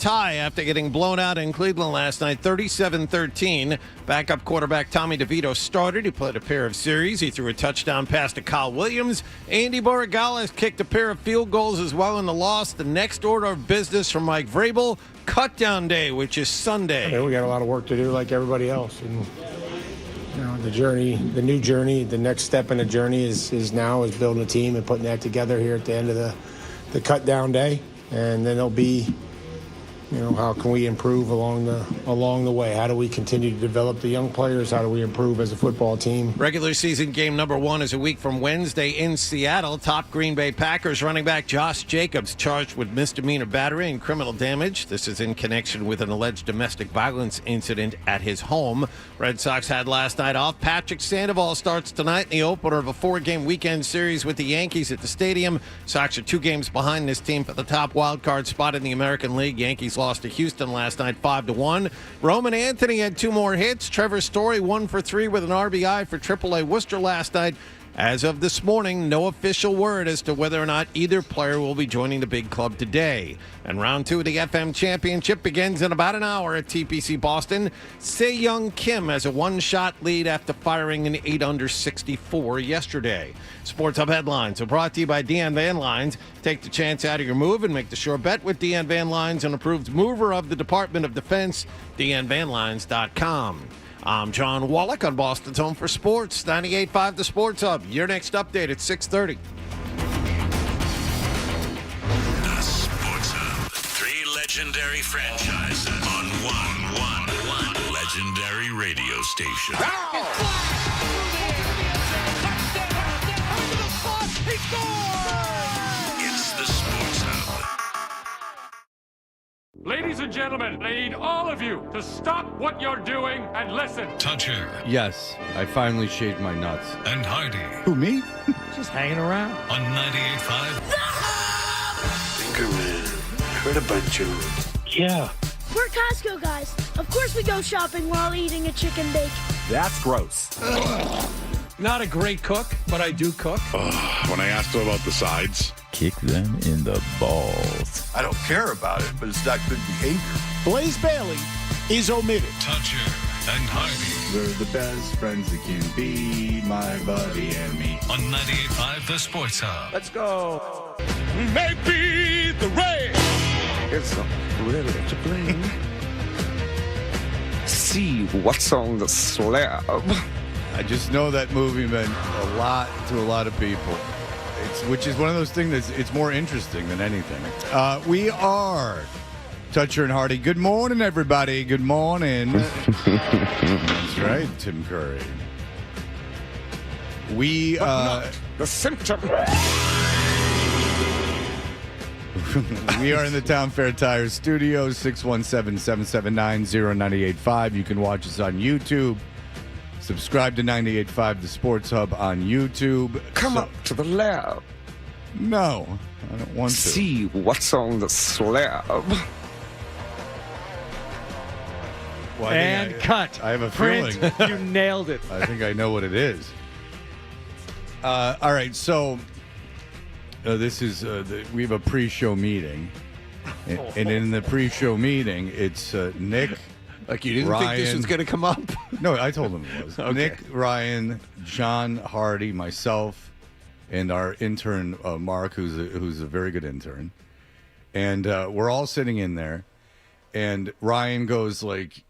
tie after getting blown out in Cleveland last night, 37-13. Backup quarterback Tommy DeVito started. He played a pair of series. He threw a touchdown pass to Kyle Williams. Andy Borregales kicked a pair of field goals as well in the loss. The next order of business from Mike Vrabel, cutdown day, which is Sunday. Yeah, we got a lot of work to do like everybody else. And, the journey, the new journey, the next step in the journey is building a team and putting that together here at the end of the cutdown day. And then it'll be, how can we improve along the way? How do we continue to develop the young players? How do we improve as a football team? Regular season game number 1 is a week from Wednesday in Seattle. Top Green Bay Packers running back Josh Jacobs charged with misdemeanor battery and criminal damage. This is in connection with an alleged domestic violence incident at his home. Red Sox had last night off. Patrick Sandoval starts tonight in the opener of a 4-game weekend series with the Yankees at the stadium. Sox are 2 games behind this team for the top wild card spot in the American League. Yankees lost to Houston last night 5-1. Roman Anthony had 2 more hits. Trevor Story 1 for 3 with an RBI for AAA Worcester last night. As of this morning, no official word as to whether or not either player will be joining the big club today. And round 2 of the FM Championship begins in about an hour at TPC Boston. Se-Young Kim has a 1-shot lead after firing an 8-under 64 yesterday. Sports Hub headlines are brought to you by Deanne Van Lines. Take the chance out of your move and make the sure bet with Deanne Van Lines, an approved mover of the Department of Defense. DeanneVanLines.com. I'm John Wallach on Boston's Home for Sports, 98.5 The Sports Hub. Your next update at 6:30. The Sports Hub. 3 legendary franchises on one legendary radio station. It's the Sports Hub. Ladies and gentlemen, I need all of you to stop what you're doing and listen. Toucher Yes, I finally shaved my nuts. and Hardy Who, me? Just hanging around. on 98.5. Anchorman, heard about you. Yeah. We're Costco guys. Of course we go shopping while eating a chicken bake. That's gross. Not a great cook, but I do cook. When I asked him about the sides, Kick them in the balls. I don't care about it, but it's not good behavior. Blaze Bailey is omitted. Toucher and Hardy We're the best friends that can be, my buddy and me. on 98.5 The Sports Hub. Let's go. maybe the rain. It's a privilege to play. See what's on the slab. I just know that movie meant a lot to a lot of people. Which is one of those things it's more interesting than anything. We are Toucher and Hardy. Good morning, everybody. Good morning. That's right, Tim Curry. We The symptom. we are in the Town Fair Tires studios, 617-779-0985. You can watch us on YouTube. Subscribe to 98.5 The Sports Hub on YouTube. Come up to the lab. No, I don't want to. See what's on the slab. Well, And cut. I have a Print. feeling. You nailed it. I think I know what it is. All right, so this is we have a pre-show meeting, and in the pre-show meeting, it's Nick. Like you didn't Ryan. think this was going to come up? No, I told him it was. Okay. Nick, Ryan, John Hardy, myself, and our intern Mark, who's a very good intern, and we're all sitting in there, and Ryan goes like,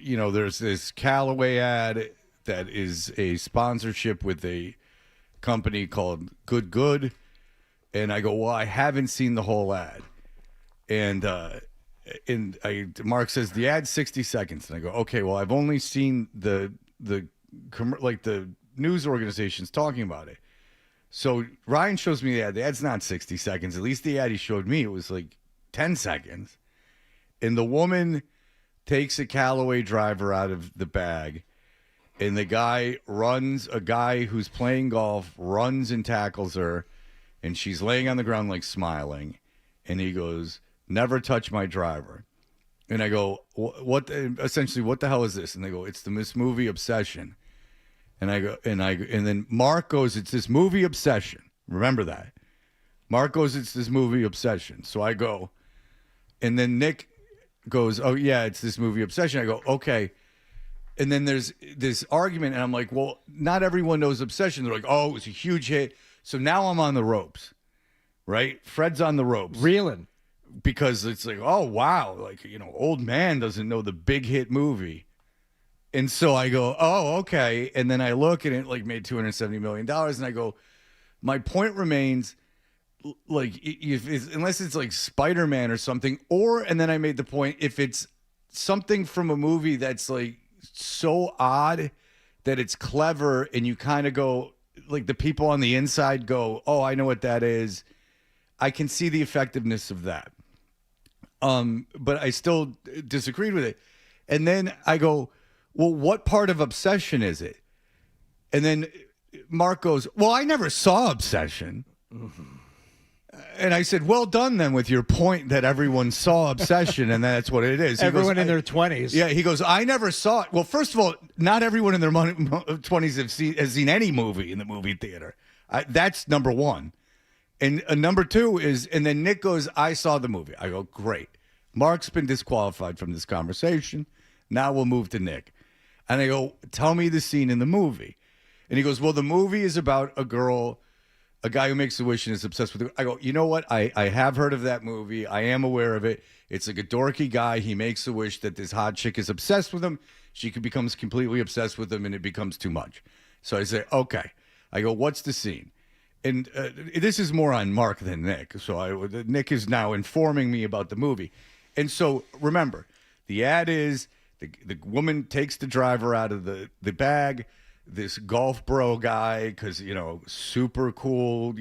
there's this Callaway ad that is a sponsorship with a company called Good, and I go, well, I haven't seen the whole ad, and Mark says the ad's 60 seconds, and I go, okay, well, I've only seen the news organizations talking about it. So Ryan shows me the ad. The ad's not 60 seconds. At least the ad he showed me, it was like 10 seconds. And the woman takes a Callaway driver out of the bag, and a guy who's playing golf runs and tackles her, and she's laying on the ground like smiling, and he goes, "Never touch my driver." And I go, what essentially, what the hell is this? And they go, it's this movie Obsession. And I go, and then Mark goes, it's this movie Obsession. Remember that. Mark goes, it's this movie Obsession. So I go, and then Nick goes, "Oh yeah, it's this movie Obsession." I go, "Okay." And then there's this argument, and I'm like, "Well, not everyone knows Obsession." They're like, "Oh, it was a huge hit." So now I'm on the ropes, right? Fred's on the ropes. Reeling. Because it's like, oh, wow. Like, old man doesn't know the big hit movie. And so I go, oh, okay. And then I look and it like made $270 million. And I go, my point remains, like, unless it's like Spider-Man or something, and then I made the point, if it's something from a movie that's like so odd that it's clever and you kind of go, like the people on the inside go, oh, I know what that is. I can see the effectiveness of that. But I still disagreed with it. And then I go, well, what part of Obsession is it? And then Mark goes, well, I never saw Obsession. Mm-hmm. And I said, well done then with your point that everyone saw Obsession and that's what it is. Everyone in their 20s. Yeah, he goes, I never saw it. Well, first of all, not everyone in their 20s has seen any movie in the movie theater. That's number one. And number two is, and then Nick goes, I saw the movie. I go, great. Mark's been disqualified from this conversation. Now we'll move to Nick. And I go, tell me the scene in the movie. And he goes, well, the movie is about a guy who makes a wish and is obsessed with it. I go, you know what? I have heard of that movie. I am aware of it. It's like a dorky guy. He makes a wish that this hot chick is obsessed with him. She becomes completely obsessed with him and it becomes too much. So I say, okay. I go, what's the scene? And this is more on Mark than Nick. So Nick is now informing me about the movie. And so remember, the ad is the woman takes the driver out of the bag. This golf bro guy, because, super cool,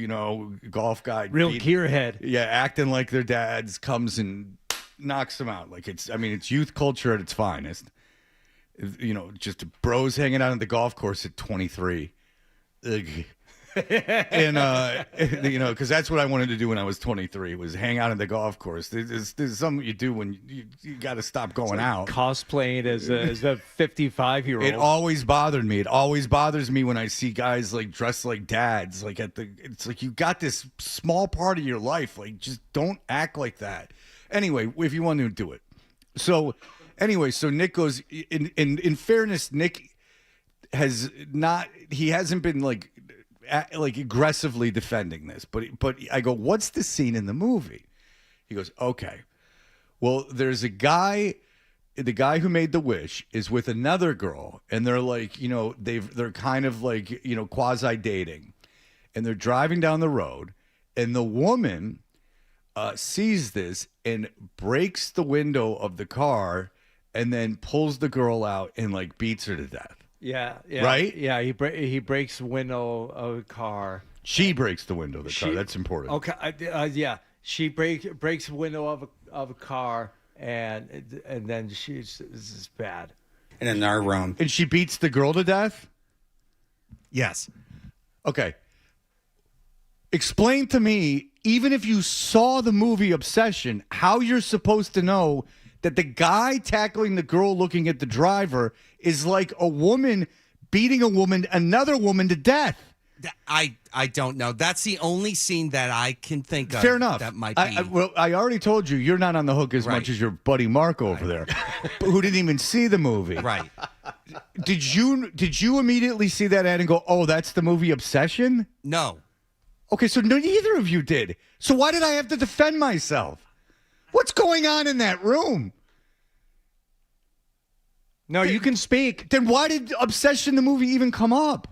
golf guy. Real gearhead. Yeah, acting like their dads, comes and knocks them out. Like it's youth culture at its finest. Just bros hanging out on the golf course at 23. Ugh. And because that's what I wanted to do when I was 23 was hang out on the golf course. There's something you do when you got to stop going out. Cosplaying as a 55-year-old. It always bothered me. It always bothers me when I see guys like dressed like dads. Like it's like you got this small part of your life. Like just don't act like that. Anyway, if you want to do it. So anyway, so Nick goes. In fairness, Nick hasn't been like aggressively defending this, but I go, what's the scene in the movie? He goes, okay, well, there's a guy, the guy who made the wish is with another girl, and they're like, they're kind of like, quasi dating, and they're driving down the road, and the woman sees this and breaks the window of the car, and then pulls the girl out and like beats her to death. Yeah. Right? Yeah, he breaks the window of a car. She breaks the window of the car. That's important. Okay. Yeah. She breaks the window of a car, and then this is bad. And in our room. And she beats the girl to death? Yes. Okay. Explain to me, even if you saw the movie Obsession, how you're supposed to know that the guy tackling the girl looking at the driver is like a woman beating another woman to death. I don't know. That's the only scene that I can think of. Fair enough. That might be. I already told you, you're not on the hook as much as your buddy Mark over there, who didn't even see the movie. Right. Did you immediately see that ad and go, oh, that's the movie Obsession? No. Okay, so neither of you did. So why did I have to defend myself? What's going on in that room? No, you can speak. Then why did Obsession the movie even come up?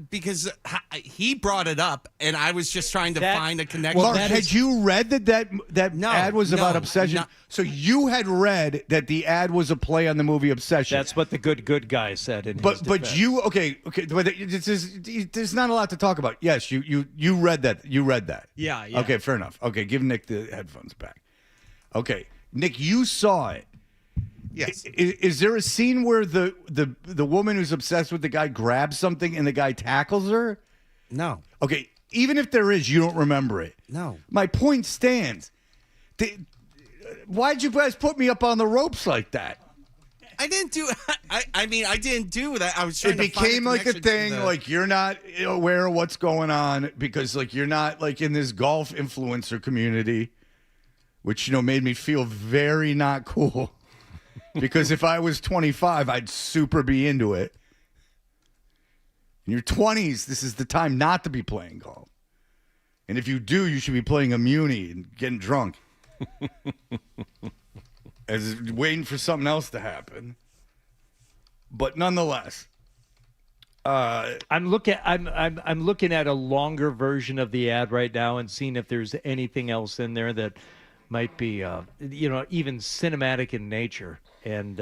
Because he brought it up, and I was just trying to find a connection. Mark, had you read that ad was about Obsession? No. So you had read that the ad was a play on the movie Obsession. That's what the good guy said. But you okay? But there's not a lot to talk about. Yes, you read that. You read that. Yeah. Okay, fair enough. Okay, give Nick the headphones back. Okay, Nick, you saw it. Yes. Is there a scene where the woman who's obsessed with the guy grabs something and the guy tackles her? No. Okay, even if there is, you don't remember it. No. My point stands. Why'd you guys put me up on the ropes like that? I didn't do. I didn't do that. I was trying it to find became like a connection thing, to the... like you're not aware of what's going on because like you're not like in this golf influencer community. which, made me feel very not cool. Because if I was 25, I'd super be into it. In your 20s, this is the time not to be playing golf. And if you do, you should be playing a muni and getting drunk. As waiting for something else to happen. But nonetheless, I'm looking at a longer version of the ad right now and seeing if there's anything else in there that might be, even cinematic in nature. And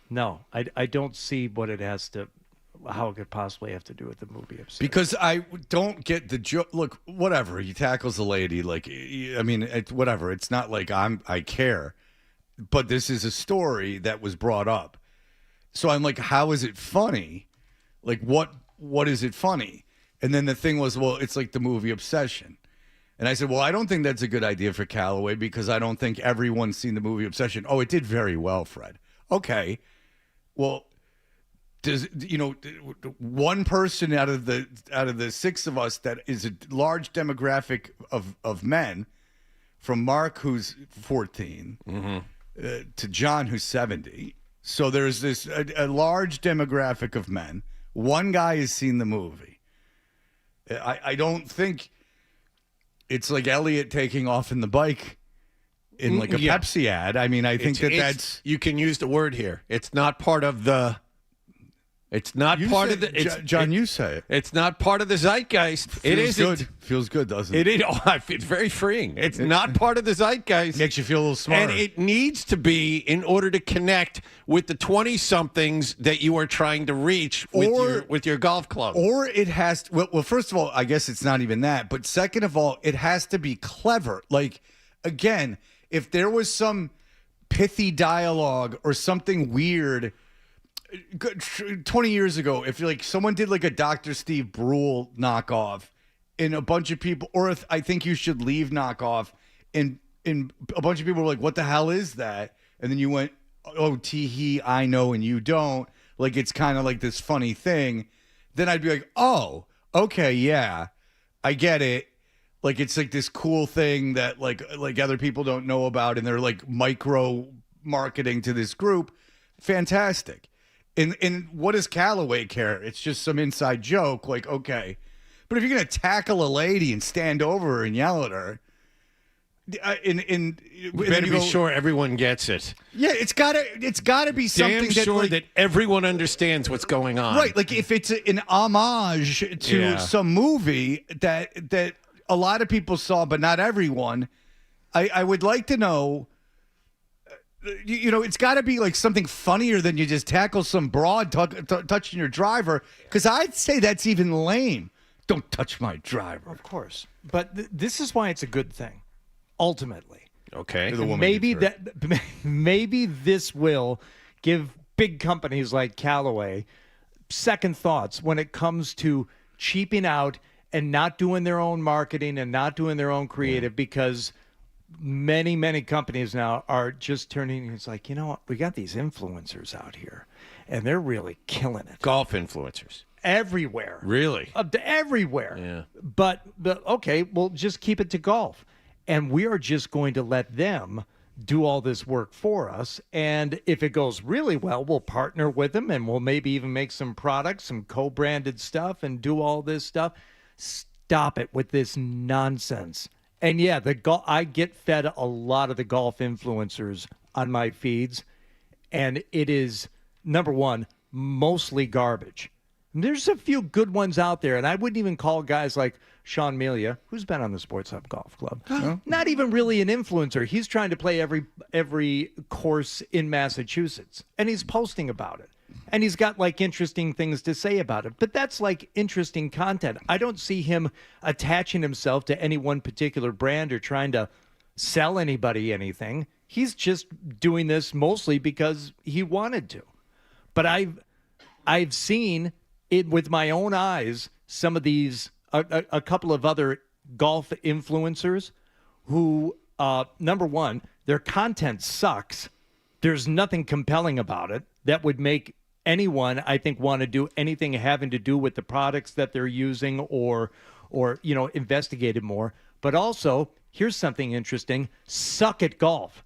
no, I don't see what it has to, how it could possibly have to do with the movie. Because I don't get the joke. Look, whatever, he tackles a lady. Like, I mean, whatever. It's not like I care. But this is a story that was brought up. So I'm like, how is it funny? Like, what is it funny? And then the thing was, well, it's like the movie Obsession. And I said, well, I don't think that's a good idea for Callaway because I don't think everyone's seen the movie Obsession. Oh, it did very well, Fred. Okay. Well, does one person out of the six of us that is a large demographic of men, from Mark, who's 14, to John, who's 70. So there's a large demographic of men. One guy has seen the movie. I don't think it's like Elliot taking off in the bike in like a Pepsi ad. I mean, I think that's... You can use the word here. It's not part of the... It's not part of the... John, you say it. It's not part of the zeitgeist. It isn't. Good. Feels good, doesn't it? It is. Oh, it's very freeing. It's not part of the zeitgeist. Makes you feel a little smarter. And it needs to be in order to connect with the 20-somethings that you are trying to reach with your golf club. Or it has to, well, first of all, I guess it's not even that. But second of all, it has to be clever. Like, again, if there was some pithy dialogue or something weird 20 years ago, if like someone did like a Dr. Steve Brule knockoff and a bunch of people, or if I Think You Should Leave knockoff, and a bunch of people were like, what the hell is that? And then you went, oh, tee-hee, I know and you don't. Like, it's kind of like this funny thing. Then I'd be like, oh, okay, yeah, I get it. Like, it's like this cool thing that like other people don't know about, and they're like micro marketing to this group. Fantastic. And what does Callaway care? It's just some inside joke. Like, okay. But if you're going to tackle a lady and stand over her and yell at her, you better be sure everyone gets it. Yeah, it's gotta be something damn sure that everyone understands what's going on. Right, like if it's an homage to some movie that a lot of people saw, but not everyone, I would like to know. It's got to be like something funnier than you just tackle some broad touching your driver, because I'd say that's even lame. Don't touch my driver. Of course. But this is why it's a good thing, ultimately. Okay. Maybe this will give big companies like Callaway second thoughts when it comes to cheaping out and not doing their own marketing and not doing their own creative, because many companies now are just turning. It's like, you know what? We got these influencers out here, and they're really killing it. Golf influencers. Everywhere. Really? Everywhere. Yeah. But okay, well, just keep it to golf. And we are just going to let them do all this work for us. And if it goes really well, we'll partner with them, and we'll maybe even make some products, some co-branded stuff, and do all this stuff. Stop it with this nonsense. And yeah, I get fed a lot of the golf influencers on my feeds, and it is, number one, mostly garbage. There's a few good ones out there, and I wouldn't even call guys like Sean Melia, who's been on the Sports Hub Golf Club, not even really an influencer. He's trying to play every course in Massachusetts, and he's posting about it. And he's got like interesting things to say about it. But that's like interesting content. I don't see him attaching himself to any one particular brand or trying to sell anybody anything. He's just doing this mostly because he wanted to. But I've seen it with my own eyes, some of these, a couple of other golf influencers who, number one, their content sucks. There's nothing compelling about it that would make anyone, I think, want to do anything having to do with the products that they're using or investigate it more. But also, here's something interesting. Suck at golf.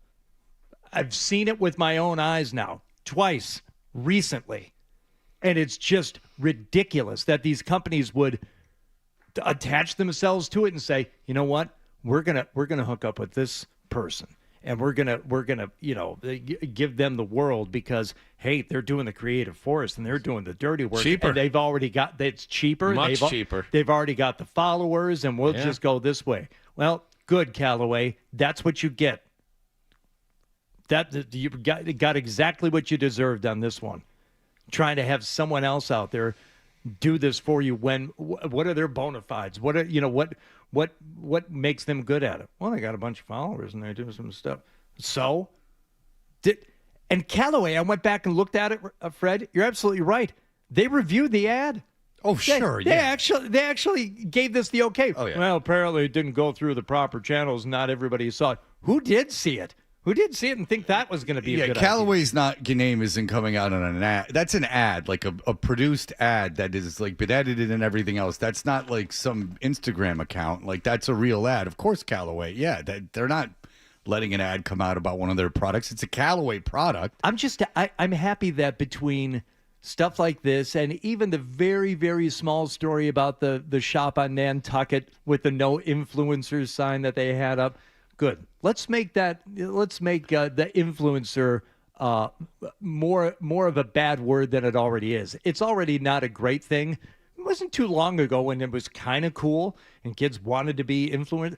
I've seen it with my own eyes now, twice recently. And it's just ridiculous that these companies would attach themselves to it and say, you know what, we're gonna hook up with this person, and we're gonna give them the world because hey, they're doing the creative for us and they're doing the dirty work. Cheaper. And they've already got it's cheaper, Much cheaper. They've already got the followers, and we'll just go this way. Well, good, Callaway. That's what you get. That you got exactly what you deserved on this one. Trying to have someone else out there do this for you when what are their bona fides? What are what makes them good at it? Well, they got a bunch of followers and they're doing some stuff. So and Callaway, I went back and looked at it, Fred. You're absolutely right. They reviewed the ad. Oh, sure. They actually gave this the okay. Oh, yeah. Well, apparently it didn't go through the proper channels. Not everybody saw it. Who did see it? Who did see it and think that was going to be a good Callaway's name isn't coming out on an ad. That's an ad, like a produced ad that is like been edited and everything else. That's not like some Instagram account. Like that's a real ad. Of course, Callaway. Yeah, they're not letting an ad come out about one of their products. It's a Callaway product. I'm happy that between stuff like this and even the very, very small story about the shop on Nantucket with the no influencers sign that they had up. Good. Let's make the influencer more of a bad word than it already is. It's already not a great thing. It wasn't too long ago when it was kind of cool and kids wanted to be influenced.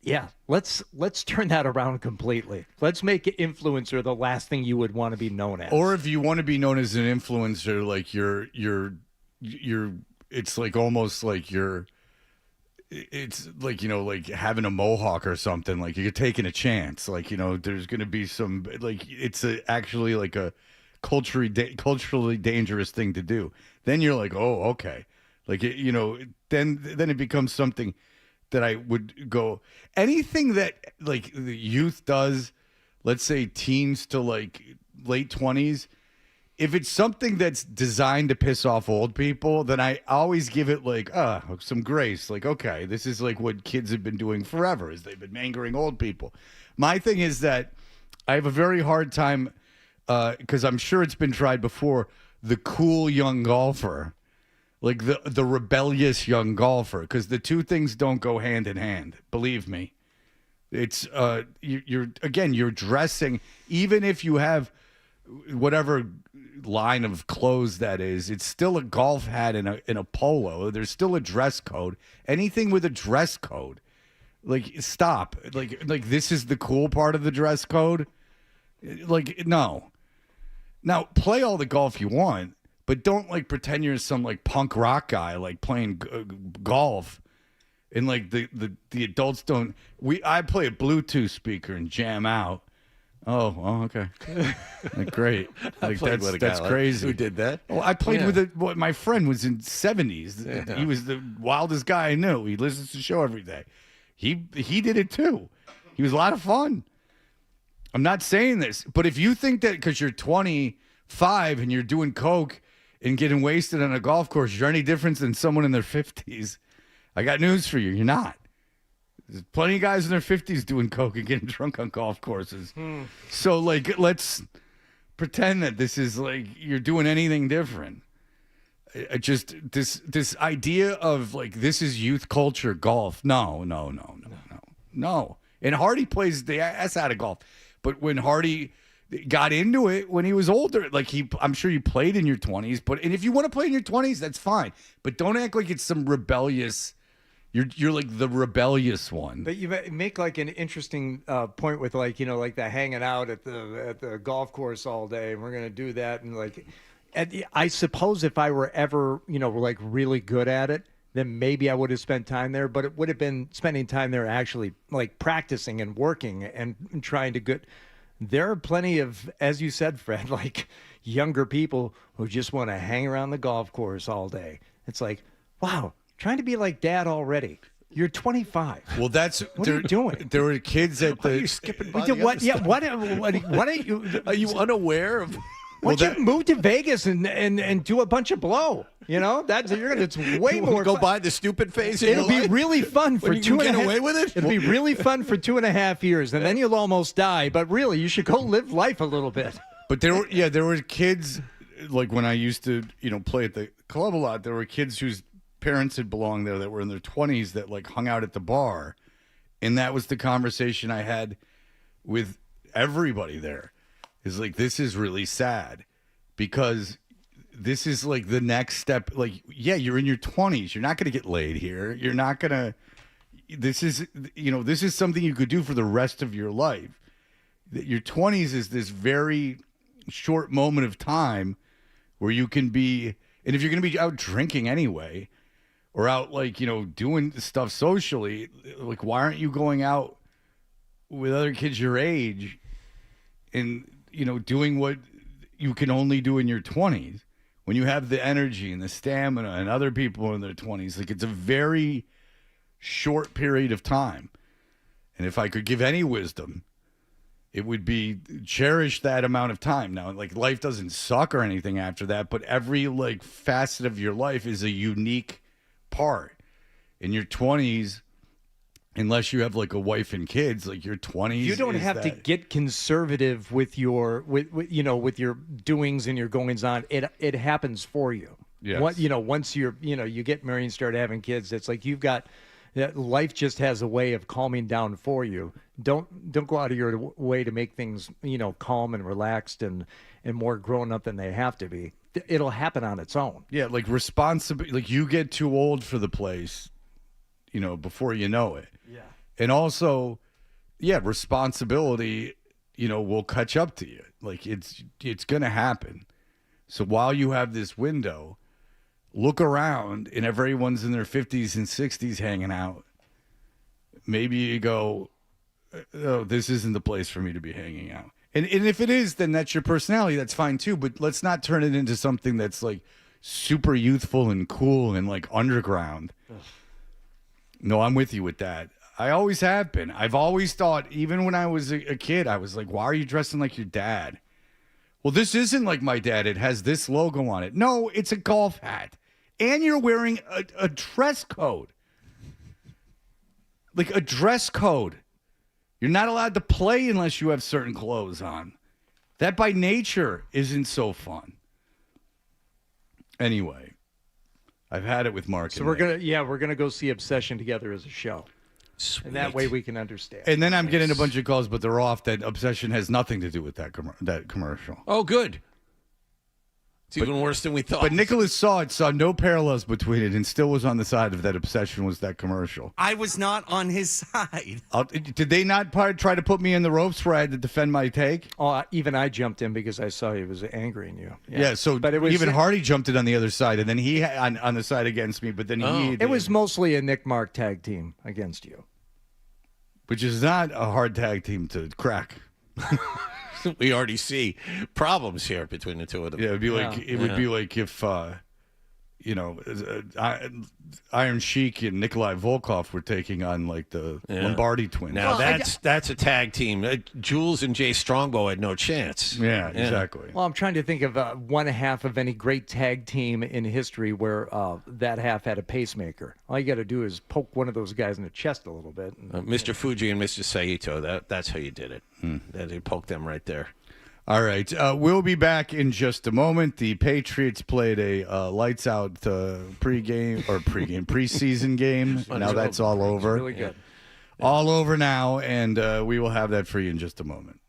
Yeah, let's turn that around completely. Let's make influencer the last thing you would want to be known as. Or if you want to be known as an influencer, like you're it's like almost like it's like, like having a mohawk or something, like you're taking a chance, like, there's going to be some, like, it's actually like a culturally dangerous thing to do. Then you're like, oh, okay. Like, then it becomes something that I would go, anything that like the youth does, let's say teens to like late 20s, if it's something that's designed to piss off old people, then I always give it like some grace. Like, okay, this is like what kids have been doing forever, is they've been angering old people. My thing is that I have a very hard time, because I'm sure it's been tried before, the cool young golfer, like the rebellious young golfer, because the two things don't go hand in hand. Believe me, it's you're dressing, even if you have whatever line of clothes that is, it's still a golf hat and a polo. There's still a dress code. Anything with a dress code, like, stop. Like this is the cool part of the dress code. Like, no. Now play all the golf you want, but don't like pretend you're some like punk rock guy like playing golf. And like the adults don't. I play a Bluetooth speaker and jam out. Oh, okay. Like, great. Like, that's crazy. Who did that? Oh, I played with my friend was in 70s. Yeah. He was the wildest guy I knew. He listens to the show every day. He did it too. He was a lot of fun. I'm not saying this, but if you think that because you're 25 and you're doing coke and getting wasted on a golf course, you're any different than someone in their 50s, I got news for you. You're not. There's plenty of guys in their 50s doing coke and getting drunk on golf courses. So, like, let's pretend that this is like you're doing anything different. Just this idea of like this is youth culture golf. No. And Hardy plays the ass out of golf, but when Hardy got into it when he was older, like I'm sure you played in your 20s. And if you want to play in your 20s, that's fine. But don't act like it's some rebellious. You're like the rebellious one. But you make like an interesting point with like like the hanging out at the golf course all day, and we're gonna do that, and like, I suppose if I were ever like really good at it, then maybe I would have spent time there. But it would have been spending time there actually like practicing and working and trying to get. There are plenty of, as you said, Fred, like younger people who just want to hang around the golf course all day. It's like, wow. Trying to be like dad already. You're 25. Well, what are you doing? There were kids at the. Are you skipping by what? Yeah. What are you? Are you unaware of? Why don't you move to Vegas and do a bunch of blow? You know, it's way more. Go fun. by the stupid phase. In It'll your be life? really fun for When you two can and a get half. away with it. It'll be really fun for 2.5 years, and then you'll almost die. But really, you should go live life a little bit. But there were kids, like when I used to, play at the club a lot, there were kids whose parents had belonged there that were in their 20s that like hung out at the bar. And that was the conversation I had with everybody there. Is like, this is really sad because this is like the next step. Like, yeah, you're in your 20s. You're not going to get laid here. You're not going to, this is something you could do for the rest of your life. Your 20s is this very short moment of time where you can be, and if you're going to be out drinking anyway, or out like, doing stuff socially, like, why aren't you going out with other kids your age and, doing what you can only do in your 20s when you have the energy and the stamina and other people in their 20s? Like, it's a very short period of time. And if I could give any wisdom, it would be cherish that amount of time. Now, like, life doesn't suck or anything after that, but every like facet of your life is a unique part. In your 20s, unless you have like a wife and kids, like your 20s, You don't have to get conservative with your with your doings and your goings on. It happens for you. Yes. Once you get married and start having kids, it's like you've got that life just has a way of calming down for you. Don't go out of your way to make things, calm and relaxed and more grown up than they have to be. It'll happen on its own. Yeah, like responsibility. Like, you get too old for the place, before you know it. Yeah. And also, yeah, responsibility, will catch up to you. Like, it's going to happen. So while you have this window, look around and everyone's in their 50s and 60s hanging out. Maybe you go, oh, this isn't the place for me to be hanging out. And if it is, then that's your personality. That's fine too. But let's not turn it into something that's like super youthful and cool and like underground. Ugh. No, I'm with you with that. I always have been. I've always thought, even when I was a kid, I was like, why are you dressing like your dad? Well, this isn't like my dad. It has this logo on it. No, it's a golf hat. And you're wearing a dress code. Like a dress code. You're not allowed to play unless you have certain clothes on. That by nature isn't so fun. Anyway, I've had it with Mark. So we're gonna go see Obsession together as a show. Sweet. And that way we can understand. And then I'm getting a bunch of calls, but they're off. That Obsession has nothing to do with that commercial. Oh, good. It's even worse than we thought. But Nicholas saw no parallels between it, and still was on the side of that Obsession was that commercial. I was not on his side. Did they not try to put me in the ropes where I had to defend my take? Oh, even I jumped in because I saw he was angering you. Yeah, so but it was, even Hardy jumped in on the other side, and then he on the side against me, but then it was mostly a Nick Mark tag team against you. Which is not a hard tag team to crack. We already see problems here between the two of them. Yeah, it would be like if Iron Sheik and Nikolai Volkov were taking on like the Lombardi twins. Now that's a tag team. Jules and Jay Strongbow had no chance. Yeah, exactly. Well, I'm trying to think of one half of any great tag team in history where that half had a pacemaker. All you got to do is poke one of those guys in the chest a little bit. Mr. Fuji and Mr. Saito, that's how you did it. They poked them right there. All right. We'll be back in just a moment. The Patriots played a lights-out preseason game. Now that's all over. Really good. All over now, and we will have that for you in just a moment.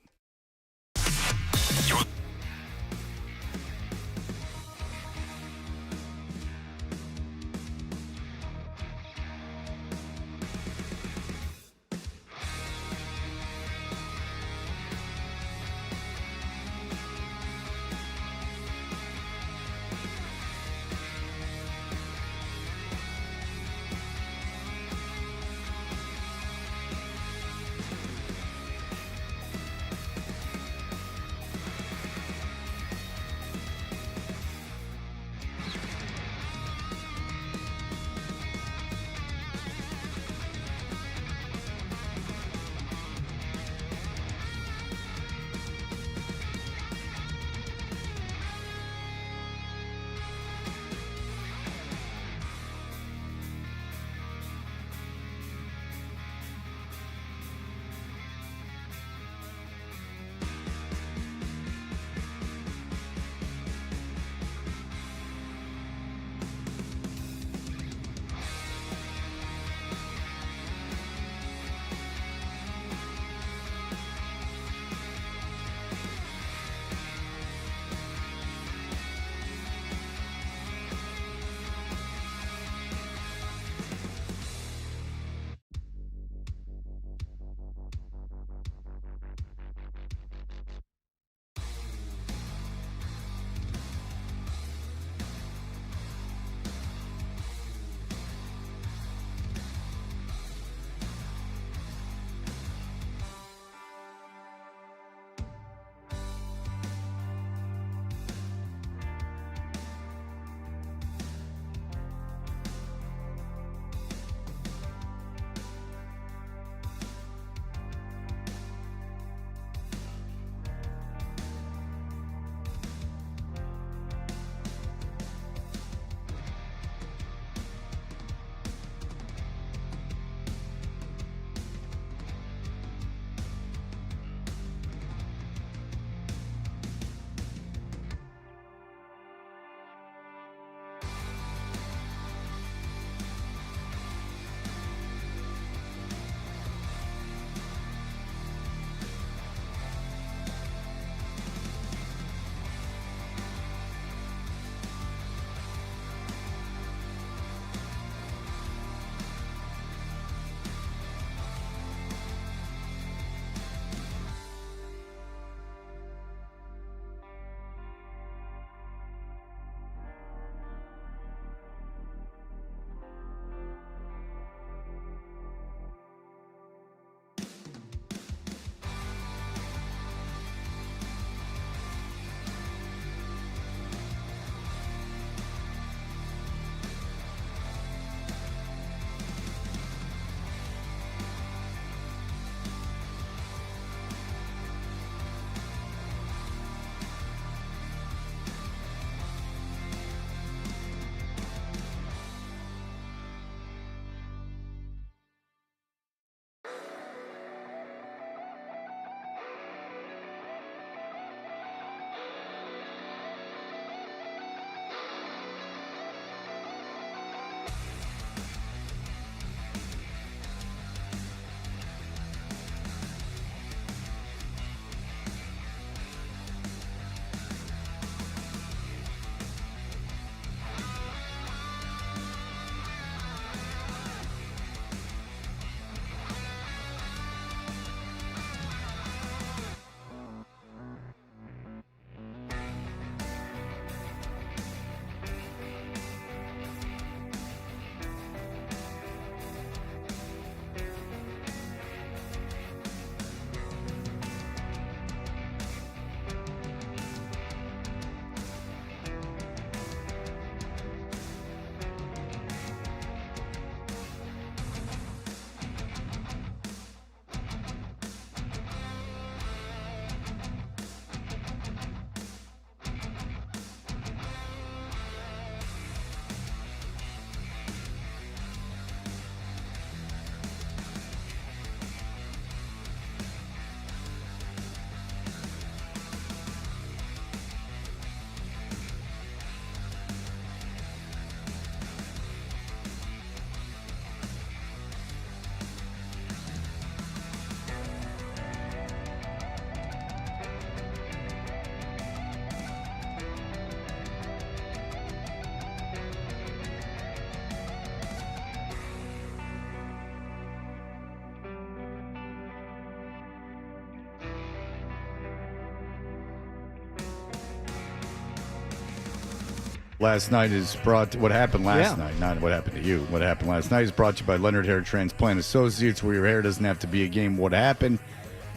last night is brought to, what happened last night, not what happened to you. What happened last night is brought to you by Leonard Hair Transplant Associates, where your hair doesn't have to be a game. What happened?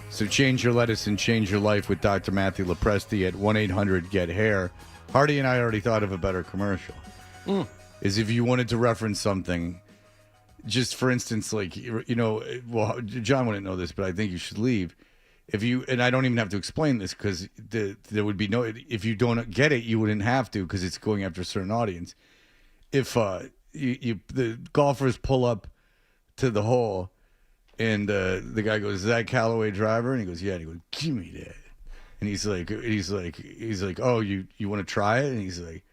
So change your lettuce and change your life with Dr. Matthew Lopresti at 1-800-GET-HAIR. Hardy and I already thought of a better commercial. Is if you wanted to reference something, just for instance, like, well, John wouldn't know this, but I think you should leave. If you, and I don't even have to explain this because there would be no, if you don't get it, you wouldn't have to because it's going after a certain audience. If the golfers pull up to the hole and the guy goes, "Is that Callaway driver?" And he goes, "Yeah." And he goes, "Give me that." And he's like, "Oh, you want to try it?" And he's like,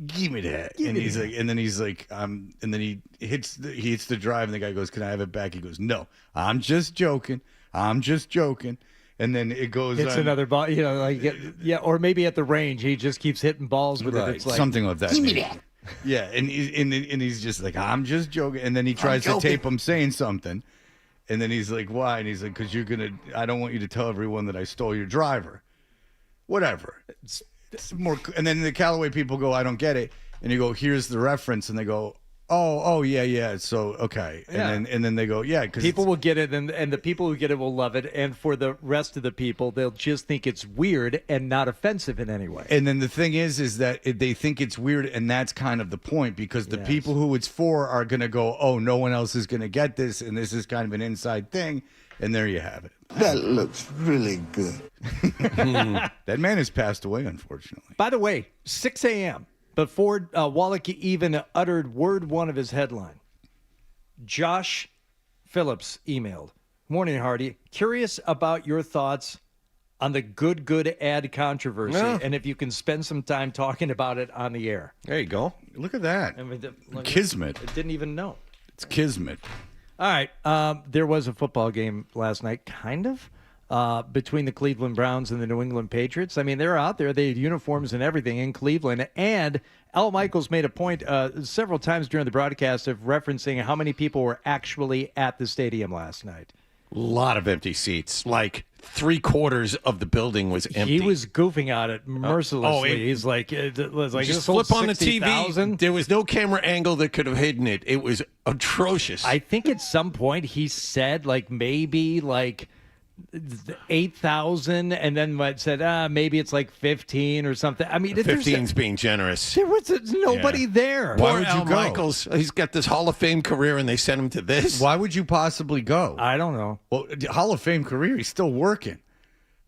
"Give me that." And he's like, and then he's like, and then he hits the drive, and the guy goes, "Can I have it back?" He goes, "No, I'm just joking. I'm just joking." And then it goes. It's another ball, or maybe at the range he just keeps hitting balls with it. It's like something like that. Give me that. Yeah, and he's just like, "I'm just joking," and then he tries to tape him saying something, and then he's like, "Why?" And he's like, "Because I don't want you to tell everyone that I stole your driver." Whatever. It's more, and then the Callaway people go, "I don't get it," and you go, "Here's the reference," and they go, "Oh, yeah." So okay, and then they go, "Yeah," because people will get it, and the people who get it will love it, and for the rest of the people, they'll just think it's weird and not offensive in any way. And then the thing is that they think it's weird, and that's kind of the point, because the people who it's for are going to go, "Oh, no one else is going to get this, and this is kind of an inside thing," and there you have it. That looks really good. That man has passed away, unfortunately. By the way, 6 a.m. before Wallach even uttered word one of his headline, Josh Phillips emailed, "Morning, Hardy. Curious about your thoughts on the good ad controversy, and if you can spend some time talking about it on the air." There you go. Look at that. I mean, Kismet. I didn't even know. It's Kismet. All right. There was a football game last night, kind of, between the Cleveland Browns and the New England Patriots. I mean, they're out there. They had uniforms and everything in Cleveland. And Al Michaels made a point several times during the broadcast of referencing how many people were actually at the stadium last night. A lot of empty seats. Like 3/4 of the building was empty. He was goofing at it mercilessly. He's like, it was like, just it sold flip on the 60,000. TV. There was no camera angle that could have hidden it. It was atrocious. I think at some point he said maybe 8,000, and then said maybe it's like 15 or something. I mean, 15's being generous. There was nobody there. Why would you go? Michaels, he's got this Hall of Fame career, and they sent him to this. Why would you possibly go? I don't know. Well, Hall of Fame career, he's still working. I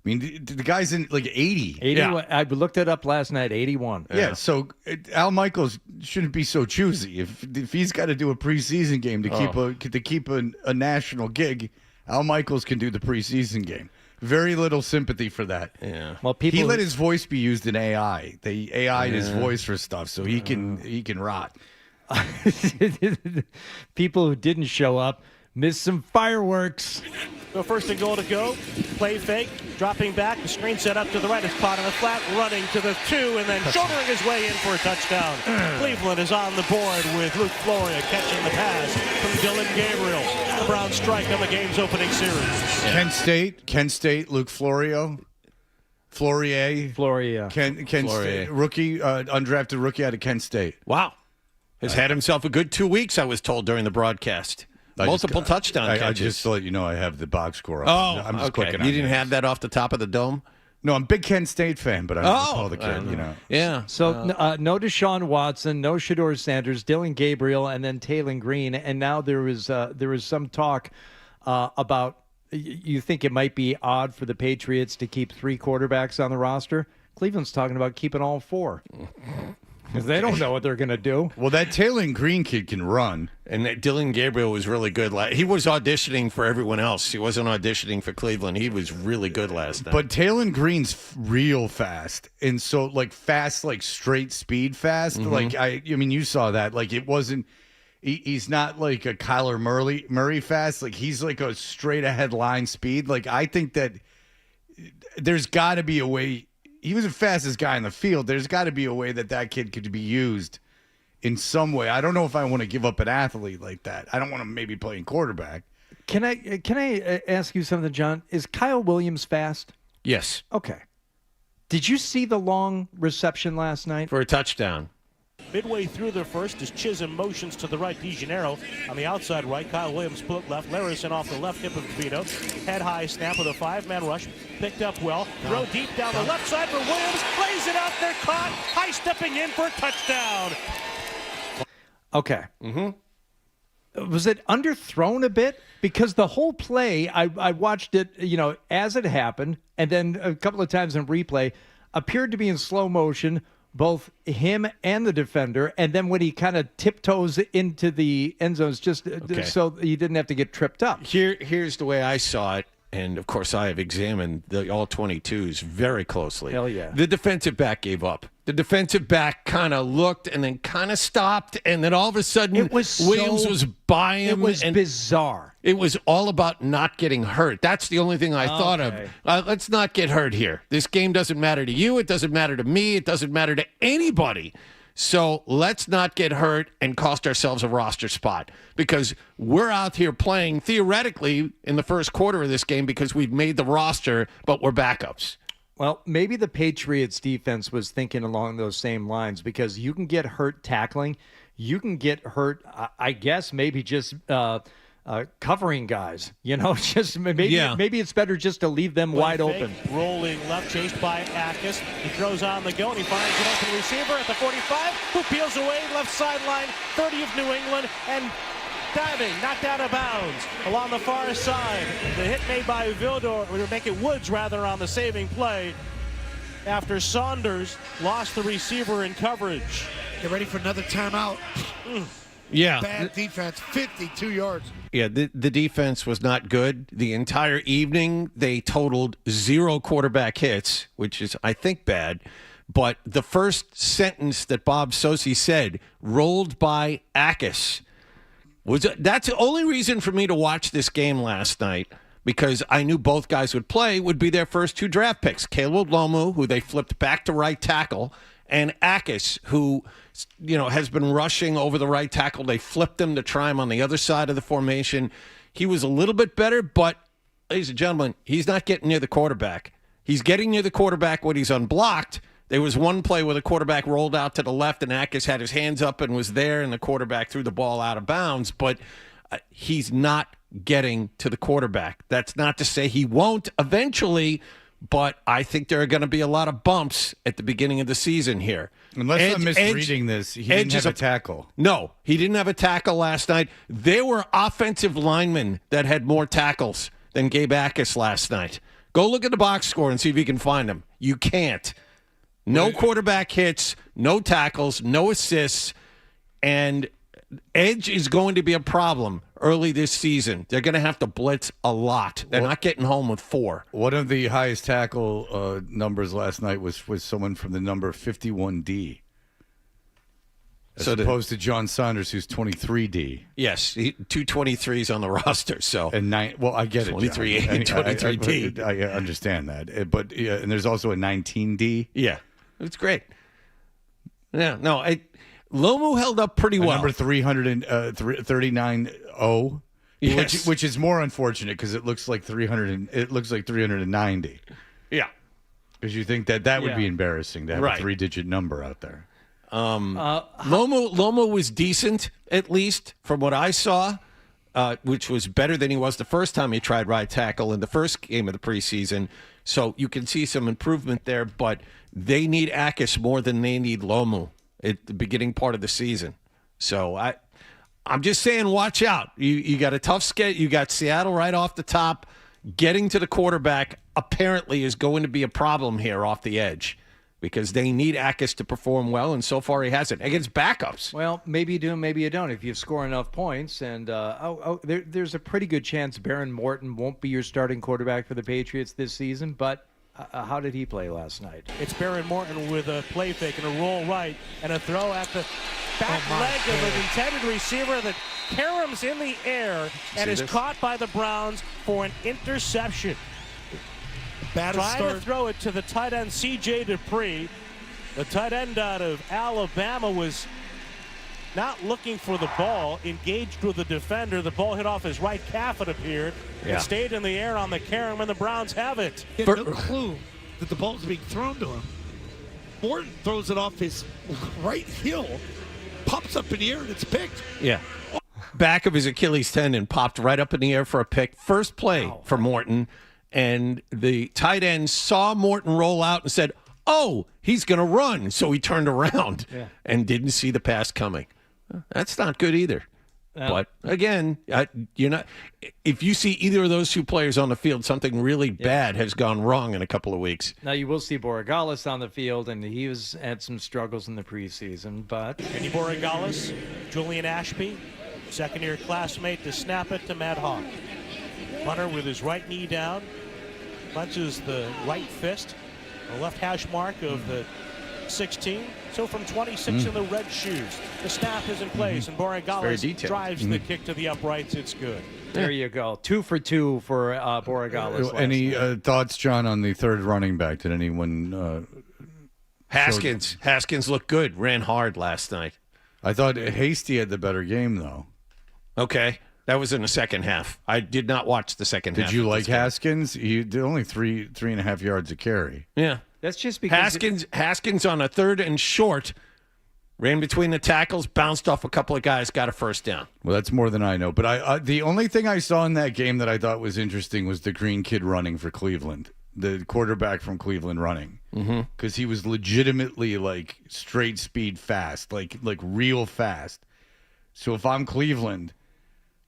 mean, the guy's in like 80. 81. I looked it up last night. 81. Yeah. So Al Michaels shouldn't be so choosy. If he's got to do a preseason game to keep a national gig, Al Michaels can do the preseason game. Very little sympathy for that. Yeah. Well, he let his voice be used in AI. They AI'd his voice for stuff, so he can rot. People who didn't show up missed some fireworks. So first and goal to go. Play fake. Dropping back. The screen set up to the right. It's caught on the flat. Running to the 2 and then shouldering his way in for a touchdown. Cleveland is on the board with Luke Floria catching the pass from Dylan Gabriel. The Browns strike on the game's opening series. Kent State, Luke Florio. Floria. Kent State, rookie, undrafted rookie out of Kent State. Wow. Has had himself a good 2 weeks, I was told during the broadcast. Multiple touchdown catches. I just to let you know I have the box score up. Oh, I'm just clicking on you didn't have that off the top of the dome? No, I'm a big Kent State fan, but I don't recall the kid, Yeah. So no Deshaun Watson, no Shedeur Sanders, Dylan Gabriel, and then Taylon Green. And now there was some talk about you think it might be odd for the Patriots to keep 3 quarterbacks on the roster. Cleveland's talking about keeping all 4. Because they don't know what they're going to do. Well, that Taylon Green kid can run. And that Dylan Gabriel was really good. He was auditioning for everyone else. He wasn't auditioning for Cleveland. He was really good last night. But Taylon Green's real fast. And so, fast, straight speed fast. Mm-hmm. I mean, you saw that. It wasn't, he's not like a Kyler Murray fast. He's like a straight ahead line speed. I think that there's got to be a way. He was the fastest guy in the field. There's got to be a way that kid could be used in some way. I don't know if I want to give up an athlete like that. I don't want to maybe playing quarterback. Can I ask you something, John? Is Kyle Williams fast? Yes. Okay. Did you see the long reception last night? For a touchdown. Midway through the first, as Chisholm motions to the right, DeGennaro on the outside right, Kyle Williams split left, Larison off the left hip of Vito, head high snap with a 5-man rush, picked up well, throw deep down the left side for Williams, lays it out there, caught, high stepping in for a touchdown. Okay. Was it underthrown a bit? Because the whole play, I watched it, as it happened, and then a couple of times in replay, appeared to be in slow motion, both him and the defender, and then when he kind of tiptoes into the end zones, just so he didn't have to get tripped up. Here's the way I saw it, and of course I have examined the all 22s very closely. Hell yeah. The defensive back gave up. The defensive back kind of looked and then kind of stopped, and then all of a sudden Williams was by him. It was bizarre. It was all about not getting hurt. That's the only thing I thought of. Let's not get hurt here. This game doesn't matter to you. It doesn't matter to me. It doesn't matter to anybody. So let's not get hurt and cost ourselves a roster spot, because we're out here playing theoretically in the first quarter of this game because we've made the roster, but we're backups. Well, maybe the Patriots defense was thinking along those same lines, because you can get hurt tackling. You can get hurt, I guess, maybe just covering guys. Just maybe it's better just to leave them wide open. Rolling left, chased by Akis. He throws on the go, and he finds an open receiver at the 45, who peels away left sideline, 30 of New England, and diving, knocked out of bounds along the far side. The hit made by Vildor, or make it Woods rather, on the saving play after Saunders lost the receiver in coverage. Get ready for another timeout. Yeah. Bad defense, 52 yards. Yeah, the defense was not good. The entire evening, they totaled 0 quarterback hits, which is, I think, bad. But the first sentence that Bob Sosey said, rolled by Akis, that's the only reason for me to watch this game last night, because I knew both guys would play, would be their first 2 draft picks. Caleb Lomu, who they flipped back to right tackle, and Akis, who has been rushing over the right tackle. They flipped him to try him on the other side of the formation. He was a little bit better, but, ladies and gentlemen, he's not getting near the quarterback. He's getting near the quarterback when he's unblocked. There was one play where the quarterback rolled out to the left and Akis had his hands up and was there, and the quarterback threw the ball out of bounds, but he's not getting to the quarterback. That's not to say he won't eventually, but I think there are going to be a lot of bumps at the beginning of the season here. Unless I'm misreading this, he didn't have a tackle. No, he didn't have a tackle last night. There were offensive linemen that had more tackles than Gabe Akis last night. Go look at the box score and see if you can find them. You can't. No quarterback hits, no tackles, no assists, and edge is going to be a problem early this season. They're going to have to blitz a lot. They're not getting home with 4. One of the highest tackle numbers last night was someone from the number 51D. As opposed to John Saunders, who's 23D. Yes, 2 23s on the roster. So and 9. Well, I get 23 it. 23D. I understand that, but and there's also a 19D. Yeah, it's great. Yeah, no, Lomu held up pretty well. Number 339-0, yes. which is more unfortunate because it looks like 300. It looks like 390. Yeah, because you think that would be embarrassing to have a 3-digit number out there. Lomu was decent, at least from what I saw, which was better than he was the first time he tried right tackle in the first game of the preseason. So you can see some improvement there, but they need Akis more than they need Lomu at the beginning part of the season. So I'm just saying, watch out. You got a tough schedule. You got Seattle right off the top. Getting to the quarterback apparently is going to be a problem here off the edge, because they need Akis to perform well, and so far he hasn't. Against backups. Well, maybe you do, maybe you don't. If you score enough points, and there's a pretty good chance Baron Morton won't be your starting quarterback for the Patriots this season, but how did he play last night? It's Baron Morton with a play fake and a roll right and a throw at the back leg of an intended receiver that caroms in the air and is caught by the Browns for an interception. Trying to throw it to the tight end, C.J. Dupree. The tight end out of Alabama was not looking for the ball, engaged with the defender. The ball hit off his right calf, it appeared. It stayed in the air on the carom, and the Browns have it. No clue that the ball's being thrown to him. Morton throws it off his right heel, pops up in the air, and it's picked. Yeah. Back of his Achilles tendon popped right up in the air for a pick. First play for Morton, and the tight end saw Morton roll out and said, "Oh, he's going to run." So he turned around and didn't see the pass coming. That's not good either. But again, you're not. If you see either of those two players on the field, something really bad has gone wrong in a couple of weeks. Now you will see Borregales on the field, and he had some struggles in the preseason. But Andy Borregales, Julian Ashby, second-year classmate to snap it to Matt Hawk. Hunter with his right knee down, punches the right fist, the left hash mark of the 16. So from 26 in the red shoes, the snap is in place, and Borregales drives the kick to the uprights. It's good. There you go. 2 for 2 for Borregales. Any thoughts, John, on the third running back? Did anyone? Haskins looked good. Ran hard last night. I thought Hasty had the better game, though. Okay. That was in the second half. I did not watch the second half. Did you like Haskins? He did only 3.5 yards a carry. Yeah. That's just because Haskins on a third and short ran between the tackles, bounced off a couple of guys, got a first down. Well, that's more than I know. But I the only thing I saw in that game that I thought was interesting was the green kid running for Cleveland, the quarterback from Cleveland running, because he was legitimately like straight speed fast, like real fast. So if I'm Cleveland,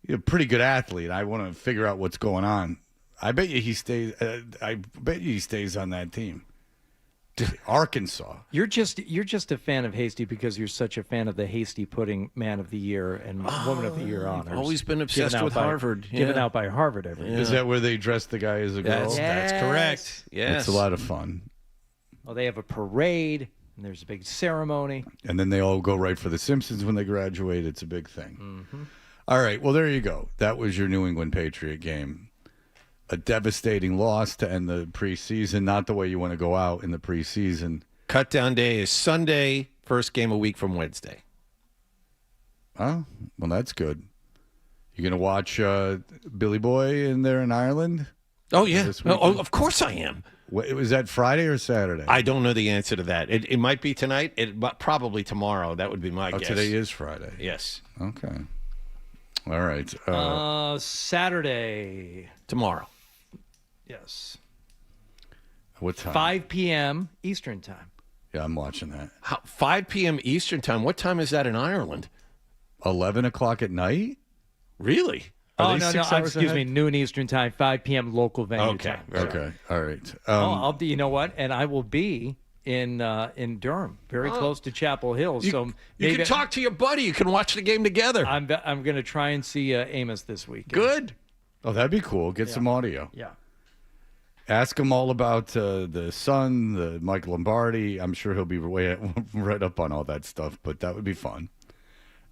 you're a pretty good athlete. I want to figure out what's going on. I bet you he stays. I bet you he stays on that team. Arkansas. You're just a fan of Hasty because you're such a fan of the Hasty Pudding Man of the Year and Woman of the Year honors. Always been obsessed with Harvard. Given out by Harvard every year. Is that where they dress the guy as a girl? That's correct. Yes. It's a lot of fun. Well, they have a parade, and there's a big ceremony. And then they all go right for the Simpsons when they graduate. It's a big thing. All right. Well, there you go. That was your New England Patriot game. A devastating loss to end the preseason. Not the way you want to go out in the preseason. Cut down day is Sunday. First game a week from Wednesday. Oh, well, that's good. You going to watch Billy Boy in there in Ireland? Oh, yeah. Of course I am. Was that Friday or Saturday? I don't know the answer to that. It might be tonight. But probably tomorrow. That would be my guess. Today is Friday. Yes. Okay. All right. Saturday. Tomorrow. Yes. What time? 5 p.m. Eastern time. Yeah, I'm watching that. 5 p.m. Eastern time. What time is that in Ireland? 11 o'clock at night? Really? No. Excuse me. Noon Eastern time. 5 p.m. local venue time. Okay. All right. I'll be. You know what? And I will be in Durham, very close to Chapel Hill. So you can talk to your buddy. You can watch the game together. I'm going to try and see Amos this week. Good. Oh, that'd be cool. Get some audio. Yeah. Ask him all about the Sun, the Mike Lombardi. I'm sure he'll be right up on all that stuff, but that would be fun.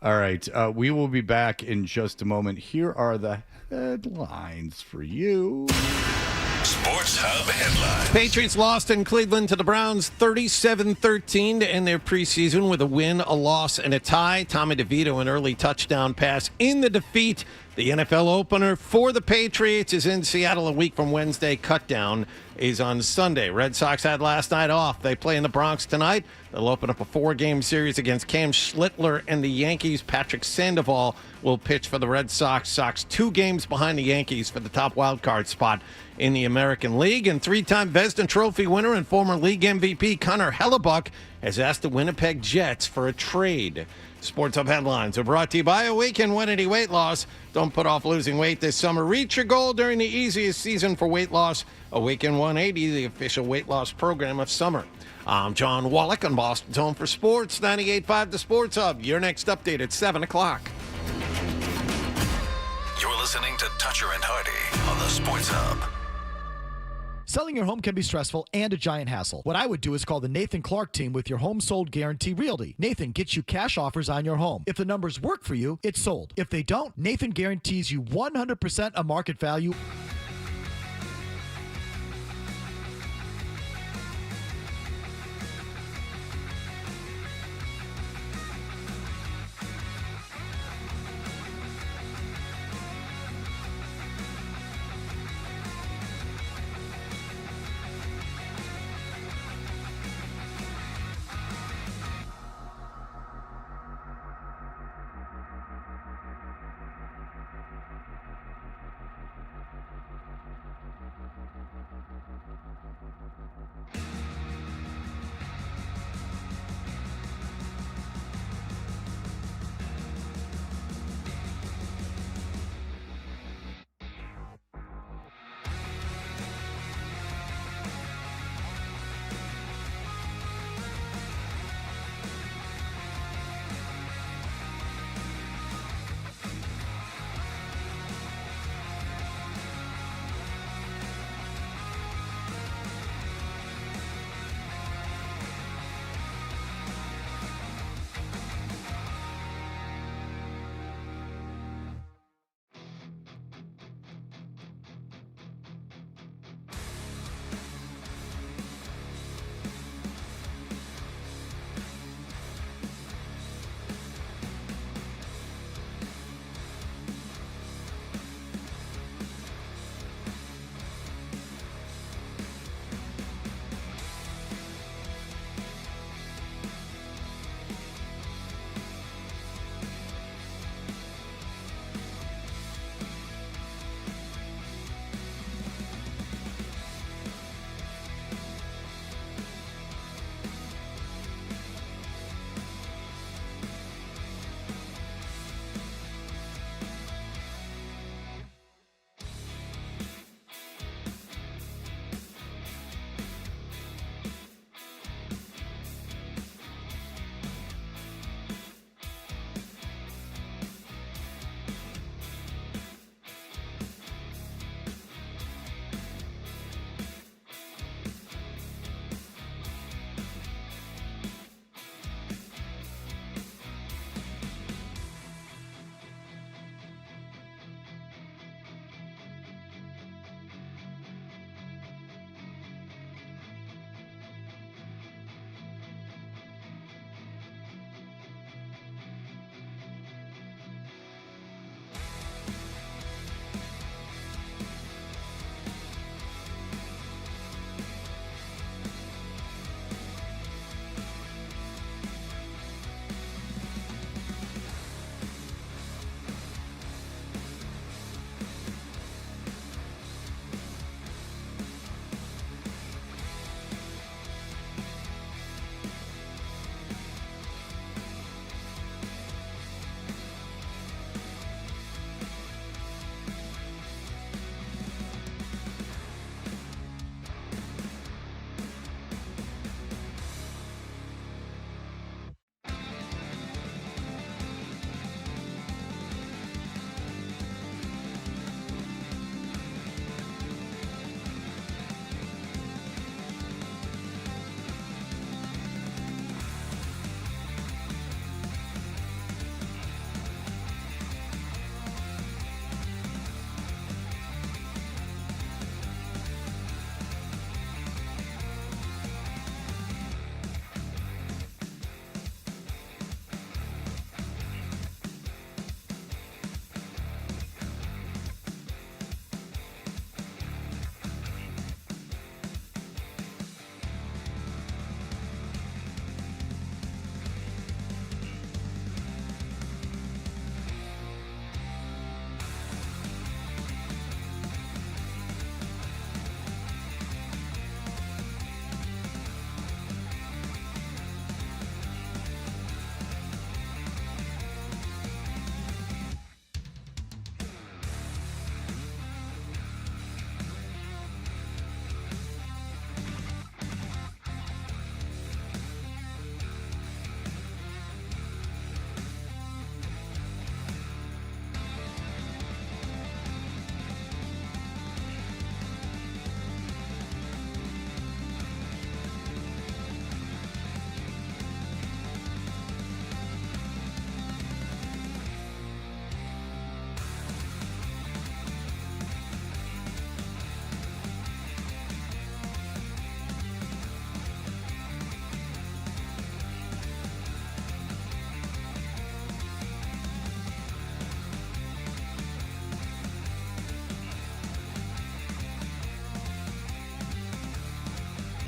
All right. We will be back in just a moment. Here are the headlines for you. Sports Hub headlines. Patriots lost in Cleveland to the Browns 37-13 to end their preseason with a win, a loss, and a tie. Tommy DeVito, an early touchdown pass in the defeat. The NFL opener for the Patriots is in Seattle a week from Wednesday. Cutdown is on Sunday. Red Sox had last night off. They play in the Bronx tonight. They'll open up a 4-game series against Cam Schlittler and the Yankees. Patrick Sandoval will pitch for the Red Sox. Sox 2 games behind the Yankees for the top wild card spot in the American League. And 3-time Vezina Trophy winner and former league MVP Connor Hellebuck has asked the Winnipeg Jets for a trade. Sports Hub headlines are brought to you by Awaken 180 Weight Loss. Don't put off losing weight this summer. Reach your goal during the easiest season for weight loss. Awaken 180, the official weight loss program of summer. I'm John Wallach on Boston's Home for Sports, 98.5 The Sports Hub. Your next update at 7 o'clock. You're listening to Toucher and Hardy on the Sports Hub. Selling your home can be stressful and a giant hassle. What I would do is call the Nathan Clark team with your Home Sold Guarantee Realty. Nathan gets you cash offers on your home. If the numbers work for you, it's sold. If they don't, Nathan guarantees you 100% of market value.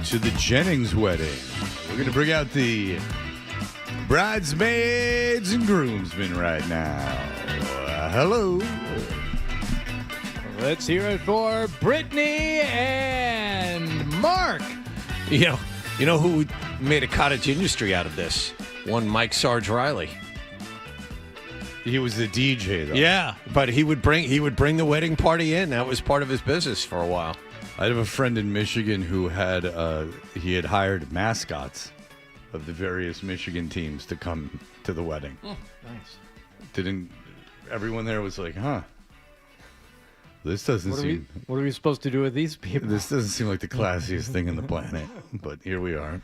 to the Jennings wedding. We're going to bring out the bridesmaids and groomsmen right now. Hello. Let's hear it for Brittany and Mark. You know who made a cottage industry out of this? One Mike Sarge Riley. He was the DJ, though. Yeah, but he would bring the wedding party in. That was part of his business for a while. I have a friend in Michigan who had hired mascots of the various Michigan teams to come to the wedding. Oh, nice. Everyone there was like, huh? This doesn't seem. What are we supposed to do with these people? This doesn't seem like the classiest thing on the planet, but here we are.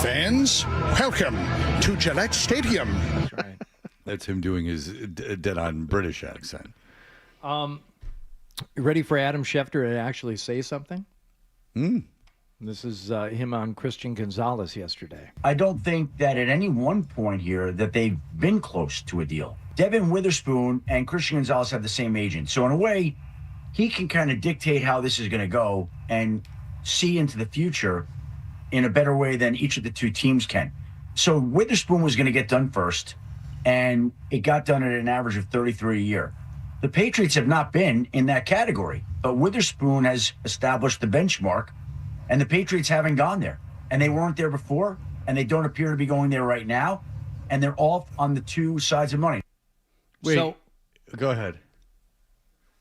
Fans, welcome to Gillette Stadium. That's right. That's him doing his dead-on British accent. You ready for Adam Schefter to actually say something? This is him on Christian Gonzalez yesterday. I don't think that at any one point here that they've been close to a deal. Devin Witherspoon and Christian Gonzalez have the same agent. So in a way, he can kind of dictate how this is going to go and see into the future in a better way than each of the two teams can. So Witherspoon was going to get done first, and it got done at an average of 33 a year. The Patriots have not been in that category, but Witherspoon has established the benchmark, and the Patriots haven't gone there. And they weren't there before, and they don't appear to be going there right now, and they're all on the two sides of money. Wait, So go ahead.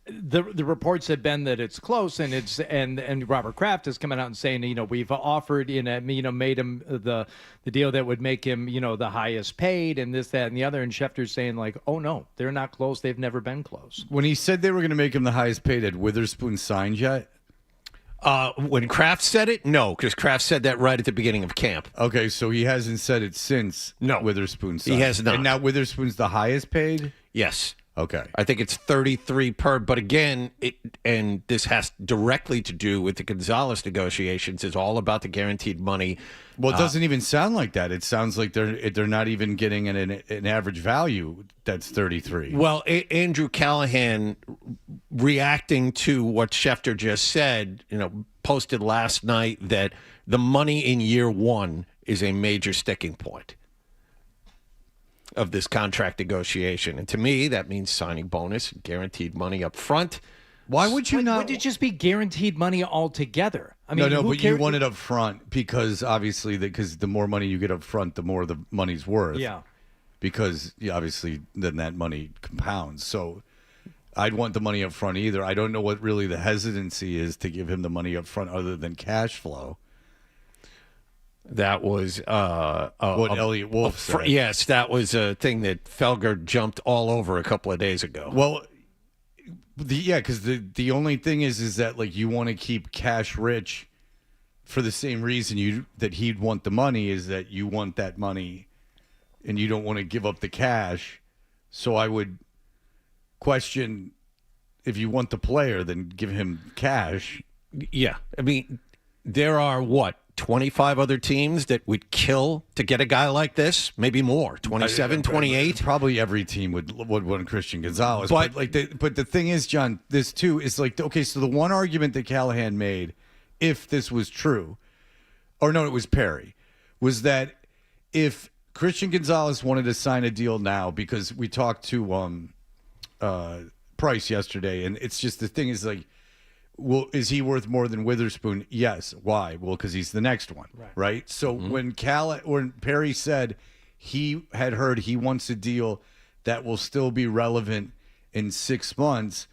the reports have been that it's close, and and Robert Kraft is coming out and saying, we've offered made him the deal that would make him the highest paid, and this, that, and the other. And Schefter's saying like, oh no, they're not close. They've never been close. When he said they were going to make him the highest paid, had Witherspoon signed yet? When Kraft said it, no, because Kraft said that right at the beginning of camp. Okay, so he hasn't said it since. No, Witherspoon signed. He has not. And now Witherspoon's the highest paid? Yes. Okay. I think it's 33 per. But again, and this has directly to do with the Gonzalez negotiations. It's all about the guaranteed money. Well, it doesn't even sound like that. It sounds like they're not even getting an average value that's 33. Well, Andrew Callahan, reacting to what Schefter just said, posted last night that the money in year one is a major sticking point of this contract negotiation. And to me, that means signing bonus, guaranteed money up front. Why would you not? Would it just be guaranteed money altogether? I mean, no, but you want it up front because obviously, because the more money you get up front, the more the money's worth. Yeah. Because obviously, then that money compounds. So I'd want the money up front either. I don't know what really the hesitancy is to give him the money up front other than cash flow. That was what Elliot Wolf said. Yes, that was a thing that Felger jumped all over a couple of days ago. Well, because the only thing is that like you want to keep cash rich for the same reason that he'd want the money, is that you want that money and you don't want to give up the cash. So I would question, if you want the player, then give him cash. Yeah, I mean, there are 25 other teams that would kill to get a guy like this, maybe more, 27, 28. Probably every team would want Christian Gonzalez. But the thing is, John, this too is like, okay, so the one argument that Callahan made, if this was true, or no, it was Perry, was that if Christian Gonzalez wanted to sign a deal now, because we talked to Price yesterday, and it's just, the thing is like, well, is he worth more than Witherspoon? Yes. Why? Well, because he's the next one, right? So when Perry said he had heard he wants a deal that will still be relevant in 6 months,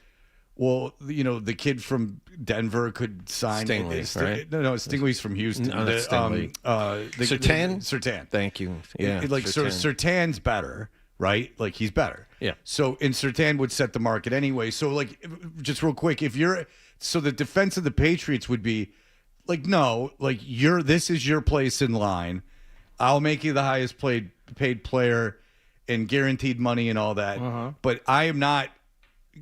well, the kid from Denver could sign. Stingley, right? No, Stingley's from Houston. No, that's Stingley. Surtain? Surtain. Thank you. Yeah, Surtain's better, right? Like, he's better. Yeah. So, and Surtain would set the market anyway. So, like, just real quick, so the defense of the Patriots would be like, no, like, this is your place in line. I'll make you the highest paid player and guaranteed money and all that. But I am not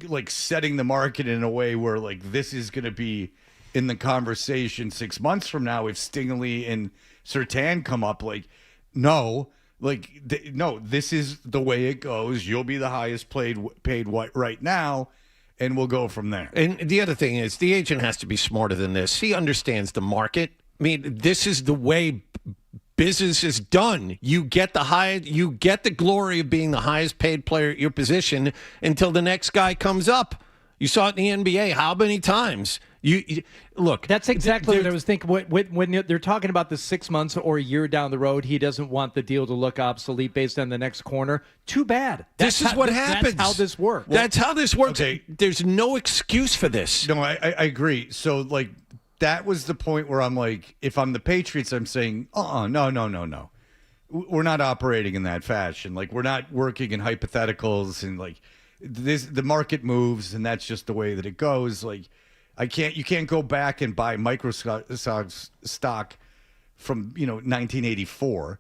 like setting the market in a way where like this is going to be in the conversation 6 months from now if Stingley and Surtain come up. Like, no, no, this is the way it goes. You'll be the highest paid right now, and we'll go from there. And the other thing is, the agent has to be smarter than this. He understands the market. mean, this is the way business is done. You get the glory of being the highest paid player at your position until the next guy comes up. You saw it in the NBA. How many times? You look. That's exactly what I was thinking. When they're talking about the 6 months or a year down the road, he doesn't want the deal to look obsolete based on the next corner. Too bad. This is what happens. That's how this works. That's how this works. Okay. There's no excuse for this. No, I agree. So, like, that was the point where I'm like, if I'm the Patriots, I'm saying, no. We're not operating in that fashion. Like, we're not working in hypotheticals and, like, the market moves, and that's just the way that it goes. Like, you can't go back and buy Microsoft stock from 1984,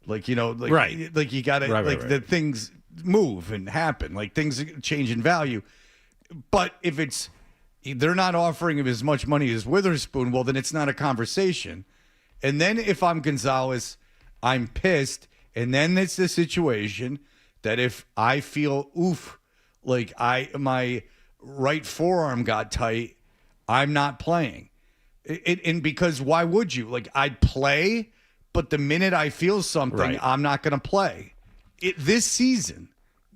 like right. Like you got to right. the things move and happen, like things change in value. But if they're not offering him as much money as Witherspoon, well, then it's not a conversation. And then if I'm Gonzalez, I'm pissed, and then it's the situation that if I feel like my right forearm got tight, I'm not playing. And because why would you? Like, I'd play, but the minute I feel something, right. I'm not going to play. This season,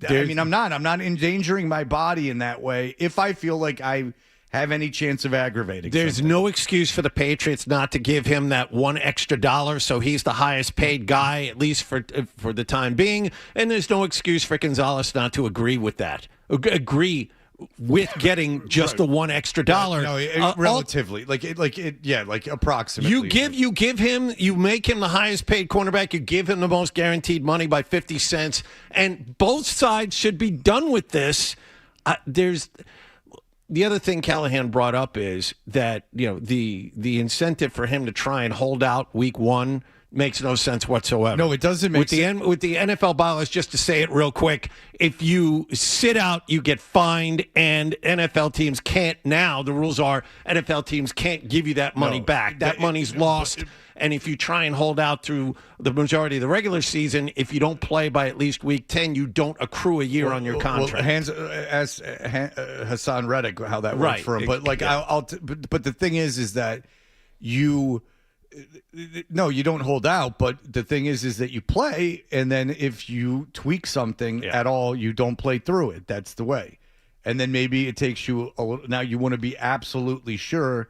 I'm not endangering my body in that way if I feel like I have any chance of aggravating There's something. no excuse for the Patriots not to give him that $1 extra, so he's the highest paid guy, at least for the time being. And there's no excuse for Gonzalez not to agree with that. Agree with getting just the $1 extra. No, relatively, like approximately. You make him the highest paid cornerback. You give him the most guaranteed money by 50 cents, and both sides should be done with this. The other thing Callahan brought up is that the incentive for him to try and hold out week one makes no sense whatsoever. No, it doesn't make sense. With the NFL bylaws, just to say it real quick, if you sit out, you get fined, and NFL teams can't now. The rules are NFL teams can't give you that money back. That money's lost. And if you try and hold out through the majority of the regular season, if you don't play by at least week 10, you don't accrue a year on your contract. Ask Hassan Reddick how that worked for him. But but the thing is that you don't hold out. But the thing is that you play, and then if you tweak something at all, you don't play through it. That's the way. And then maybe it takes you a little. Now you want to be absolutely sure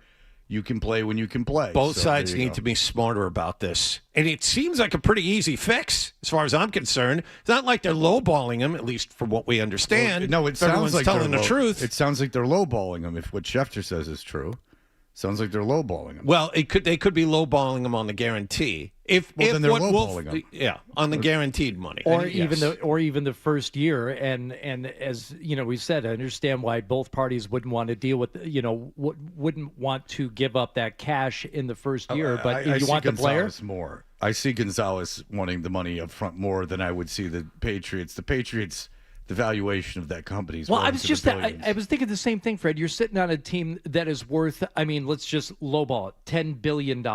you can play when you can play. Both sides need to be smarter about this. And it seems like a pretty easy fix, as far as I'm concerned. It's not like they're lowballing him, at least from what we understand. Well, no, it sounds like telling the truth. It sounds like they're lowballing him, if what Schefter says is true. Sounds like they're lowballing him. Well, they could be lowballing him on the guarantee. Then they're lowballing him. Yeah, on the guaranteed money. Or even the first year, and as we said, I understand why both parties wouldn't want to deal with wouldn't want to give up that cash in the first year. But I you want the player more. I see Gonzalez wanting the money up front more than I would see the Patriots. The Patriots. The valuation of that company is well. I was thinking the same thing, Fred. You're sitting on a team that is worth. Let's just lowball it, $10 billion.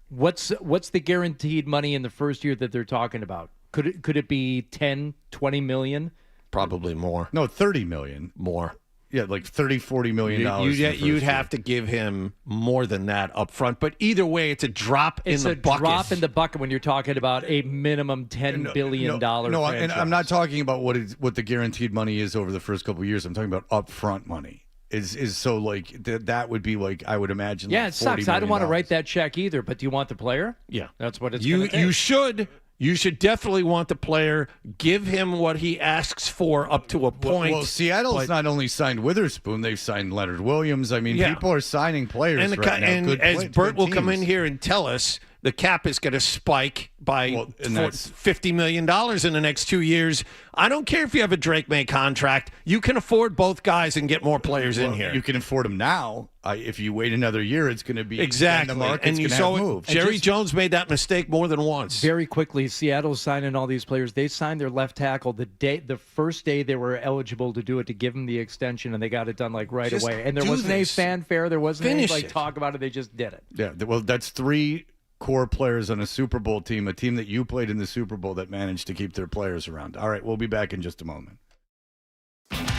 What's the guaranteed money in the first year that they're talking about? Could it be 10, 20 million? Probably more. No, 30 million more. Yeah, like 30, 40 million dollars. You'd have to give him more than that up front. But either way, it's a drop in the bucket. It's a drop in the bucket when you're talking about a minimum $10 billion franchise. No, and I'm not talking about what the guaranteed money is over the first couple of years. I'm talking about upfront money. Is so like that would be like I would imagine. Yeah, like it sucks. I don't want to write that check either. But do you want the player? Yeah, that's what it's. You should. You should definitely want the player. Give him what he asks for up to a point. Well, Seattle's not only signed Witherspoon, they've signed Leonard Williams. I mean, people are signing players right now. And as Bert will come in here and tell us, the cap is going to spike by $50 million in the next 2 years. I don't care if you have a Drake May contract. You can afford both guys and get more players in here. You can afford them now. If you wait another year, it's going to be exactly. The market's and you saw it. Jerry Jones made that mistake more than once. Very quickly, Seattle's signing all these players. They signed their left tackle the first day they were eligible to do it, to give him the extension, and they got it done right away. And there wasn't any fanfare. There wasn't any talk about it. They just did it. Yeah. Well, that's 3 core players on a Super Bowl team, a team that you played in the Super Bowl that managed to keep their players around. All right, we'll be back in just a moment.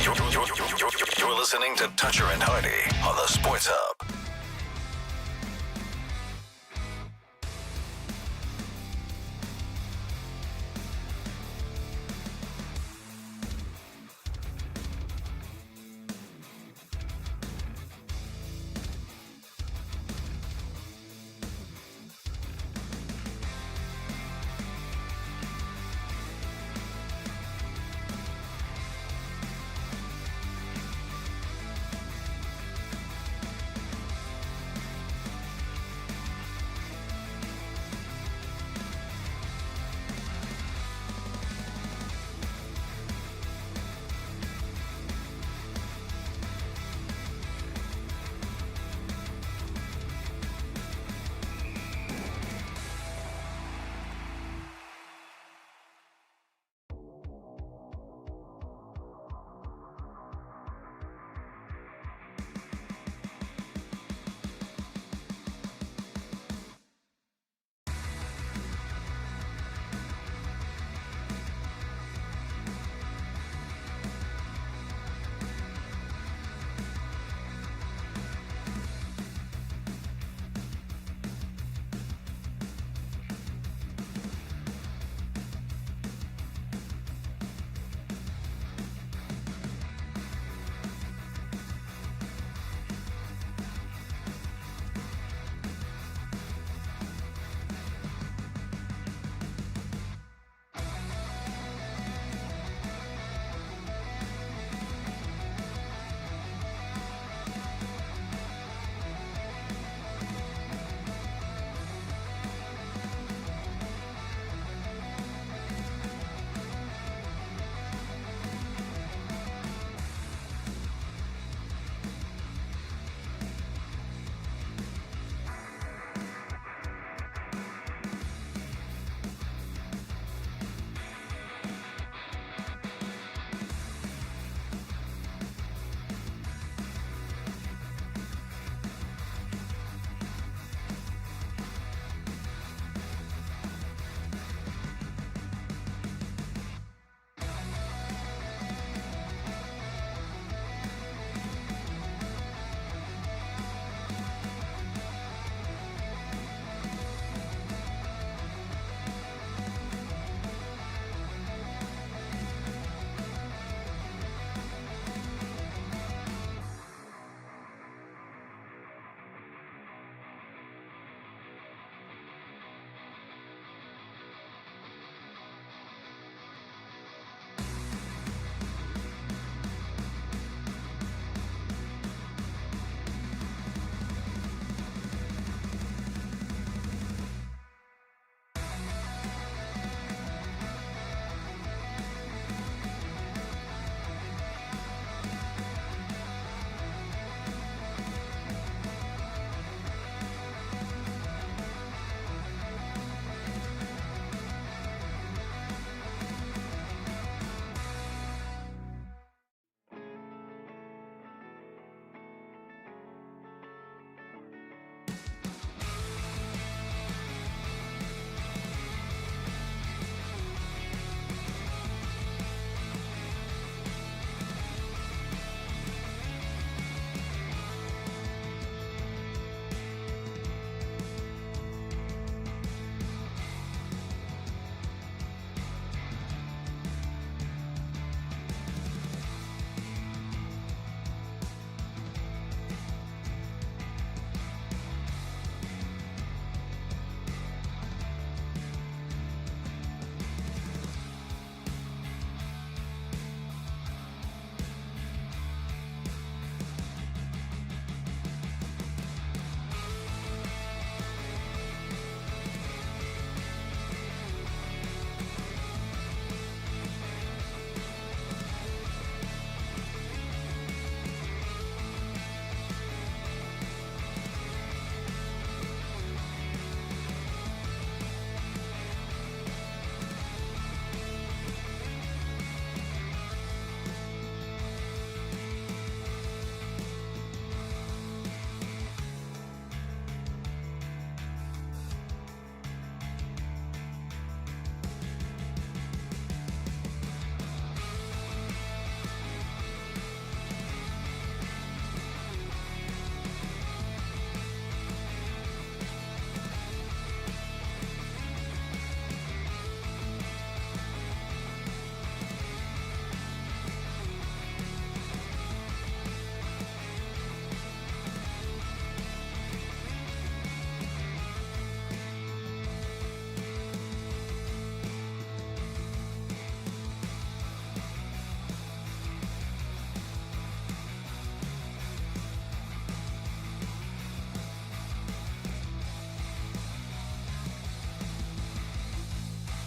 You're listening to Toucher and Hardy on the Sports Hub.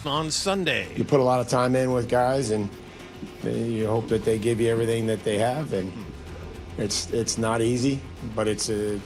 on Sunday. You put a lot of time in with guys, and you hope that they give you everything that they have, and it's not easy, but it's a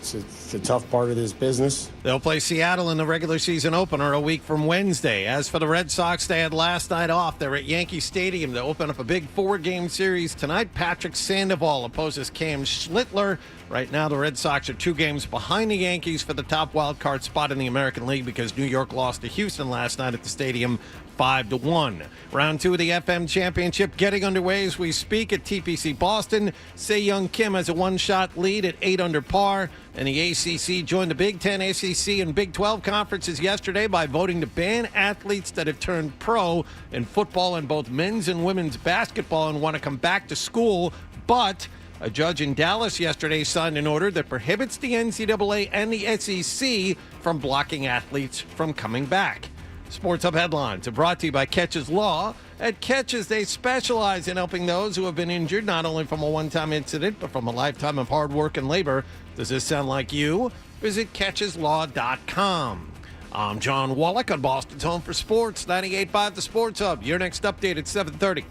tough part of this business. They'll play Seattle in the regular season opener a week from Wednesday. As for the Red Sox, they had last night off. They're at Yankee Stadium to open up a big 4-game series tonight. Patrick Sandoval opposes Cam Schlittler. Right now, the Red Sox are 2 games behind the Yankees for the top wild card spot in the American League because New York lost to Houston last night at the stadium 5-1. Round 2 of the FM Championship getting underway as we speak at TPC Boston. Se-Young Kim has a 1-shot lead at 8 under par. And the ACC joined the Big Ten, ACC, and Big 12 conferences yesterday by voting to ban athletes that have turned pro in football and both men's and women's basketball and want to come back to school. But a judge in Dallas yesterday signed an order that prohibits the NCAA and the SEC from blocking athletes from coming back. Sports Hub headlines are brought to you by Catches Law. At Catches, they specialize in helping those who have been injured not only from a one-time incident, but from a lifetime of hard work and labor. Does this sound like you? Visit CatchesLaw.com. I'm John Wallach on Boston's Home for Sports, 98.5 The Sports Hub. Your next update at 7:30.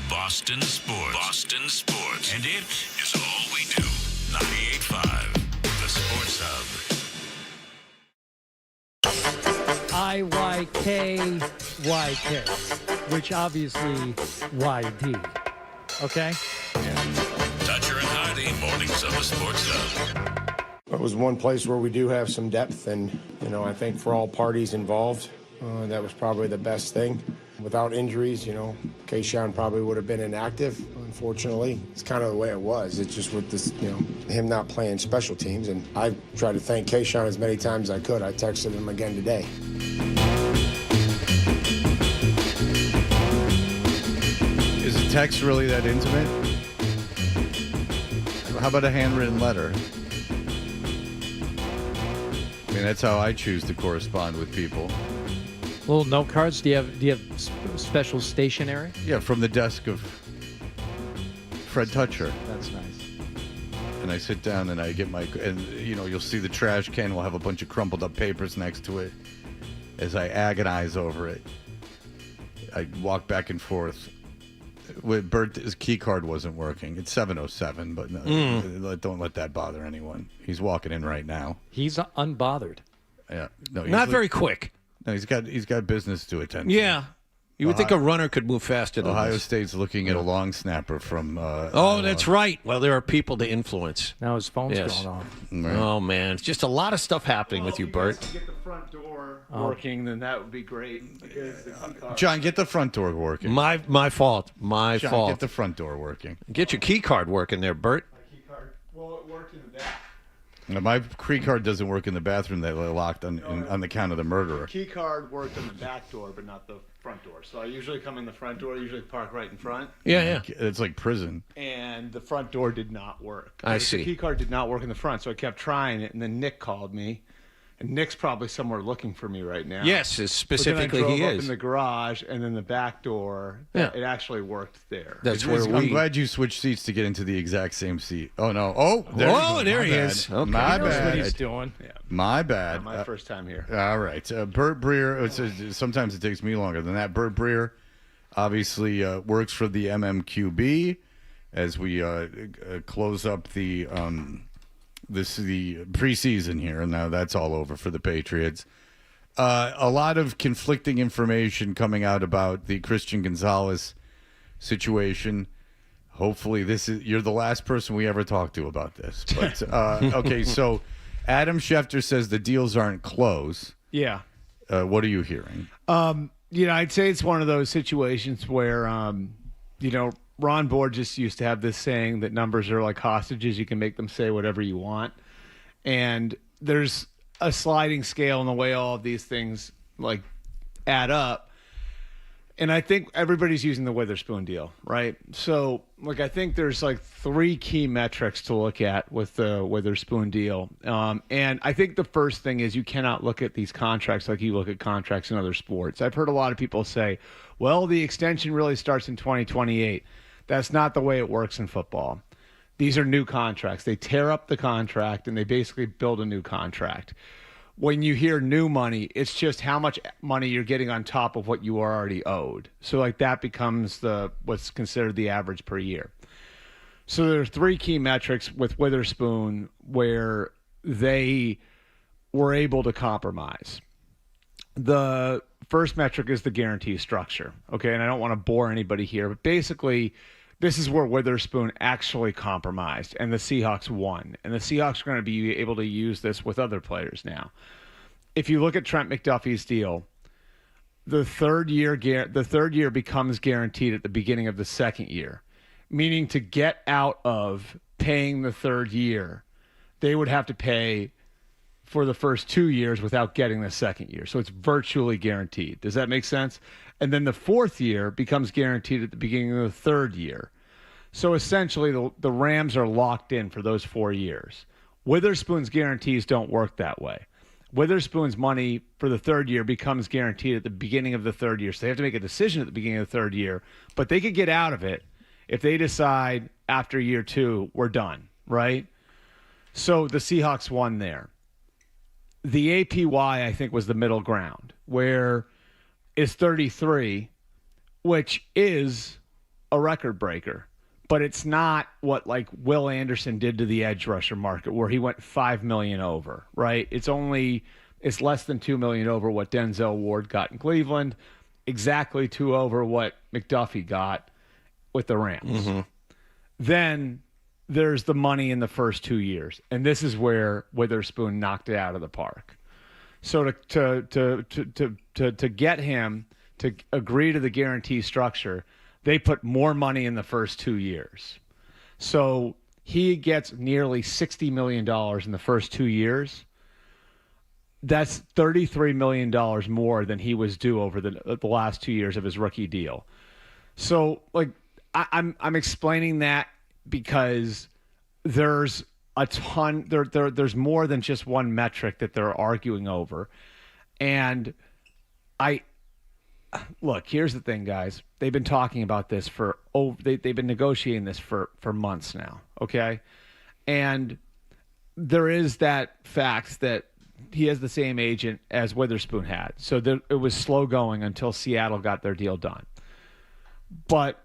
Boston Sports. Boston Sports. And it is all we do. 98.5, the Sports Hub. IYKYK, which obviously YD. Okay? Toucher and Hardy, mornings on the Sports Hub. It was one place where we do have some depth, and, I think for all parties involved, that was probably the best thing. Without injuries, Kayshawn probably would have been inactive. Unfortunately, it's kind of the way it was. It's just with this, him not playing special teams. And I tried to thank Kayshawn as many times as I could. I texted him again today. Is a text really that intimate? How about a handwritten letter? I mean, that's how I choose to correspond with people. Little note cards. Do you have special stationery? Yeah, from the desk of Fred Toucher. That's nice. And I sit down and I get you'll see the trash can will have a bunch of crumpled up papers next to it. As I agonize over it, I walk back and forth. His key card wasn't working. It's 7:07, but no, don't let that bother anyone. He's walking in right now. He's unbothered. Yeah, no, Not very quick. No, he's got business to attend to. Yeah. You would think a runner could move faster than Ohio this. State's looking at a long snapper from... that's right. Well, there are people to influence. Now his phone's going off. Right. Oh, man. It's just a lot of stuff happening with you, Bert. If you get the front door working, then that would be great. John, get the front door working. My fault. My John, fault. get the front door working. Get your key card working there, Bert. My key card. Well, it worked in the back. Now, my key card doesn't work in the bathroom that I locked on the count of the murderer. The key card worked on the back door, but not the front door. So I usually come in the front door. I usually park right in front. Yeah. It's like prison. And the front door did not work. I see. The key card did not work in the front, so I kept trying it. And then Nick called me. And Nick's probably somewhere looking for me right now. Yes, specifically but then I he drove is. up in the garage, and then the back door, it actually worked there. I'm glad you switched seats to get into the exact same seat. Oh, no. Oh, there he is. Okay. My He knows bad. what he's doing. Yeah. My bad. My first time here. All right. Bert Breer, sometimes it takes me longer than that. Bert Breer obviously works for the MMQB as we close up the preseason here. And now that's all over for the Patriots. A lot of conflicting information coming out about the Christian Gonzalez situation. Hopefully you're the last person we ever talk to about this. But okay, so Adam Schefter says the deals aren't close. Yeah. What are you hearing? I'd say it's one of those situations where, Ron Borges used to have this saying that numbers are like hostages. You can make them say whatever you want. And there's a sliding scale in the way all of these things add up. And I think everybody's using the Witherspoon deal, right? So, I think there's 3 key metrics to look at with the Witherspoon deal. And I think the first thing is you cannot look at these contracts like you look at contracts in other sports. I've heard a lot of people say, well, the extension really starts in 2028. That's not the way it works in football. These are new contracts. They tear up the contract and they basically build a new contract. When you hear new money, it's just how much money you're getting on top of what you are already owed. So like that becomes what's considered the average per year. So there are 3 key metrics with Witherspoon where they were able to compromise. The first metric is the guarantee structure. Okay, and I don't want to bore anybody here, but basically this is where Witherspoon actually compromised and the Seahawks won. And the Seahawks are going to be able to use this with other players now. If you look at Trent McDuffie's deal, the third year becomes guaranteed at the beginning of the second year, meaning to get out of paying the third year, they would have to pay for the first 2 years without getting the second year. So it's virtually guaranteed. Does that make sense? And then the fourth year becomes guaranteed at the beginning of the third year. So essentially, the Rams are locked in for those 4 years. Witherspoon's guarantees don't work that way. Witherspoon's money for the third year becomes guaranteed at the beginning of the third year. So they have to make a decision at the beginning of the third year, but they could get out of it if they decide after year 2, we're done, right? So the Seahawks won there. The APY, I think, was the middle ground, where it's 33, which is a record breaker, but it's not what like Will Anderson did to the edge rusher market, where he went $5 million over, right? It's less than $2 million over what Denzel Ward got in Cleveland, exactly 2 over what McDuffie got with the Rams. Mm-hmm. Then there's the money in the first 2 years, and this is where Witherspoon knocked it out of the park. So to get him to agree to the guarantee structure, they put more money in the first 2 years. So he gets nearly $60 million in the first 2 years. That's $33 million more than he was due over the last 2 years of his rookie deal. So like I'm explaining that because there's a ton there's more than just one metric that they're arguing over. And look, here's the thing, guys. They've been talking about this they've been negotiating this for months now, okay? And there is that fact that he has the same agent as Witherspoon had. So it was slow going until Seattle got their deal done. But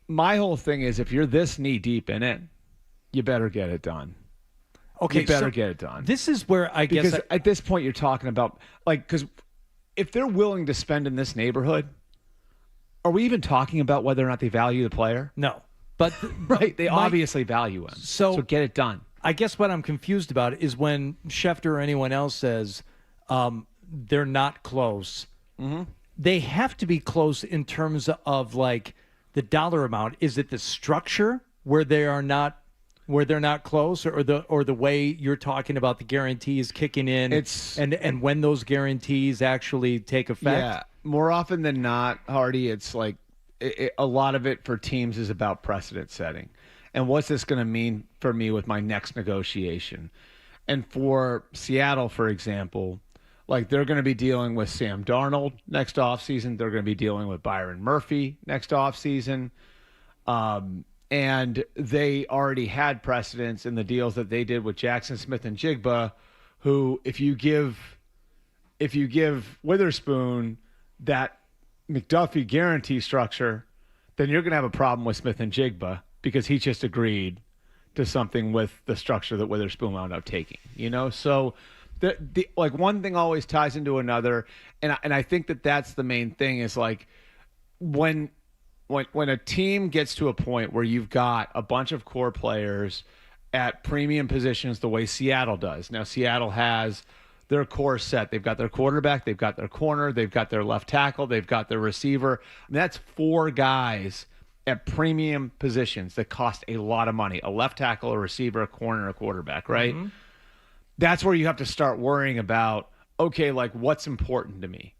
my whole thing is, if you're this knee deep in it, you better get it done. Okay, you better get it done. This is where because at this point you're talking about because if they're willing to spend in this neighborhood, are we even talking about whether or not they value the player? No, but right, they obviously value him. So get it done. I guess what I'm confused about is when Schefter or anyone else says they're not close. Mm-hmm. They have to be close in terms of like the dollar amount. Is it the structure where they're not close, or the way you're talking about the guarantees kicking in, and when those guarantees actually take effect? Yeah, more often than not, Hardy, it's like a lot of it for teams is about precedent setting. And what's this going to mean for me with my next negotiation? And for Seattle, for example, like they're going to be dealing with Sam Darnold next offseason. They're going to be dealing with Byron Murphy next offseason. And they already had precedents in the deals that they did with Jackson Smith and Jigba, who if you give Witherspoon that McDuffie guarantee structure, then you're going to have a problem with Smith and Jigba because he just agreed to something with the structure that Witherspoon wound up taking. So the like one thing always ties into another, and I think that's the main thing is like when a team gets to a point where you've got a bunch of core players at premium positions the way Seattle does. Now, Seattle has their core set. They've got their quarterback, they've got their corner, they've got their left tackle, they've got their receiver. That's 4 guys at premium positions that cost a lot of money. A left tackle, a receiver, a corner, a quarterback, right? Mm-hmm. That's where you have to start worrying about, okay, like what's important to me?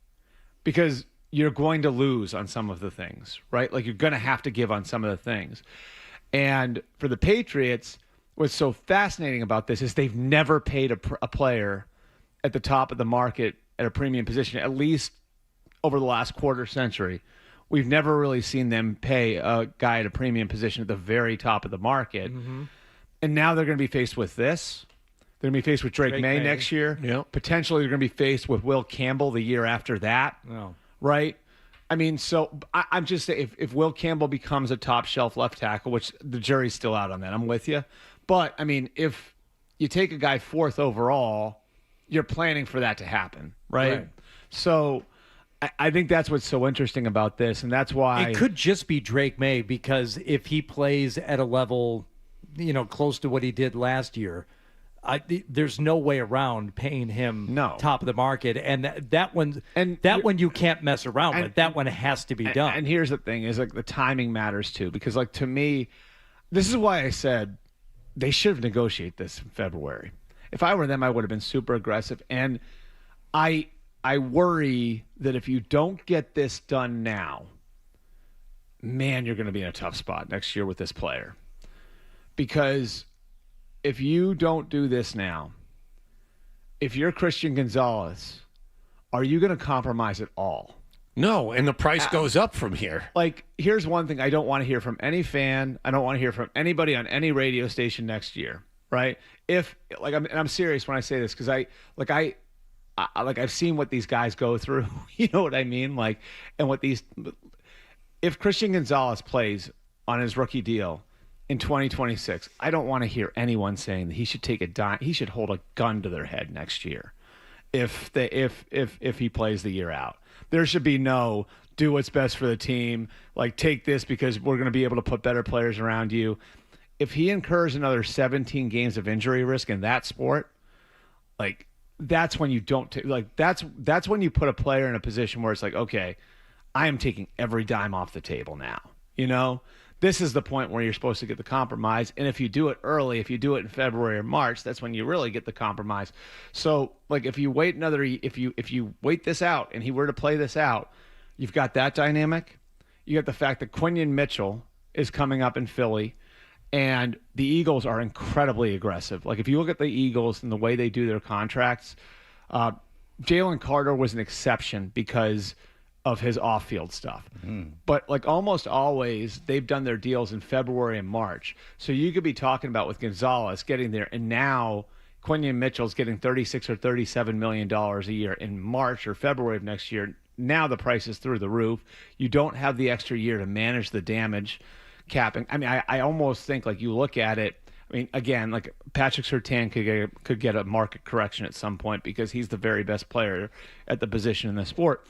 Because you're going to lose on some of the things, right? Like you're going to have to give on some of the things. And for the Patriots, what's so fascinating about this is they've never paid a player at the top of the market at a premium position, at least over the last quarter century, we've never really seen them pay a guy at a premium position at the very top of the market. And now they're going to be faced with this. They're going to be faced with Drake May next year. Yep. Potentially, they're going to be faced with Will Campbell the year after that. No. Right? I mean, so I'm just saying, if Will Campbell becomes a top shelf left tackle, which the jury's still out on that, I'm with you. But, I mean, if you take a guy 4th overall, you're planning for that to happen, right? So I think that's what's so interesting about this, and that's why It could just be Drake May, because if he plays at a level, close to what he did last year, there's no way around paying him top of the market, and that one you can't mess around with. That one has to be done. And here's the thing: is like the timing matters too, because like to me, this is why I said they should have negotiated this in February. If I were them, I would have been super aggressive. And I worry that if you don't get this done now, man, you're going to be in a tough spot next year with this player, because if you don't do this now, if you're Christian Gonzalez, are you going to compromise at all? No, and the price goes up from here. Like, here's one thing I don't want to hear from any fan. I don't want to hear from anybody on any radio station next year, right? If like I'm serious when I say this, because I've seen what these guys go through. You know what I mean? Like, and what these. If Christian Gonzalez plays on his rookie deal in 2026, I don't want to hear anyone saying that he should take he should hold a gun to their head next year if he plays the year out. There should be no do what's best for the team, like take this because we're going to be able to put better players around you. If he incurs another 17 games of injury risk in that sport, like that's when you don't that's when you put a player in a position where it's like, okay, I am taking every dime off the table now. This is the point where you're supposed to get the compromise. And if you do it early, if you do it in February or March, that's when you really get the compromise. So like if you wait if you wait this out and he were to play this out, you've got that dynamic. You got the fact that Quinyon Mitchell is coming up in Philly, and the Eagles are incredibly aggressive. Like if you look at the Eagles and the way they do their contracts, Jalen Carter was an exception because of his off-field stuff. But like almost always, they've done their deals in February and March. So you could be talking about with Gonzalez getting there, and now Quinyon Mitchell's getting $36 or $37 million a year in March or February of next year. Now the price is through the roof. You don't have the extra year to manage the damage capping. I mean, I almost think like you look at it, I mean, again, like Patrick Surtain could get a market correction at some point because he's the very best player at the position in the sport.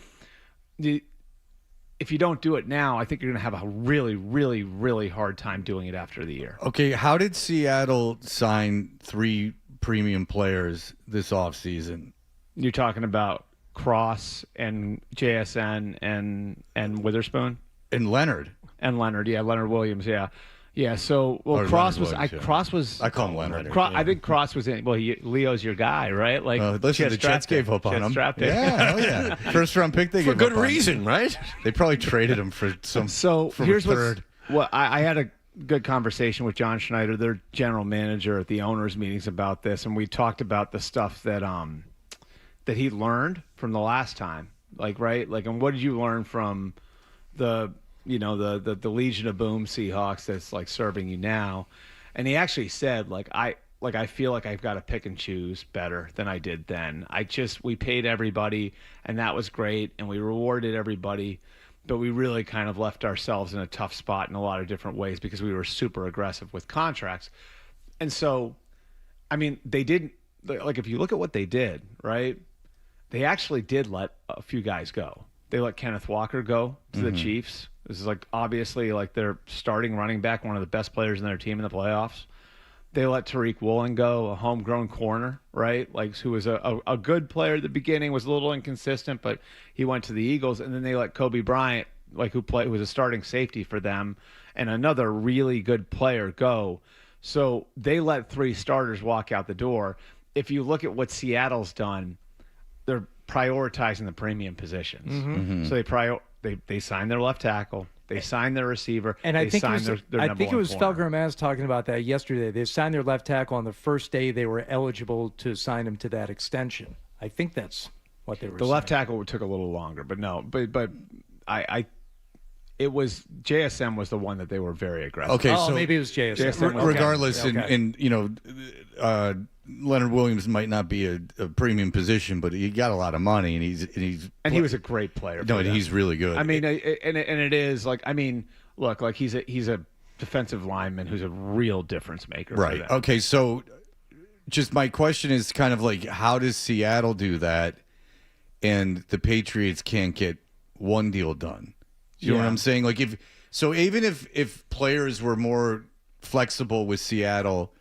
If you don't do it now, I think you're going to have a really, really, really hard time doing it after the year. Okay, how did Seattle sign 3 premium players this offseason? You're talking about Cross and JSN and Witherspoon? And Leonard. And Leonard, yeah, Leonard Williams, yeah. Yeah, so Cross was Cross was I call him Leonard. I think Cross was in. Well, Leo's your guy, right? Like, listen, the Jets gave up on him. Yeah, oh yeah. First round pick they for gave good up on reason, him. Right? They probably traded him for some. So for here's a third. I had a good conversation with John Schneider, their general manager, at the owners' meetings about this, and we talked about the stuff that that he learned from the last time, like right, like, and what did you learn from the Legion of Boom Seahawks that's like serving you now? And he actually said, I feel like I've got to pick and choose better than I did then. We paid everybody and that was great and we rewarded everybody, but we really kind of left ourselves in a tough spot in a lot of different ways because we were super aggressive with contracts. And so, I mean, they didn't, like, if you look at what they did, right, they actually did let a few guys go. They let Kenneth Walker go to the Chiefs. This is like obviously like their starting running back, one of the best players in their team in the playoffs. They let Tariq Woolen go, a homegrown corner, right? Like who was a good player at the beginning, was a little inconsistent, but he went to the Eagles. And then they let Kobe Bryant, who was a starting safety for them, and another really good player go. So they let 3 starters walk out the door. If you look at what Seattle's done, they're prioritizing the premium positions. So they signed their left tackle, they signed their receiver, and I think it was Felger Maz talking about that yesterday. They signed their left tackle on the first day they were eligible to sign him to that extension. I think that's what they were saying. The left tackle took a little longer, but no, but It was JSM was the one that they were very aggressive. Okay, Oh, so maybe it was JSM. Regardless, Okay. and Leonard Williams might not be a premium position, but he got a lot of money, and he was a great player. No, and he's really good. I mean, and it is like, I mean, look, like he's a defensive lineman who's a real difference maker. Right. Okay, so just my question is kind of like, how does Seattle do that, and the Patriots can't get one deal done? You know what I'm saying? Like even if players were more flexible with Seattle,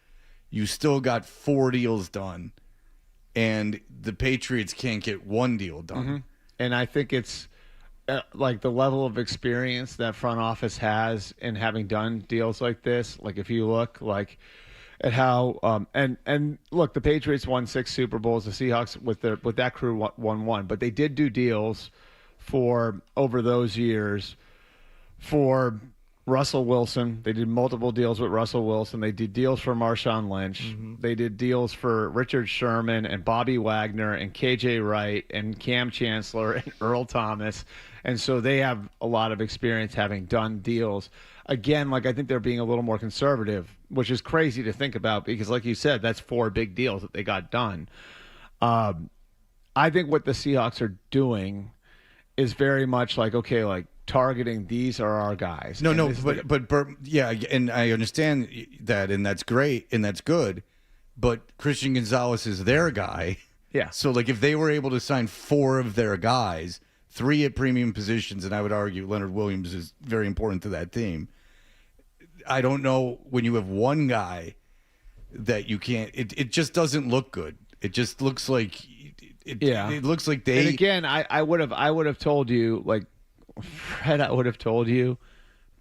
you still got 4 deals done, and the Patriots can't get one deal done. Mm-hmm. And I think it's like the level of experience that front office has in having done deals like this. Like if you look like at how and look, the Patriots won 6 Super Bowls. The Seahawks with that crew won 1, but they did do deals for over those years for Russell Wilson. They did multiple deals with Russell Wilson. They did deals for Marshawn Lynch. Mm-hmm. They did deals for Richard Sherman and Bobby Wagner and KJ Wright and Cam Chancellor and Earl Thomas. And so they have a lot of experience having done deals. Again, like I think they're being a little more conservative, which is crazy to think about because like you said, that's 4 big deals that they got done. I think what the Seahawks are doing is very much like, okay, like targeting these are our guys. But yeah, and I understand that, and that's great, and that's good. But Christian Gonzalez is their guy. Yeah. So like if they were able to sign 4 of their guys, 3 at premium positions, and I would argue Leonard Williams is very important to that team. I don't know when you have one guy that you can't. It just doesn't look good. It just looks like. It looks like they. And again, I would have told you, like Fred, I would have told you,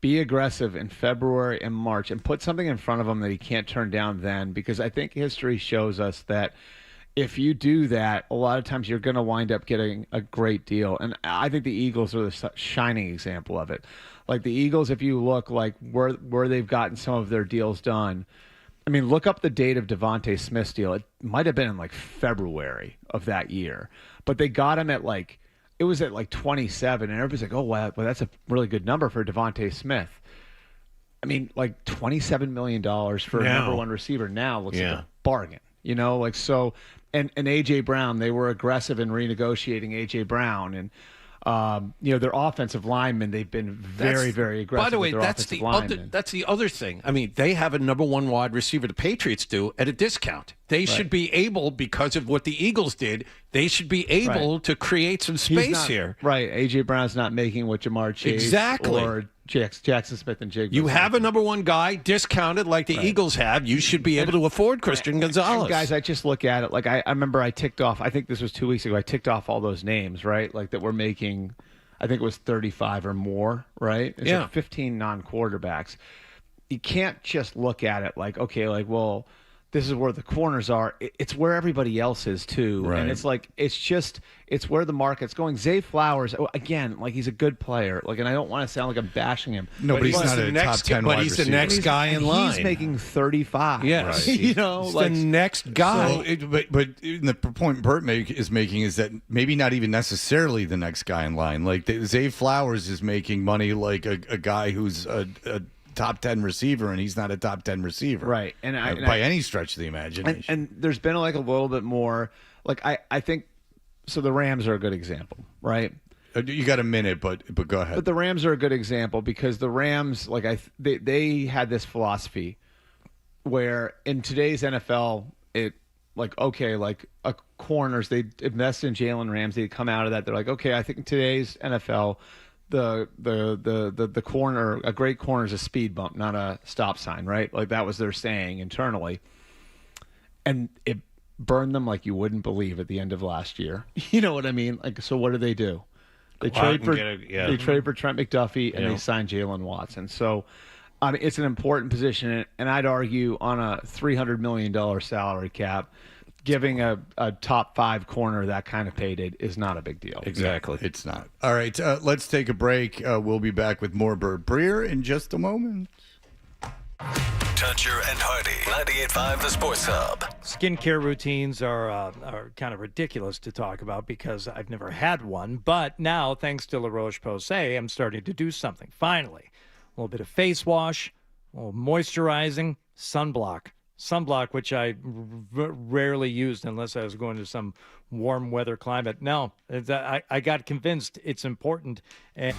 be aggressive in February and March and put something in front of him that he can't turn down then, because I think history shows us that if you do that, a lot of times you're going to wind up getting a great deal. And I think the Eagles are the shining example of it. Like the Eagles, if you look like where they've gotten some of their deals done. I mean, look up the date of Devontae Smith's deal. It might have been in like February of that year, but they got him at like, it was at like 27, and everybody's like, oh, wow, well, that's a really good number for Devontae Smith. I mean, like $27 million for a number 1 receiver now looks like a bargain, you know, like so. And A.J. Brown, they were aggressive in renegotiating A.J. Brown, and their offensive linemen, they've been very, very aggressive. By the way, with their that's the other thing. I mean, they have a number 1 wide receiver, the Patriots do, at a discount. They should be able, because of what the Eagles did, they should be able to create some space here. Right. A.J. Brown's not making what Jamar Chase or Jackson Smith and Jigba. You have a number 1 guy discounted like the Eagles have. You should be able to afford Christian Gonzalez. And guys, I just look at it. Like I remember I ticked off, I think this was 2 weeks ago, I ticked off all those names, right? Like that were making, I think it was 35 or more, right? It's like 15 non-quarterbacks. You can't just look at it like, okay, like, well, this is where the corners are. It's where everybody else is too. Right. And it's like, it's where the market's going. Zay Flowers, again, like he's a good player. Like, and I don't want to sound like I'm bashing him. No, but he's not a top 10 But wide he's the receiver. next guy in line. He's making 35. Yes. Right. He's the next guy. So but the point Bert is making is that maybe not even necessarily the next guy in line. Like Zay Flowers is making money like a guy who's a top 10 receiver, and he's not a top 10 receiver, right? And by any stretch of the imagination. And there's been like a little bit more. Like I think so. The Rams are a good example, right? You got a minute, but go ahead. But the Rams are a good example because the Rams, like they had this philosophy where in today's NFL, it like okay, like a corners they invest in Jalen Ramsey, come out of that, they're like okay, I think in today's NFL. The corner, a great corner is a speed bump, not a stop sign, right? Like that was their saying internally. And it burned them like you wouldn't believe at the end of last year. You know what I mean? Like, so what do? They trade for Trent McDuffie and they sign Jalen Watson. So it's an important position, and I'd argue on a $300 million salary cap, giving a top 5 corner that kind of payday is not a big deal. Exactly. It's not. All right, let's take a break. We'll be back with more Bird Breer in just a moment. Toucher and Hardy. 98.5 The Sports Hub. Skincare routines are kind of ridiculous to talk about because I've never had one. But now, thanks to La Roche-Posay, I'm starting to do something. Finally, a little bit of face wash, a little moisturizing, sunblock. Sunblock, which I rarely used unless I was going to some warm weather climate. No, I got convinced it's important. And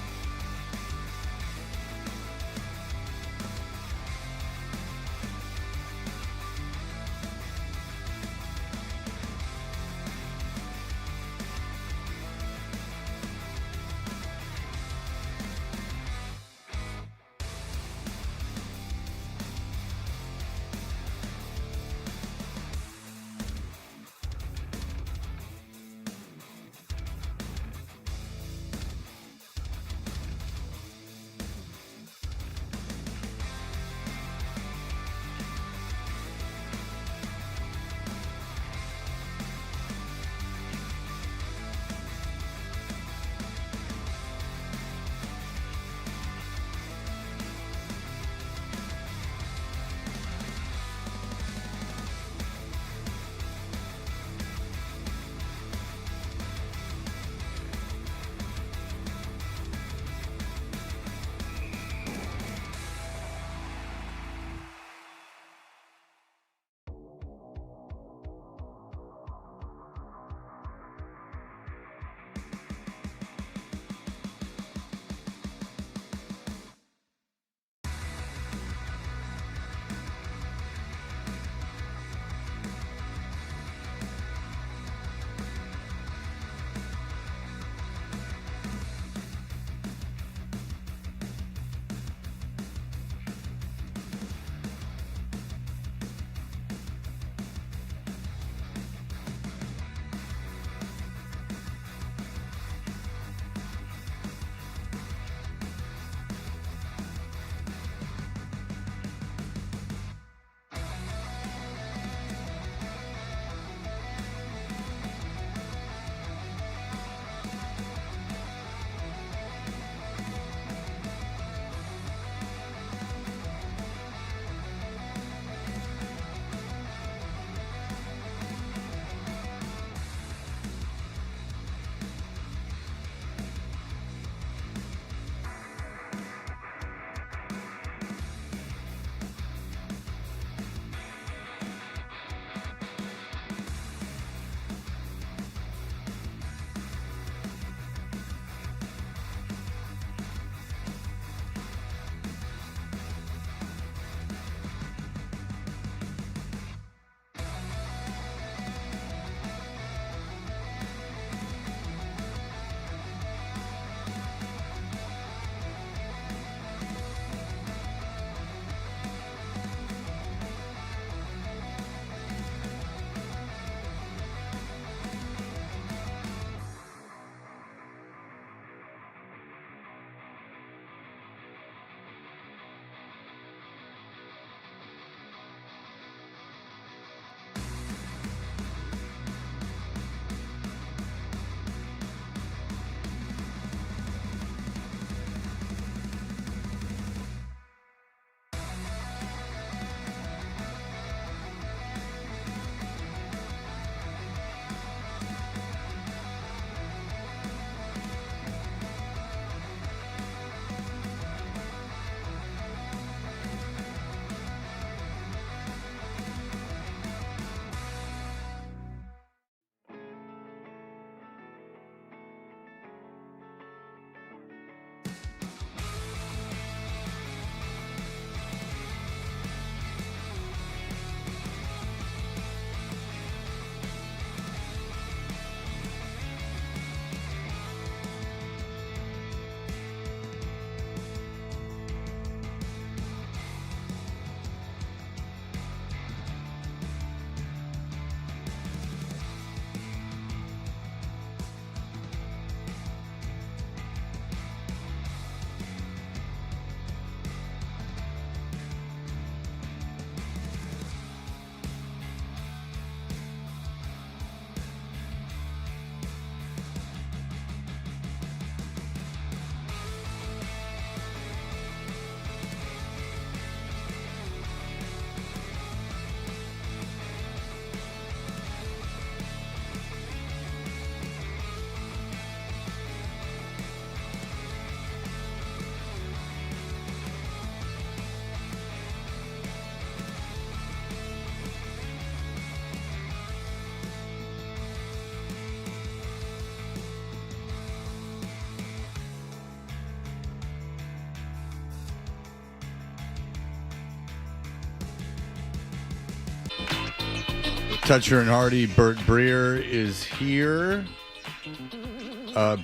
Toucher and Hardy, Bert Breer is here.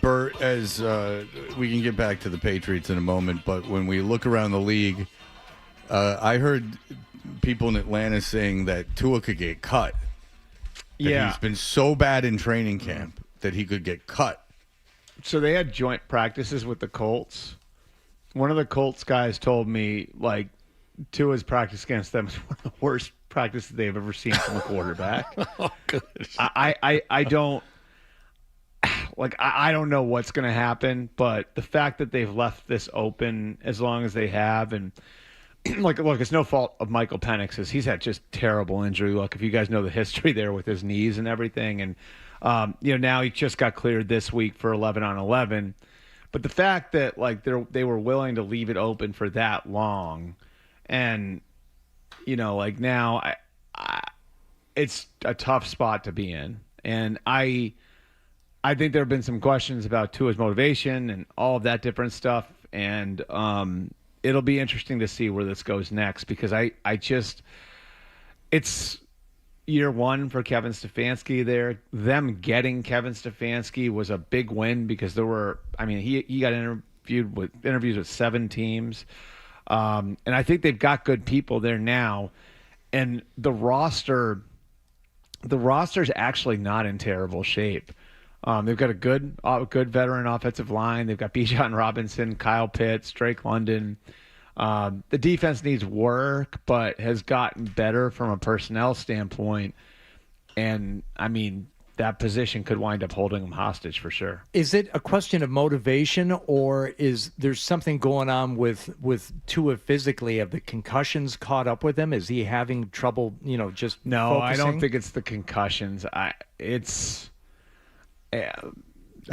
Bert, as we can get back to the Patriots in a moment, but when we look around the league, I heard people in Atlanta saying that Tua could get cut. He's been so bad in training camp that he could get cut. So they had joint practices with the Colts. One of the Colts guys told me, like, Tua's practice against them is one of the worst practices they've ever seen from a quarterback. Oh, good. I don't I don't know what's going to happen, but the fact that they've left this open as long as they have, and look, it's no fault of Michael Penix's. He's had just terrible injury luck. If you guys know the history there with his knees and everything, and now he just got cleared this week for 11-on-11. But the fact that they were willing to leave it open for that long, and now it's a tough spot to be in, and I think there have been some questions about Tua's motivation and all of that different stuff, and it'll be interesting to see where this goes next, because it's year one for Kevin Stefanski there. Them getting Kevin Stefanski was a big win, because he got interviews with 7 teams, and I think they've got good people there now, and the roster's actually not in terrible shape. They've got a good veteran offensive line. They've got Bijan Robinson, Kyle Pitts, Drake London. The defense needs work, but has gotten better from a personnel standpoint. And, that position could wind up holding them hostage for sure. Is it a question of motivation, or is there something going on with Tua physically? Have the concussions caught up with him? Is he having trouble, just No, focusing? I don't think it's the concussions. I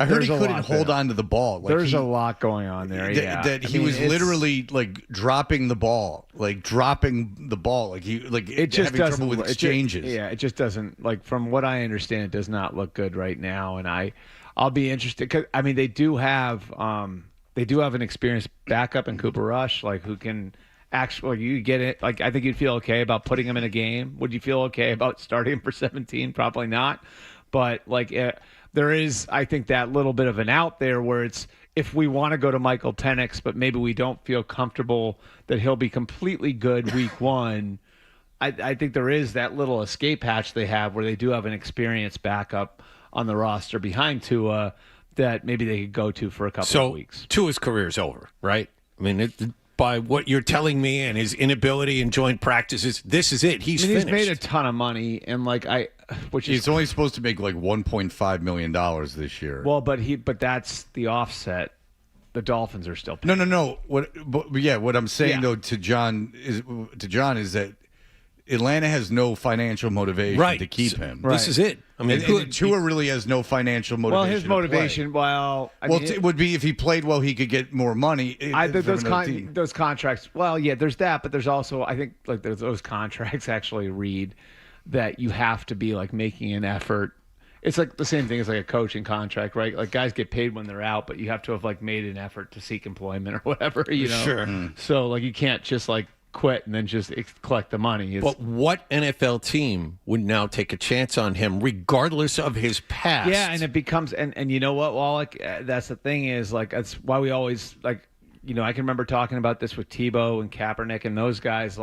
heard he couldn't hold on to the ball. There's a lot going on there. He was literally dropping the ball, it just having trouble with exchanges. It just doesn't, from what I understand, it does not look good right now. And I'll be interested, because they do have an experienced backup in Cooper Rush, who can actually, you get it. I think you'd feel okay about putting him in a game. Would you feel okay about starting him for 17? Probably not. But there is, I think, that little bit of an out there where it's, if we want to go to Michael Penix, but maybe we don't feel comfortable that he'll be completely good week one, I think there is that little escape hatch they have where they do have an experienced backup on the roster behind Tua that maybe they could go to for a couple of weeks. So Tua's career's over, right? By what you're telling me and his inability in joint practices, this is it. He's finished. He's made a ton of money, and he's only supposed to make $1.5 million this year. Well, but that's the offset. The Dolphins are still paying. No. What I'm saying though to John is that Atlanta has no financial motivation to keep him. Right. This is it. And Tua really has no financial motivation. Well, his motivation, it would be if he played well, he could get more money. Those contracts. Well, yeah, there's that, but there's also, I think, those contracts actually read that you have to be making an effort. It's the same thing as a coaching contract, right? Guys get paid when they're out, but you have to have made an effort to seek employment or whatever, Sure. So you can't just quit and then just collect the money. But what NFL team would now take a chance on him regardless of his past? Yeah, and it becomes, and you know what, Wallach, that's the thing is, that's why we always, I can remember talking about this with Tebow and Kaepernick and those guys,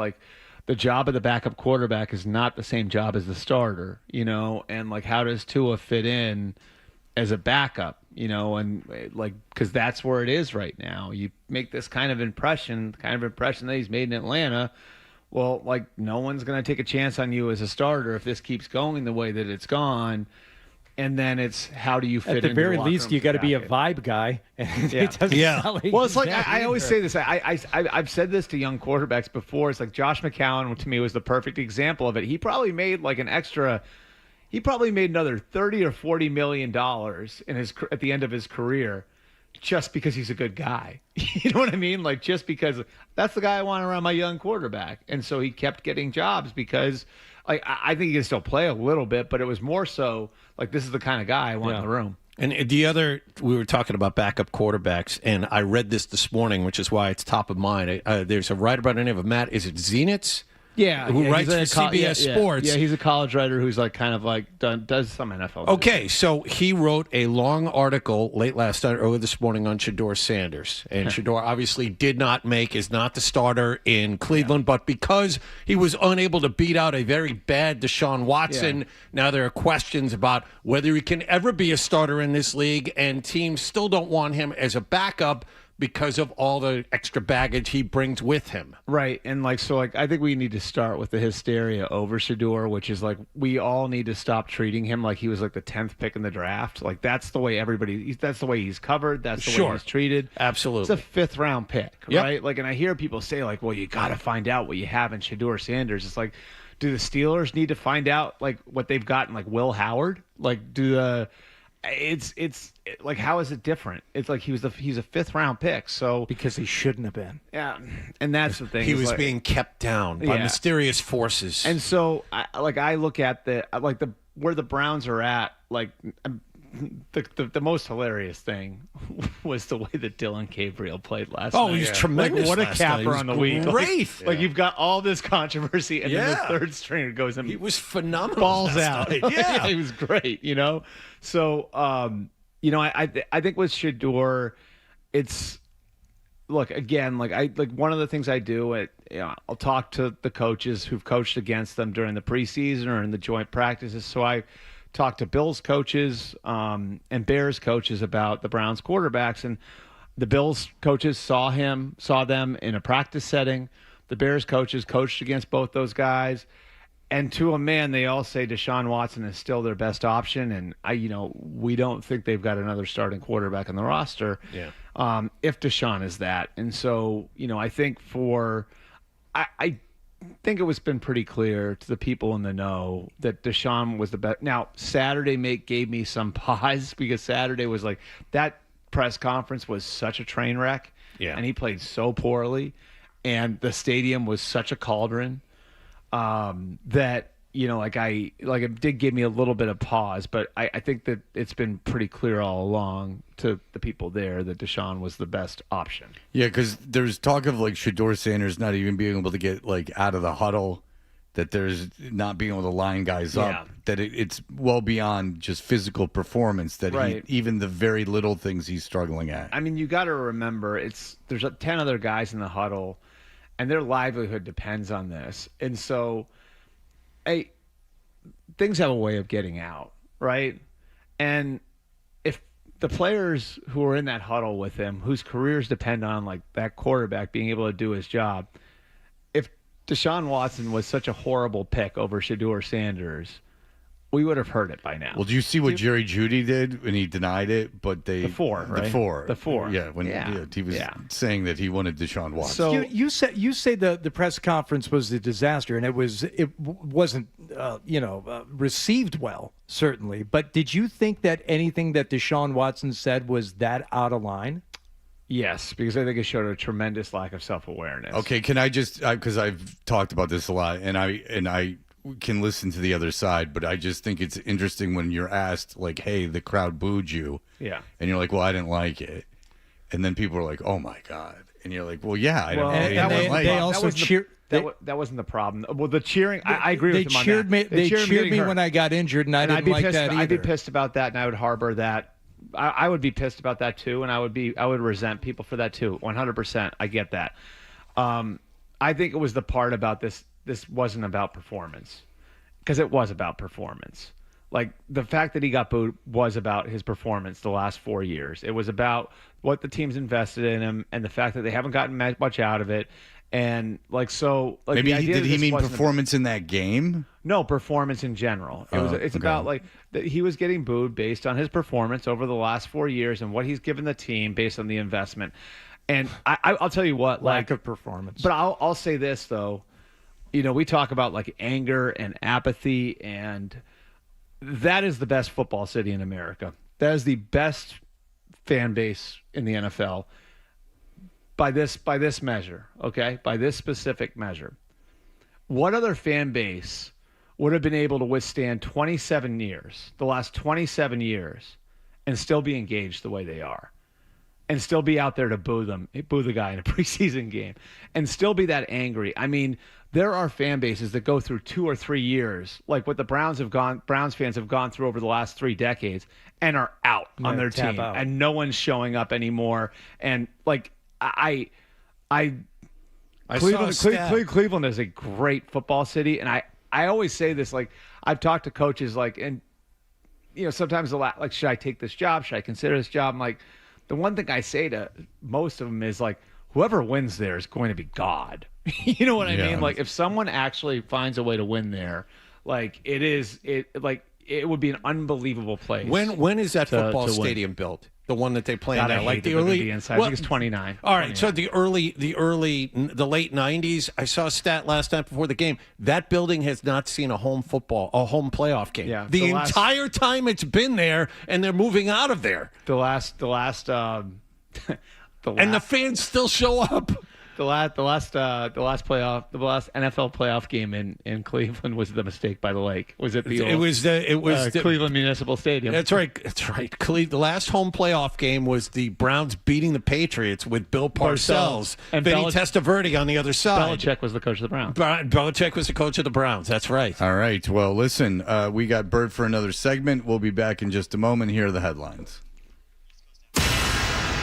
the job of the backup quarterback is not the same job as the starter, and how does Tua fit in as a backup, and because that's where it is right now. You make this kind of impression that he's made in Atlanta. Well, no one's going to take a chance on you as a starter if this keeps going the way that it's gone. And then it's, how do you fit in? At the very least, you got to be a vibe guy. Well, it's I always say this. I've said this to young quarterbacks before. It's Josh McCown, to me, was the perfect example of it. He probably made he probably made another $30 or $40 million at the end of his career, just because he's a good guy. You know what I mean? Just because that's the guy I want around my young quarterback. And so he kept getting jobs because I think he can still play a little bit, but it was more so this is the kind of guy I want in the room. And we were talking about backup quarterbacks, and I read this morning, which is why it's top of mind. There's a writer by the name of Matt, is it Zenitz? who writes for CBS Sports. Yeah, he's a college writer who's like kind of like does some NFL. Okay, so he wrote a long article late last night, early this morning on Shedeur Sanders. And Shedeur obviously is not the starter in Cleveland, but because he was unable to beat out a very bad Deshaun Watson, now there are questions about whether he can ever be a starter in this league, and teams still don't want him as a backup because of all the extra baggage he brings with him. Right. And I think we need to start with the hysteria over Shedeur, which is like we all need to stop treating him like he was like the 10th pick in the draft. Like that's the way that's the way he's covered. That's the way he's treated. Absolutely. It's a 5th round pick, right? Like, and I hear people say like, well, you got to find out what you have in Shedeur Sanders. It's like, do the Steelers need to find out like what they've got in like Will Howard? Like, it's like, how is it different? It's like he's a 5th round pick, so because he shouldn't have been. Yeah, and that's the thing. He was being kept down by mysterious forces. And so, I look at where the Browns are at. Like, the most hilarious thing was the way that Dylan Gabriel played last night. Oh, he was tremendous. Like, what a capper on the week! Great. Like you've got all this controversy, and then the third stringer goes and he was phenomenal. Balls out. Yeah, he was great. So, I think with Shedeur, it's look again. One of the things I do I'll talk to the coaches who've coached against them during the preseason or in the joint practices. So I talk to Bills coaches and Bears coaches about the Browns quarterbacks, and the Bills coaches saw them in a practice setting. The Bears coaches coached against both those guys. And to a man, they all say Deshaun Watson is still their best option, and we don't think they've got another starting quarterback on the roster. Yeah. If Deshaun is that, and so I think I think it was been pretty clear to the people in the know that Deshaun was the best. Now Saturday gave me some pause because Saturday was like that press conference was such a train wreck, and he played so poorly, and the stadium was such a cauldron. That it did give me a little bit of pause, but I think that it's been pretty clear all along to the people there that Deshaun was the best option. Yeah, because there's talk of like Shedeur Sanders not even being able to get like out of the huddle, that there's not being able to line guys up, that it's well beyond just physical performance, that even the very little things he's struggling at. I mean, you got to remember there's 10 other guys in the huddle, and their livelihood depends on this. And so, things have a way of getting out, right? And if the players who are in that huddle with him, whose careers depend on like that quarterback being able to do his job, if Deshaun Watson was such a horrible pick over Shedeur Sanders, we would have heard it by now. Well, do you see what Jerry Jeudy did when he denied it? But the four. Yeah, when he was saying that he wanted Deshaun Watson. So you say the press conference was a disaster, and it wasn't received well, certainly. But did you think that anything that Deshaun Watson said was that out of line? Yes, because I think it showed a tremendous lack of self-awareness. Okay, can I just because I've talked about this a lot, and I can listen to the other side, but I just think it's interesting when you're asked like, hey, the crowd booed you. Yeah. And you're like, well, I didn't like it. And then people are like, oh my God. And you're like, well, yeah, I don't they also cheer. That wasn't the problem. Well, the cheering, I agree with them on that. They cheered me when I got injured, and I didn't like that either. I'd be pissed about that, and I would harbor that. I would be pissed about that too, and I would resent people for that too. 100%. I get that. I think it was the part about this wasn't about performance, because it was about performance. Like, the fact that he got booed was about his performance the last 4 years. It was about what the team's invested in him and the fact that they haven't gotten much out of it. And maybe did he mean performance in that game? No, performance in general. It's about like that he was getting booed based on his performance over the last 4 years and what he's given the team based on the investment. And I'll tell you what, lack of performance. But I'll say this though, we talk about like anger and apathy, and that is the best football city in America. That is the best fan base in the NFL. By this measure, okay? By this specific measure. What other fan base would have been able to withstand 27 years, the last 27 years, and still be engaged the way they are? And still be out there to boo the guy in a preseason game, and still be that angry? I mean, there are fan bases that go through 2 or 3 years, like what the Browns fans have gone through over the last 3 decades, and are out on their team, and no one's showing up anymore. And like Cleveland is a great football city, and I always say this, like I've talked to coaches, like, and sometimes like, should I take this job? Should I consider this job? I'm like, the one thing I say to most of them is like, whoever wins there is going to be God. You know what I mean? Like if someone actually finds a way to win there, like it would be an unbelievul place. When is that football stadium built? The one that they play in now, like the early inside. I think it's 29. All right, 29. So the late 90s. I saw a stat last night before the game. That building has not seen a home playoff game. Yeah, the entire time it's been there, and they're moving out of there. The last and the fans still show up. The last NFL playoff game in Cleveland was the mistake by the lake. Was it the Cleveland Municipal Stadium? That's right. The last home playoff game was the Browns beating the Patriots with Bill Parcells and Vinny Testaverde on the other side. Belichick was the coach of the Browns. Belichick was the coach of the Browns. That's right. All right. Well, listen, we got Bird for another segment. We'll be back in just a moment. Here are the headlines.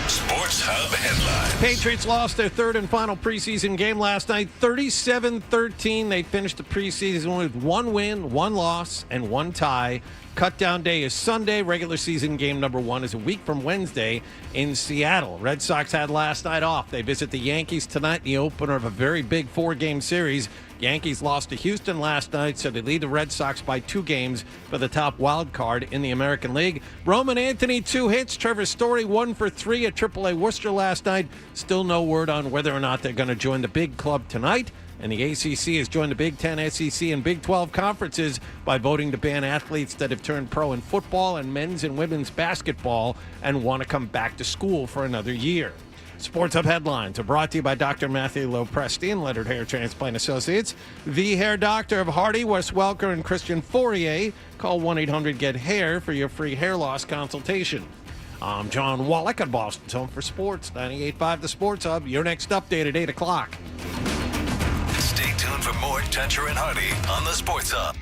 Sports Hub headlines. Patriots lost their third and final preseason game last night, 37-13. They finished the preseason with 1 win, 1 loss, and 1 tie. Cutdown day is Sunday. Regular season game number 1 is a week from Wednesday in Seattle. Red Sox had last night off. They visit the Yankees tonight, the opener of a very big 4-game series. Yankees lost to Houston last night, so they lead the Red Sox by 2 games for the top wild card in the American League. Roman Anthony, 2 hits. Trevor Story, 1 for 3 at AAA Worcester last night. Still no word on whether or not they're going to join the big club tonight. And the ACC has joined the Big Ten, SEC, and Big 12 conferences by voting to ban athletes that have turned pro in football and men's and women's basketball and want to come back to school for another year. Sports Hub headlines are brought to you by Dr. Matthew Lopresti and Leonard Hair Transplant Associates, the hair doctor of Hardy, Wes Welker, and Christian Fourier. Call 1-800-GET-HAIR for your free hair loss consultation. I'm John Wallach at Boston's Home for Sports, 98.5 The Sports Hub. Your next update at 8 o'clock. Stay tuned for more Toucher and Hardy on the Sports Hub.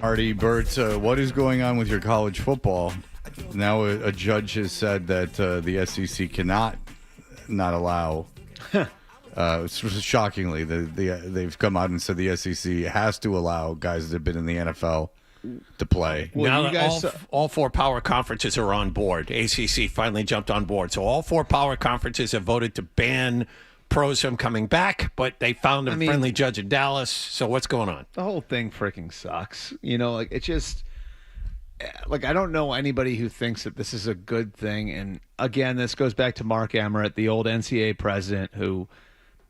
Artie, Bert, what is going on with your college football? Now a judge has said that the SEC cannot not allow. Shockingly, they've come out and said the SEC has to allow guys that have been in the NFL to play. Now that all four power conferences are on board, ACC finally jumped on board. So all four power conferences have voted to ban pros from coming back, but they found a friendly judge in Dallas. So what's going on? The whole thing freaking sucks. Like it just, like I don't know anybody who thinks that this is a good thing. And again, this goes back to Mark Emmert, the old NCAA president who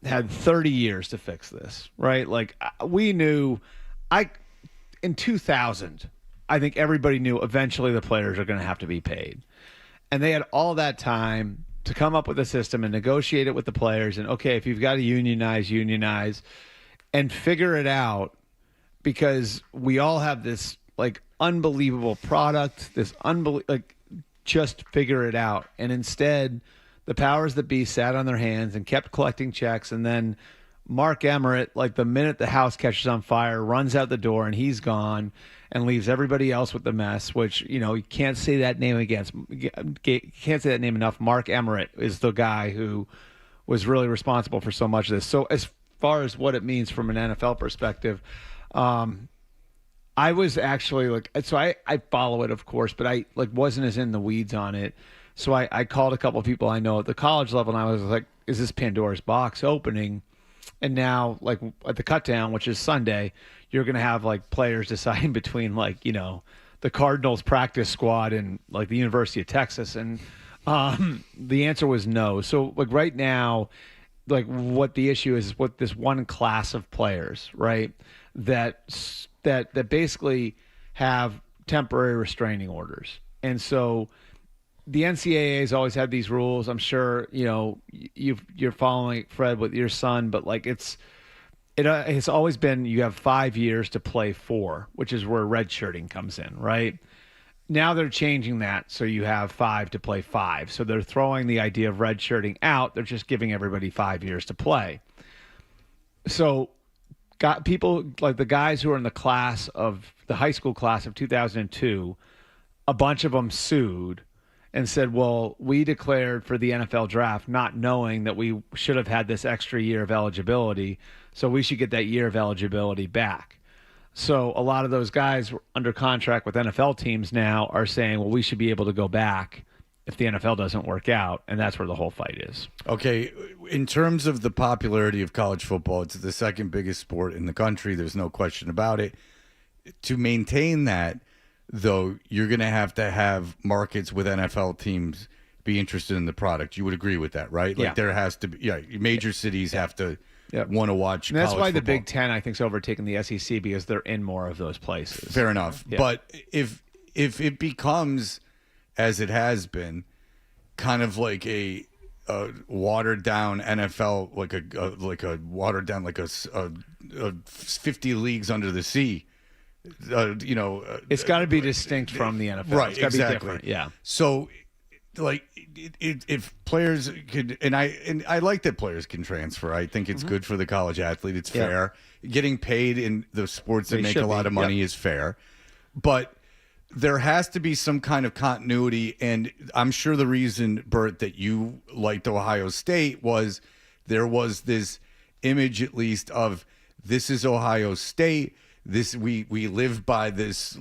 had 30 years to fix this, right? Like we knew, in 2000, I think everybody knew eventually the players are going to have to be paid. And they had all that time to come up with a system and negotiate it with the players. And okay, if you've got to unionize and figure it out, because we all have this like unbelievable product, just figure it out. And instead, the powers that be sat on their hands and kept collecting checks. And then Mark Emmert, like the minute the house catches on fire, runs out the door and he's gone and leaves everybody else with the mess, which, you can't say that name can't say that name enough. Mark Emmert is the guy who was really responsible for so much of this. So as far as what it means from an NFL perspective, I was actually I follow it, of course, but I wasn't as in the weeds on it. So I called a couple of people I know at the college level, and I was like, is this Pandora's box opening? And now, at the cut down, which is Sunday, you're going to have, players deciding between, the Cardinals practice squad and, the University of Texas. And the answer was no. So, right now, what the issue is what this one class of players, right, that basically have temporary restraining orders. And so the NCAA has always had these rules. I'm sure you're following Fred with your son, but it's always been you have 5 years to play 4, which is where redshirting comes in, right? Now they're changing that, so you have 5 to play 5. So they're throwing the idea of redshirting out. They're just giving everybody 5 years to play. So got people like the guys who are in the high school class of 2002, a bunch of them sued and said, well, we declared for the NFL draft not knowing that we should have had this extra year of eligibility, so we should get that year of eligibility back. So a lot of those guys under contract with NFL teams now are saying, well, we should be able to go back if the NFL doesn't work out, and that's where the whole fight is. Okay, in terms of the popularity of college football, it's the second biggest sport in the country. There's no question about it. To maintain that, though, you're going to have markets with NFL teams be interested in the product. You would agree with that, right? There has to be, major cities have to want to watch and that's college why the football. Big Ten, I think, is overtaking the SEC because they're in more of those places. Fair enough. Yeah. But if it becomes, as it has been, kind of like a watered down NFL, like a watered down, a 50 leagues under the sea, it's got to be distinct from the NFL. Right, it's got to exactly. be different. Yeah. So, if players could, and I like that players can transfer. I think it's good for the college athlete. It's fair. Getting paid in the sports that make a lot of money is fair, but there has to be some kind of continuity. And I'm sure the reason, Bert, that you liked Ohio State was there was this image, at least, of this is Ohio State. This we live by this,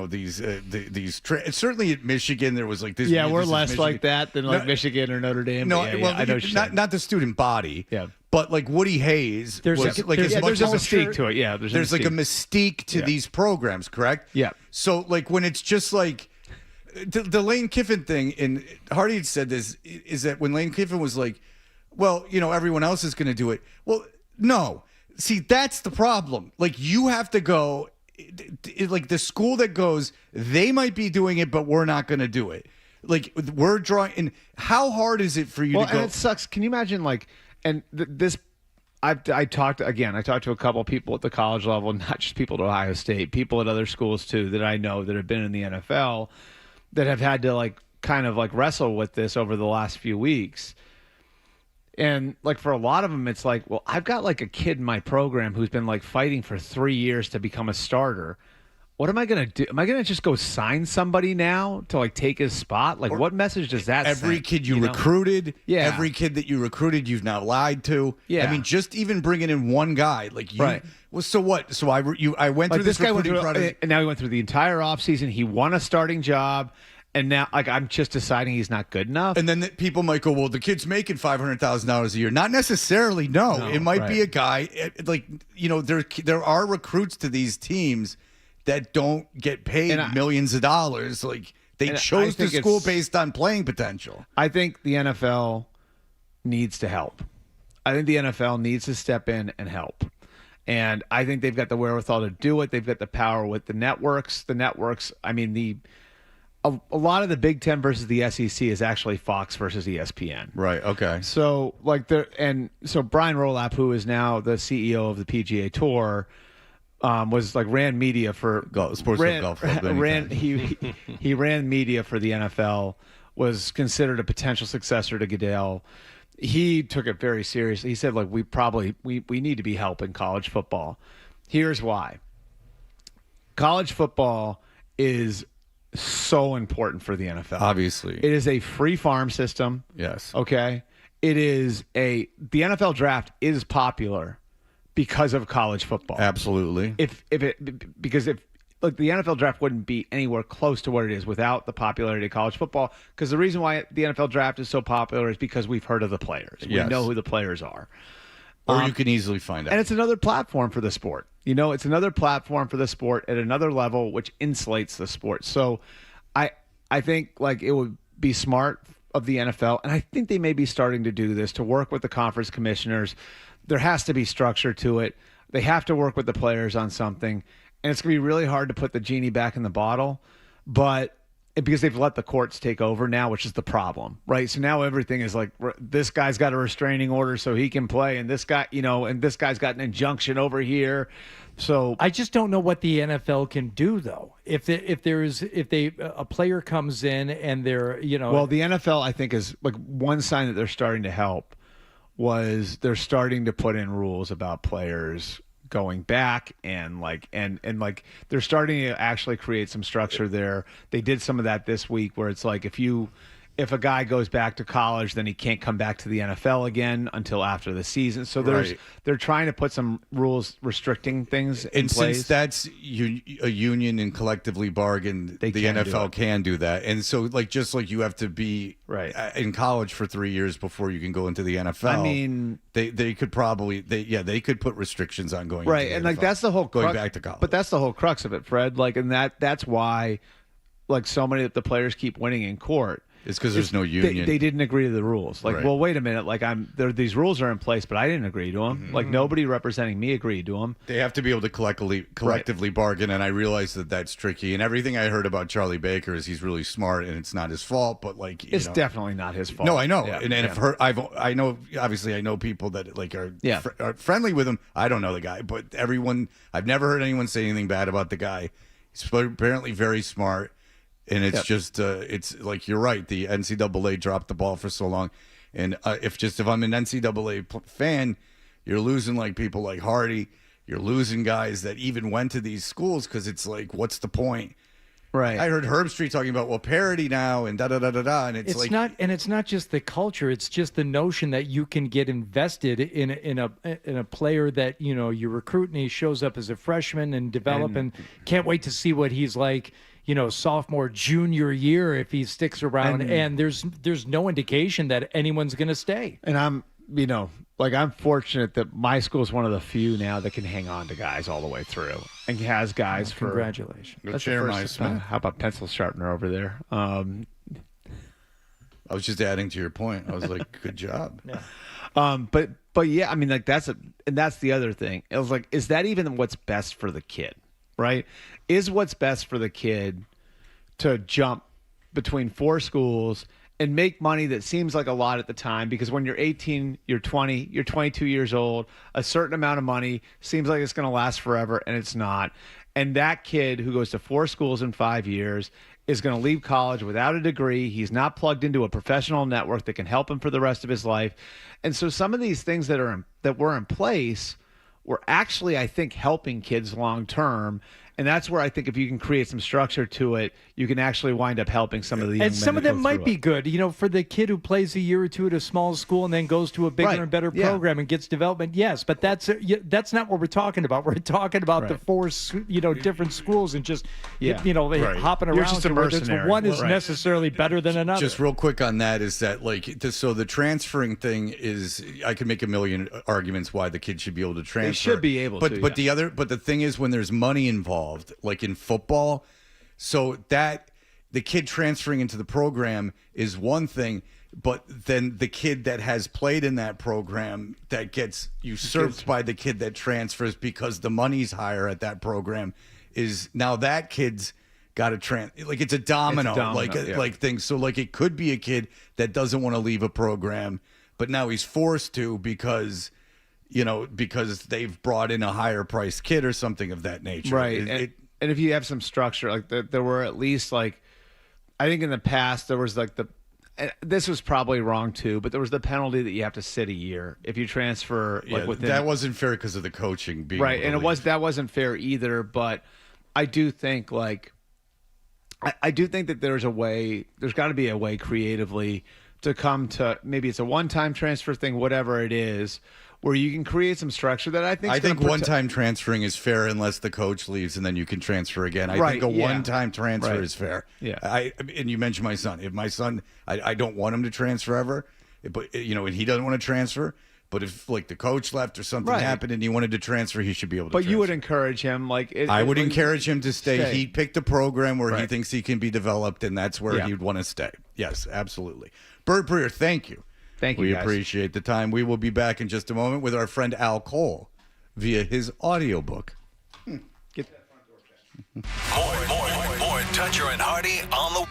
these certainly at Michigan there was this. Yeah, we're this is less Michigan. like that than Michigan or Notre Dame. No, I know not the student body. Yeah, but Woody Hayes. There's was, a mystique to it. Yeah, there's a mystique to these programs. Correct. Yeah. So when it's just the Lane Kiffin thing, and Hardy had said this, is that when Lane Kiffin was well, everyone else is going to do it. Well, no. See, that's the problem. You have to go, the school that goes, they might be doing it, but we're not going to do it. We're drawing, and how hard is it for you to go? And it sucks. Can you imagine, this? I talked to a couple of people at the college level, not just people at Ohio State, people at other schools too that I know that have been in the NFL that have had to kind of wrestle with this over the last few weeks. And for a lot of them, it's well, I've got a kid in my program who's been fighting for 3 years to become a starter. what am I going to do? Am I going to just go sign somebody now to like take his spot? Like, what message does that Every send, kid you know? recruited, Yeah. every kid that you recruited, you've now lied to. Yeah. I mean, just even bringing in one guy, like you. Right. Well, so what? So I went Like through this guy went recruiting through, process. and now he went through the entire offseason. He won a starting job, and now like I'm just deciding he's not good enough. And then people might go, well, the kid's making $500,000 a year. Not necessarily. No, it might be a guy. Like, you know, there are recruits to these teams that don't get paid millions of dollars. Like, they chose the school based on playing potential. I think the NFL needs to help. I think the NFL needs to step in and help. And I think they've got the wherewithal to do it. They've got the power with the networks. The networks, I mean, a lot of the Big Ten versus the SEC is actually Fox versus ESPN. Right. Okay. So like so Brian Rolap, who is now the CEO of the PGA Tour, was like ran media for Golf Club. He ran media for the NFL. Was considered a potential successor to Goodell. He took it very seriously. He said, like, we need to be helping college football. Here's why. College football is so important for the NFL. Obviously. It is a free farm system. Yes. Okay. The NFL draft is popular because of college football. Absolutely. Because the NFL draft wouldn't be anywhere close to what it is without the popularity of college football. Because the reason why the NFL draft is so popular is because we've heard of the players. We know who the players are. Or you can easily find out. And it's another platform for the sport. You know, it's another platform for the sport at another level, which insulates the sport. So I think like it would be smart of the NFL, and I think they may be starting to do this, to work with the conference commissioners. There has to be structure to it. They have to work with the players on something. And it's going to be really hard to put the genie back in the bottle, but because they've let the courts take over now, which is the problem, right? So now everything is like, this guy's got a restraining order so he can play, and this guy, and this guy's got an injunction over here. So I just don't know what the NFL can do though. If a player comes in and they're, well, the NFL I think is like one sign that they're starting to help was they're starting to put in rules about players going back and they're starting to actually create some structure there. They did some of that this week where it's like if a guy goes back to college, then he can't come back to the NFL again until after the season. So they're trying to put some rules restricting things in place. Since that's a union and collectively bargained, the NFL can do that. And so just like you have to be in college for 3 years before you can go into the NFL. I mean, they could probably they could put restrictions on going right, into the and NFL, like that's the whole going back to college. But that's the whole crux of it, Fred. Like, and that's why like so many of the players keep winning in court. It's because there's no union. They didn't agree to the rules. Like, well, wait a minute. Like, these rules are in place, but I didn't agree to them. Mm-hmm. Like, nobody representing me agreed to them. They have to be able to collectively bargain, and I realize that that's tricky. And everything I heard about Charlie Baker is he's really smart, and it's not his fault. But like, it's definitely not his fault. No, I know. Yeah, I know. Obviously, I know people that like are friendly with him. I don't know the guy, but I've never heard anyone say anything bad about the guy. He's apparently very smart. And it's just, it's like, you're right. The NCAA dropped the ball for so long. And if I'm an NCAA fan, you're losing like people like Hardy. You're losing guys that even went to these schools because it's like, what's the point? Right. I heard Herb Street talking about, well, parity now and da-da-da-da-da. And it's like... it's not just the culture. It's just the notion that you can get invested in a player that, you recruit and he shows up as a freshman and develop and can't wait to see what he's like, sophomore, junior year if he sticks around. And there's no indication that anyone's going to stay. And I'm fortunate that my school is one of the few now that can hang on to guys all the way through and has guys for... Congratulations. That's Jeremiah Smith. How about pencil sharpener over there? I was just adding to your point. I was like, good job. Yeah. But yeah, I mean, like that's the other thing. It was like, is that even what's best for the kid? Right? Is what's best for the kid to jump between 4 schools and make money that seems like a lot at the time? Because when you're 18, you're 20, you're 22 years old, a certain amount of money seems like it's going to last forever, and it's not. And that kid who goes to 4 schools in 5 years is going to leave college without a degree. He's not plugged into a professional network that can help him for the rest of his life. And so some of these things that were in place were actually, I think, helping kids long term. And that's where I think if you can create some structure to it, you can actually wind up helping some of the young And men some of that them go might through be it. good. You know, for the kid who plays a year or two at a small school and then goes to a bigger Right. and better Yeah. program and gets development, yes. But that's not what we're talking about. We're talking about the Right. four, different schools and just, Yeah. they hopping You're around. just a to where there's mercenary. one is Right. necessarily better than another. Just real quick on that is that so the transferring thing is I could make a million arguments why the kid should be able to transfer. should be able but to, But yeah. the thing is when there's money involved, like in football, so that the kid transferring into the program is one thing, but then the kid that has played in that program that gets usurped by the kid that transfers because the money's higher at that program is now that kid's got to like it's a domino, like thing. So like it could be a kid that doesn't want to leave a program, but now he's forced to because they've brought in a higher priced kid or something of that nature. Right. And if you have some structure, like there were at least I think in the past there was and this was probably wrong too, but there was the penalty that you have to sit a year if you transfer within. That wasn't fair because of the coaching being right, and released. that wasn't fair either. But I do think I do think that there's got to be a way creatively to come to maybe it's a one-time transfer thing, whatever it is, where you can create some structure that I think one-time transferring is fair unless the coach leaves and then you can transfer again. I think a one-time transfer is fair. Yeah. And you mentioned my son. If my son, I don't want him to transfer ever, but and he doesn't want to transfer. But if the coach left or something happened and he wanted to transfer, he should be able to. But transfer. you would encourage him, I would encourage him to stay. He picked a program where he Right. thinks he can be developed, and that's where he'd want to stay. Yes, absolutely. Bert Breer, thank you. Thank you, We guys. appreciate the time. We will be back in just a moment with our friend Al Cole via his audiobook. Get that front door check. More Toucher and Hardy on the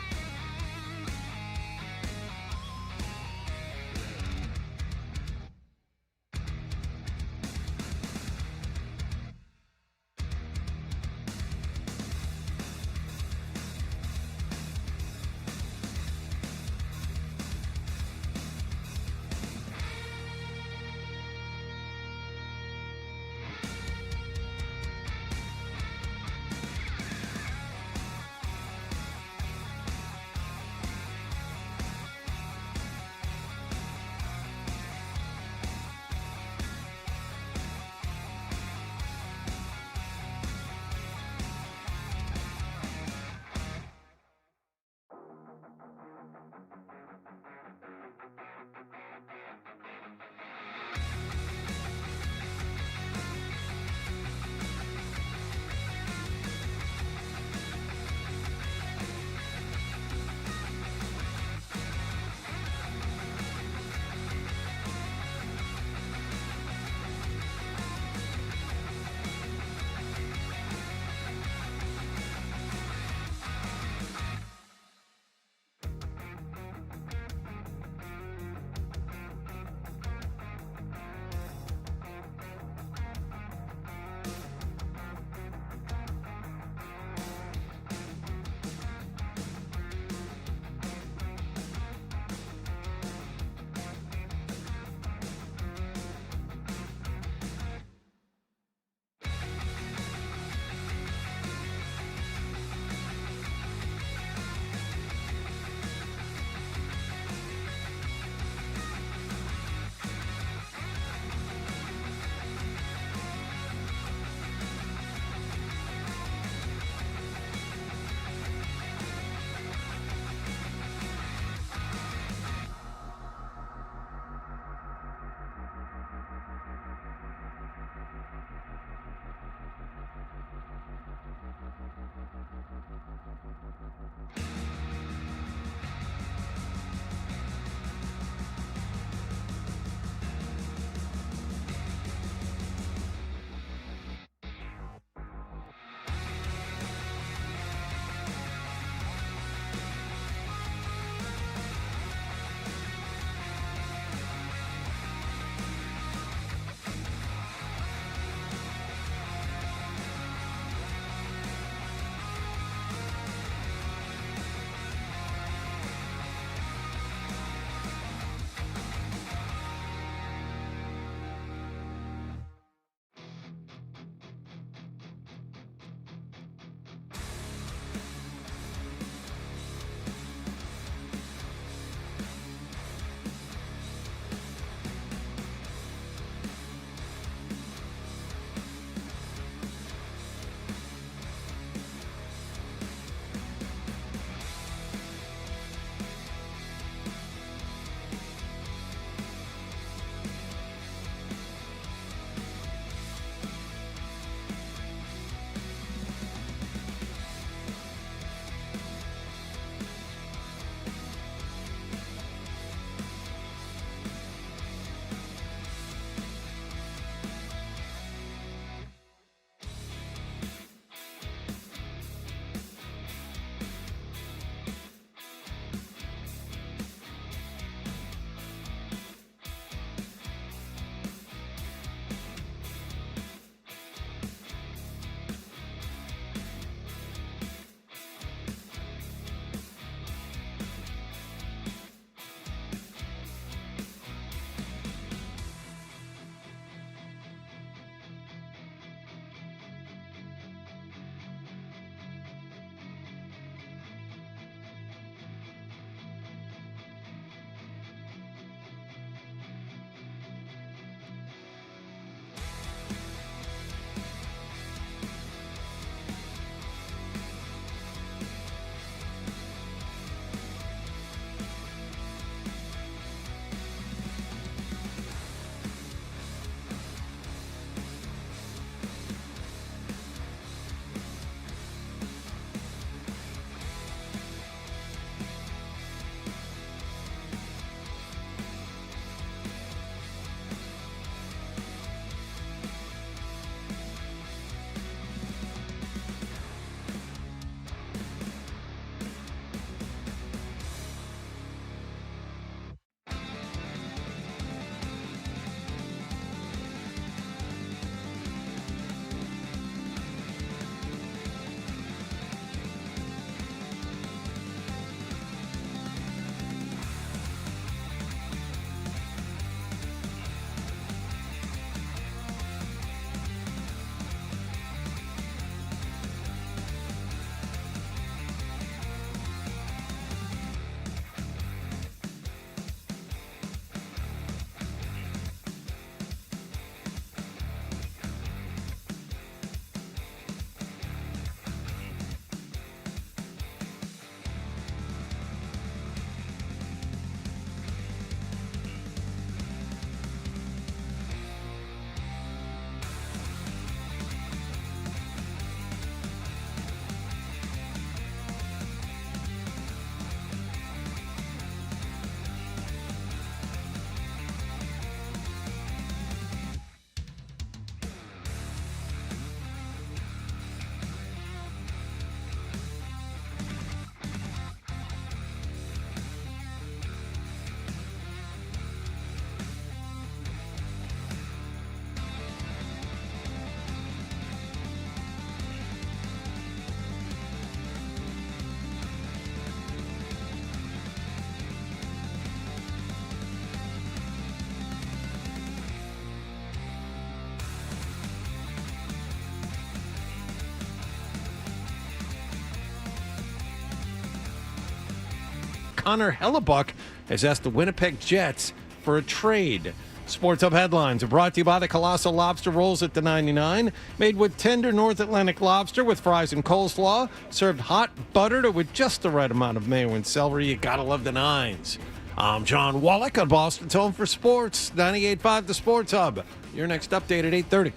Connor Hellebuck has asked the Winnipeg Jets for a trade. Sports Hub headlines are brought to you by the Colossal Lobster Rolls at the 99. Made with tender North Atlantic lobster with fries and coleslaw. Served hot, buttered, or with just the right amount of mayo and celery. You gotta love the nines. I'm John Wallach on Boston's Home for Sports. 98.5 The Sports Hub. Your next update at 8:30.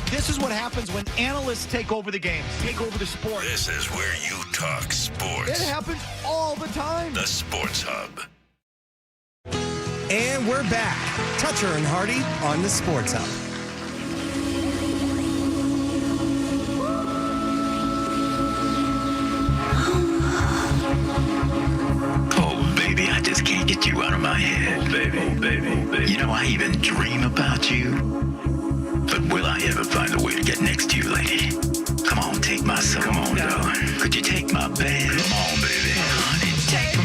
This is what happens when analysts take over the games, take over the sport. This is where you talk sports. It happens all the time. The Sports Hub. And we're back. Toucher and Hardy on the Sports Hub. Oh, baby, I just can't get you out of my head. Oh, baby. You know, I even dream about you. But will I ever find a way to get next to you, lady? Come on, take my soul. Come on, darling. Could you take my bed? Come on, baby. Honey, take my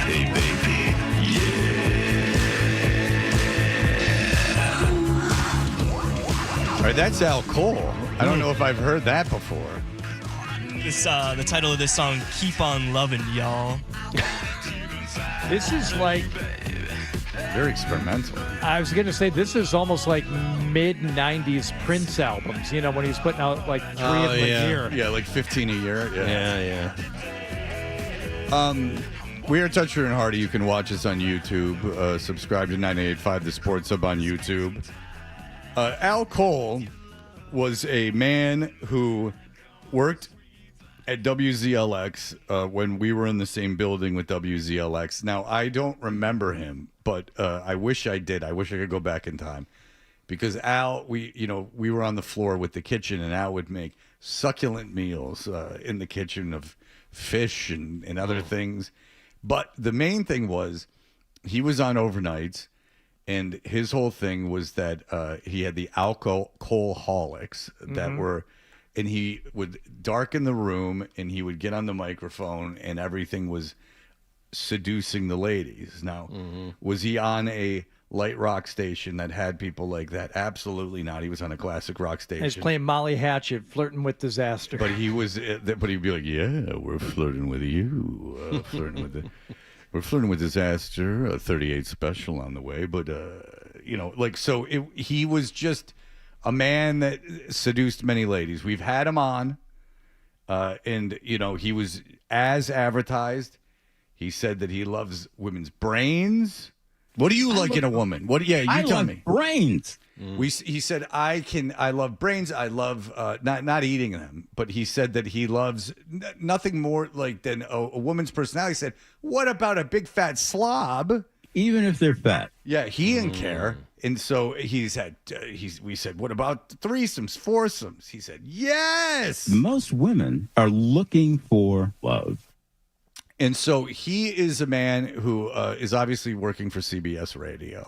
Hey, baby, yeah. All right, that's Al Cole. I don't know if I've heard that before. This the title of this song, "Keep on Loving Y'all." This is like very experimental. I was going to say this is almost like mid-90s Prince albums, you know, when he's putting out like 3 of them a year. Yeah, like 15 a year. Yeah. We are Toucher and Hardy. You can watch us on YouTube. Subscribe to 98.5 The Sports Hub on YouTube. Al Cole was a man who worked at WZLX when we were in the same building with WZLX. Now, I don't remember him, but I wish I did. I wish I could go back in time. Because Al, we were on the floor with the kitchen, and Al would make succulent meals in the kitchen of fish and other things. But the main thing was he was on overnights, and his whole thing was that he had the alcoholics that were, and he would darken the room, and he would get on the microphone, and everything was seducing the ladies. Now, was he on a light rock station that had people like that? Absolutely not. He was on a classic rock station. He's playing Molly Hatchet, flirting with disaster. But he was, but he'd be like, "Yeah, we're flirting with you, we're flirting with disaster. 38 special on the way." But so he was just a man that seduced many ladies. We've had him on, and he was as advertised. He said that he loves women's brains. What do you like in a woman? You tell me. Brains. He said, I love brains. I love not eating them, but he said that he loves nothing more like than a woman's personality. He said, what about a big fat slob? Even if they're fat. Yeah, he didn't care. And so we said, what about threesomes, foursomes? He said, yes. Most women are looking for love. And so he is a man who is obviously working for CBS Radio,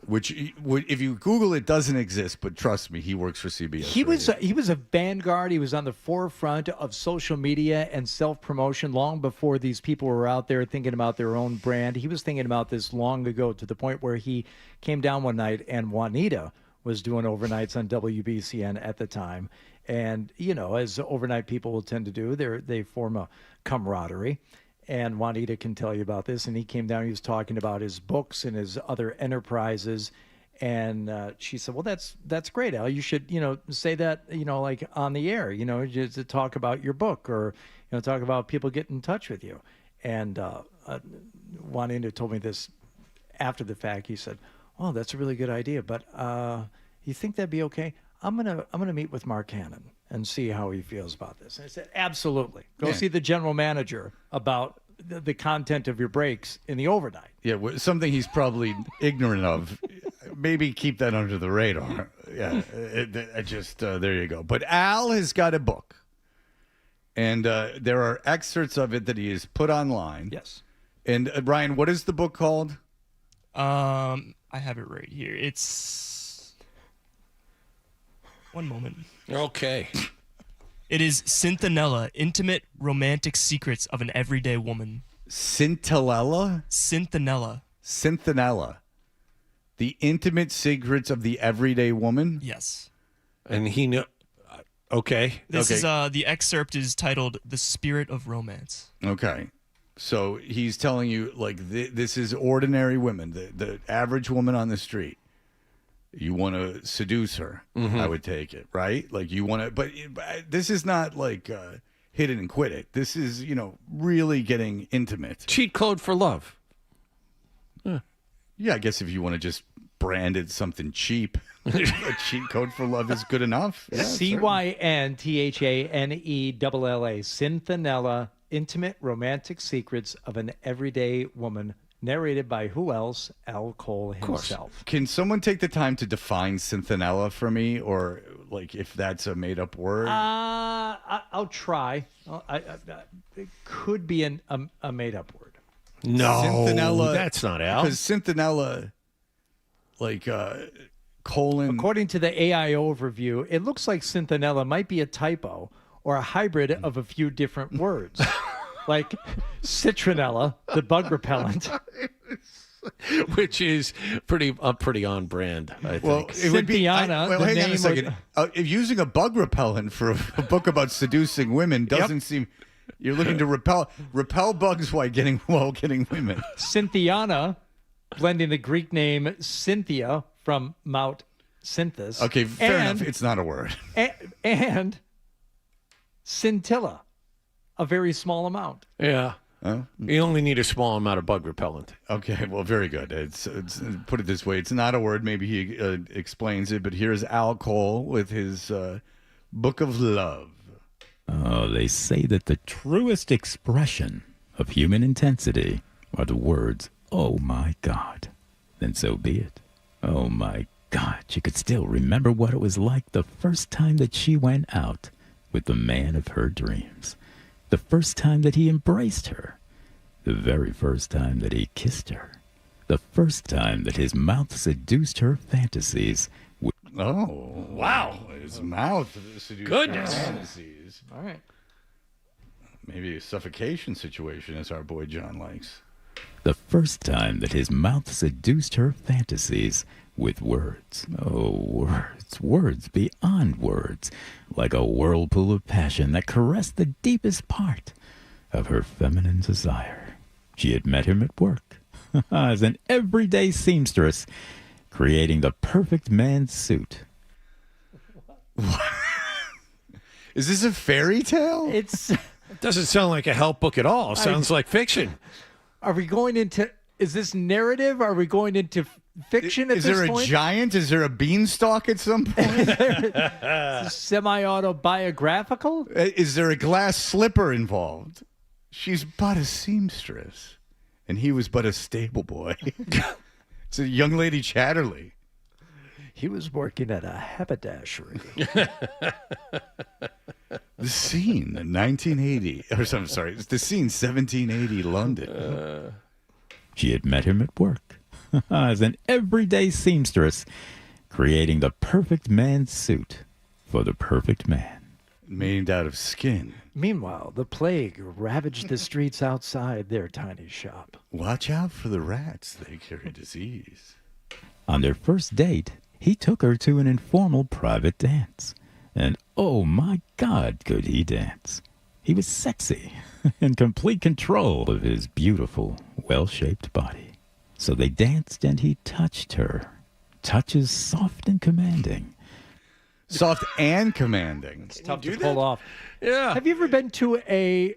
which, if you Google it, doesn't exist. But trust me, he works for CBS. He was a vanguard. He was on the forefront of social media and self-promotion long before these people were out there thinking about their own brand. He was thinking about this long ago, to the point where he came down one night and Juanita was doing overnights on WBCN at the time. And, as overnight people will tend to do, they form a camaraderie. And Juanita can tell you about this. And he came down, he was talking about his books and his other enterprises. And she said, well, that's great, Al. You should, say that, like on the air, just to talk about your book, or, talk about people getting in touch with you. And Juanita told me this after the fact. He said, oh, that's a really good idea. But you think that'd be okay? I'm gonna meet with Mark Hannon and see how he feels about this. And I said, absolutely. Go see the general manager about the content of your breaks in the overnight. Yeah, something he's probably ignorant of. Maybe keep that under the radar. Yeah, there you go. But Al has got a book, and there are excerpts of it that he has put online. Yes. And Brian, what is the book called? I have it right here. It's... One moment. Okay. It is Cynthanella, Intimate Romantic Secrets of an Everyday Woman. Cynthanella? Cynthanella. The Intimate Secrets of the Everyday Woman? Yes. And he knew... Okay. This is the excerpt is titled "The Spirit of Romance." Okay. So he's telling you, like, this is ordinary women, the average woman on the street. You want to seduce her, I would take it, right? Like, you want to, but this is not like hit it and quit it. This is, really getting intimate. Cheat code for love. Yeah, I guess if you want to just brand it something cheap, a cheat code for love is good enough. Yeah, Cynthanella, Cynthanella, Intimate Romantic Secrets of an Everyday Woman, narrated by who else? Al Cole himself. Can someone take the time to define Cynthanella for me, or like if that's a made-up word? I'll try. It could be a made-up word. No, Cynthanella, that's not Al. Because Cynthanella, like colon. According to the AI overview, it looks like Cynthanella might be a typo or a hybrid of a few different words, like citronella, the bug repellent. Which is pretty on brand, I think. Well, it would be. Hang on a second. If using a bug repellent for a book about seducing women doesn't seem. You're looking to repel bugs while getting women. Cynthiana, blending the Greek name Cynthia from Mount Cynthus. Okay, fair enough. It's not a word. And scintilla, a very small amount. Yeah. You only need a small amount of bug repellent. Okay, well, very good. It's put it this way. It's not a word. Maybe he explains it, but here's Al Cole with his Book of Love. Oh, they say that the truest expression of human intensity are the words, "Oh my God." Then so be it. Oh my God, she could still remember what it was like the first time that she went out with the man of her dreams. The first time that he embraced her. The very first time that he kissed her. The first time that his mouth seduced her fantasies. Oh, wow. His mouth seduced her fantasies. All right. Maybe a suffocation situation, as our boy John likes. The first time that his mouth seduced her fantasies with words. Oh, words. Words beyond words. Like a whirlpool of passion that caressed the deepest part of her feminine desire. She had met him at work as an everyday seamstress, creating the perfect man's suit. Is this a fairy tale? It doesn't sound like a help book at all. It sounds like fiction. Are we going into? Is this narrative? Are we going into fiction at this point? Is there a giant? Is there a beanstalk at some point? Semi-autobiographical? Is there a glass slipper involved? She's but a seamstress, and he was but a stable boy. It's a young lady Chatterley. He was working at a haberdashery. The scene, 1980, or I'm sorry, the scene, 1780 London. She had met him at work as an everyday seamstress, creating the perfect man's suit for the perfect man. Made out of skin. Meanwhile, the plague ravaged the streets outside their tiny shop. Watch out for the rats. They carry disease. On their first date, he took her to an informal private dance. And oh my God, could he dance. He was sexy, in complete control of his beautiful, well-shaped body. So they danced and he touched her. Touches soft and commanding. Soft and commanding. It's tough to pull off. Yeah. Have you ever been to a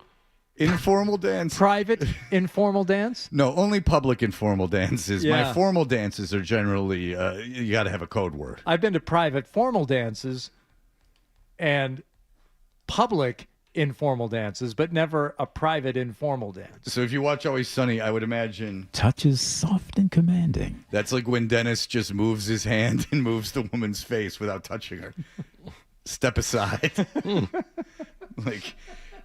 informal dance? Private informal dance? No, only public informal dances. Yeah. My formal dances are generally, you got to have a code word. I've been to private formal dances and public informal dances, but never a private informal dance. So if you watch Always Sunny, I would imagine... Touches soft and commanding. That's like when Dennis just moves his hand and moves the woman's face without touching her. Step aside. Like,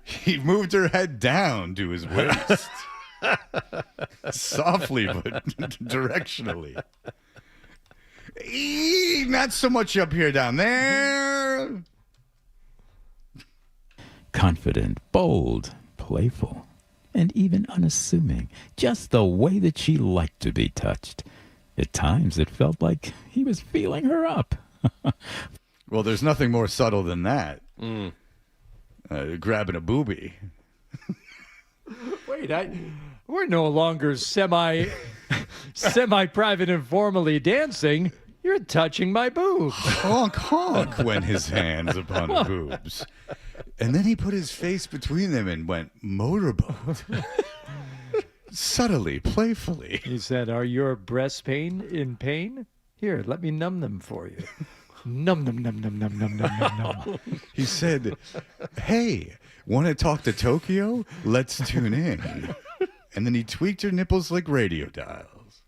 he moved her head down to his waist. Softly, but directionally. Not so much up here, down there. Confident, bold, playful, and even unassuming. Just the way that she liked to be touched. At times it felt like he was feeling her up. Well, there's nothing more subtle than that. Grabbing a boobie. Wait, we're no longer semi-private informally dancing. You're touching my boob. Honk, honk went his hands upon her boobs. And then he put his face between them and went motorboat. Subtly, playfully. He said, "Are your breasts in pain? Here, let me numb them for you." Num, num, num, num, num, num, num, num, num. He said, "Hey, want to talk to Tokyo? Let's tune in." And then he tweaked her nipples like radio dials.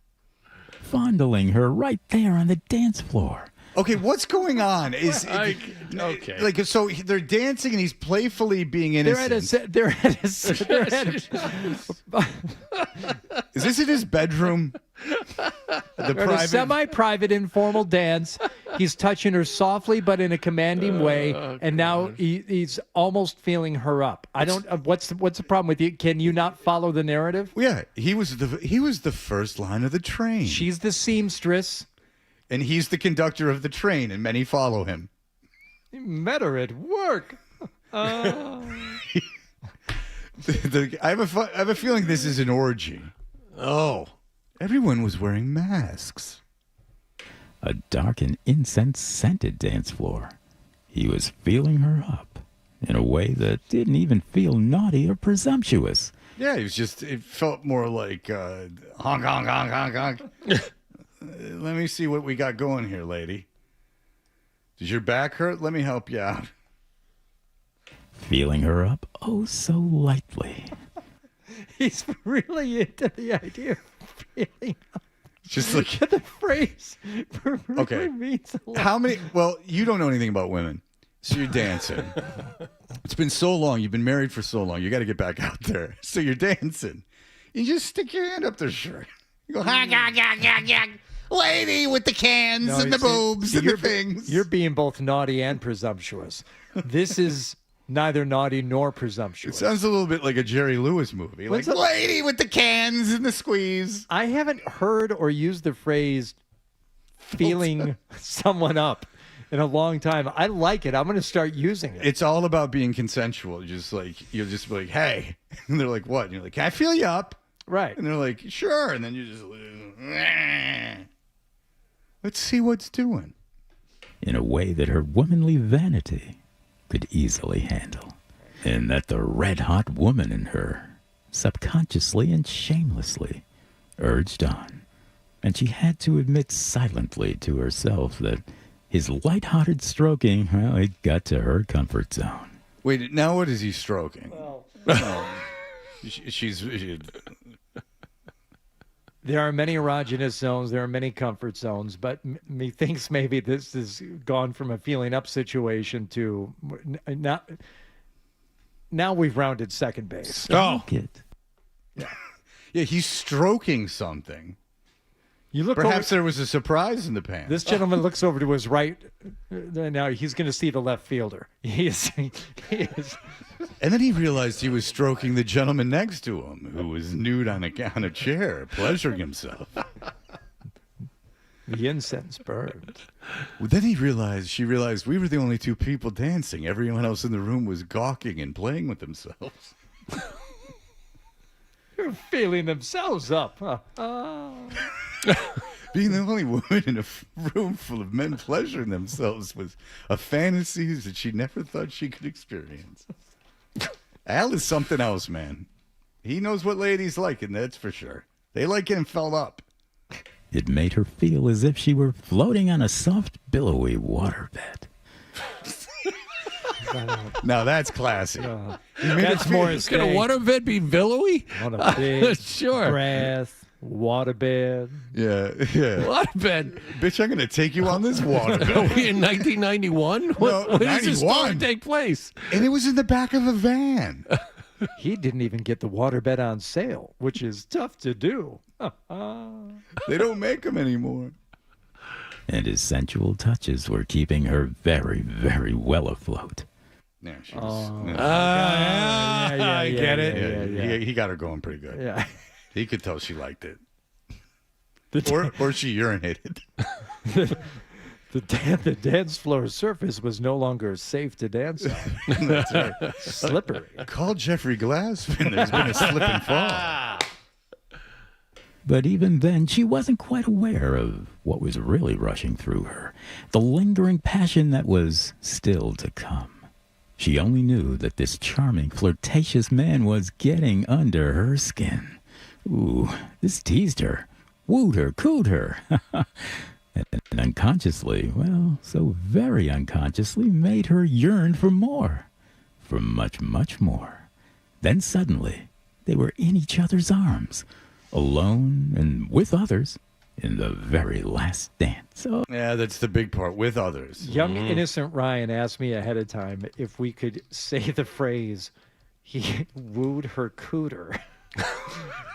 Fondling her right there on the dance floor. Okay, what's going on? Okay. Like, so they're dancing and he's playfully being innocent. Is this in his bedroom? They're at a semi-private informal dance. He's touching her softly but in a commanding way, and now he's almost feeling her up. I don't. What's the problem with you? Can you not follow the narrative? Yeah, he was the first line of the train. She's the seamstress, and he's the conductor of the train, and many follow him. You met her at work. I have a feeling this is an orgy. Oh. Everyone was wearing masks. A dark and incense-scented dance floor. He was feeling her up in a way that didn't even feel naughty or presumptuous. Yeah, it felt more like honk, honk, honk, honk, honk. Let me see what we got going here, lady. Does your back hurt? Let me help you out. Feeling her up oh so lightly. He's really into the idea of feeling up. Just like the phrase really okay. means a lot. How many? Well, you don't know anything about women, so you're dancing. It's been so long. You've been married for so long. You got to get back out there. So you're dancing. You just stick your hand up their shirt. You go, ha, ha, ha, ha, ha. Lady with the cans and the boobs and the things. You're being both naughty and presumptuous. This is neither naughty nor presumptuous. It sounds a little bit like a Jerry Lewis movie. Like, lady with the cans and the squeeze. I haven't heard or used the phrase feeling someone up in a long time. I like it. I'm going to start using it. It's all about being consensual. You'll just be like, hey. And they're like, what? And you're like, can I feel you up? Right. And they're like, sure. And then you just, let's see what's doing. In a way that her womanly vanity could easily handle, and that the red-hot woman in her subconsciously and shamelessly urged on, and she had to admit silently to herself that his light-hearted stroking, well, it got to her comfort zone. Wait, now what is he stroking? Well, she's There are many erogenous zones. There are many comfort zones. But methinks maybe this has gone from a feeling up situation to now we've rounded second base. Yeah, he's stroking something. You look. Perhaps there was a surprise in the pan. This gentleman looks over to his right. Now he's going to see the left fielder. He is. And then he realized he was stroking the gentleman next to him, who was nude on a chair, pleasuring himself. The incense burned. Well, then she realized we were the only two people dancing. Everyone else in the room was gawking and playing with themselves. They're feeling themselves up. Being the only woman in a room full of men pleasuring themselves was a fantasy that she never thought she could experience. Al is something else, man. He knows what ladies like, and that's for sure. They like getting felt up. It made her feel as if she were floating on a soft, billowy waterbed. Now that's classy. That's more. Can a waterbed be billowy? On a big sure. grass waterbed. Yeah. Waterbed. Bitch, I'm going to take you on this waterbed. Are we in 1991? When does this story take place? And it was in the back of a van. He didn't even get the waterbed on sale, which is tough to do. They don't make them anymore. And his sensual touches were keeping her very, very well afloat. Yeah, she was. I get it. Yeah. He got her going pretty good. Yeah. He could tell she liked it. Or she urinated. The dance floor surface was no longer safe to dance on. That's right. Slippery. Call Jeffrey Glassman. There's been a slip and fall. But even then, she wasn't quite aware of what was really rushing through her, the lingering passion that was still to come. She only knew that this charming, flirtatious man was getting under her skin. Ooh, this teased her, wooed her, cooed her. And unconsciously, well, so very unconsciously, made her yearn for more, for much, much more. Then suddenly, they were in each other's arms, alone and with others, in the very last dance. Oh. Yeah, that's the big part, with others. Young, innocent Ryan asked me ahead of time if we could say the phrase, he wooed her cooter.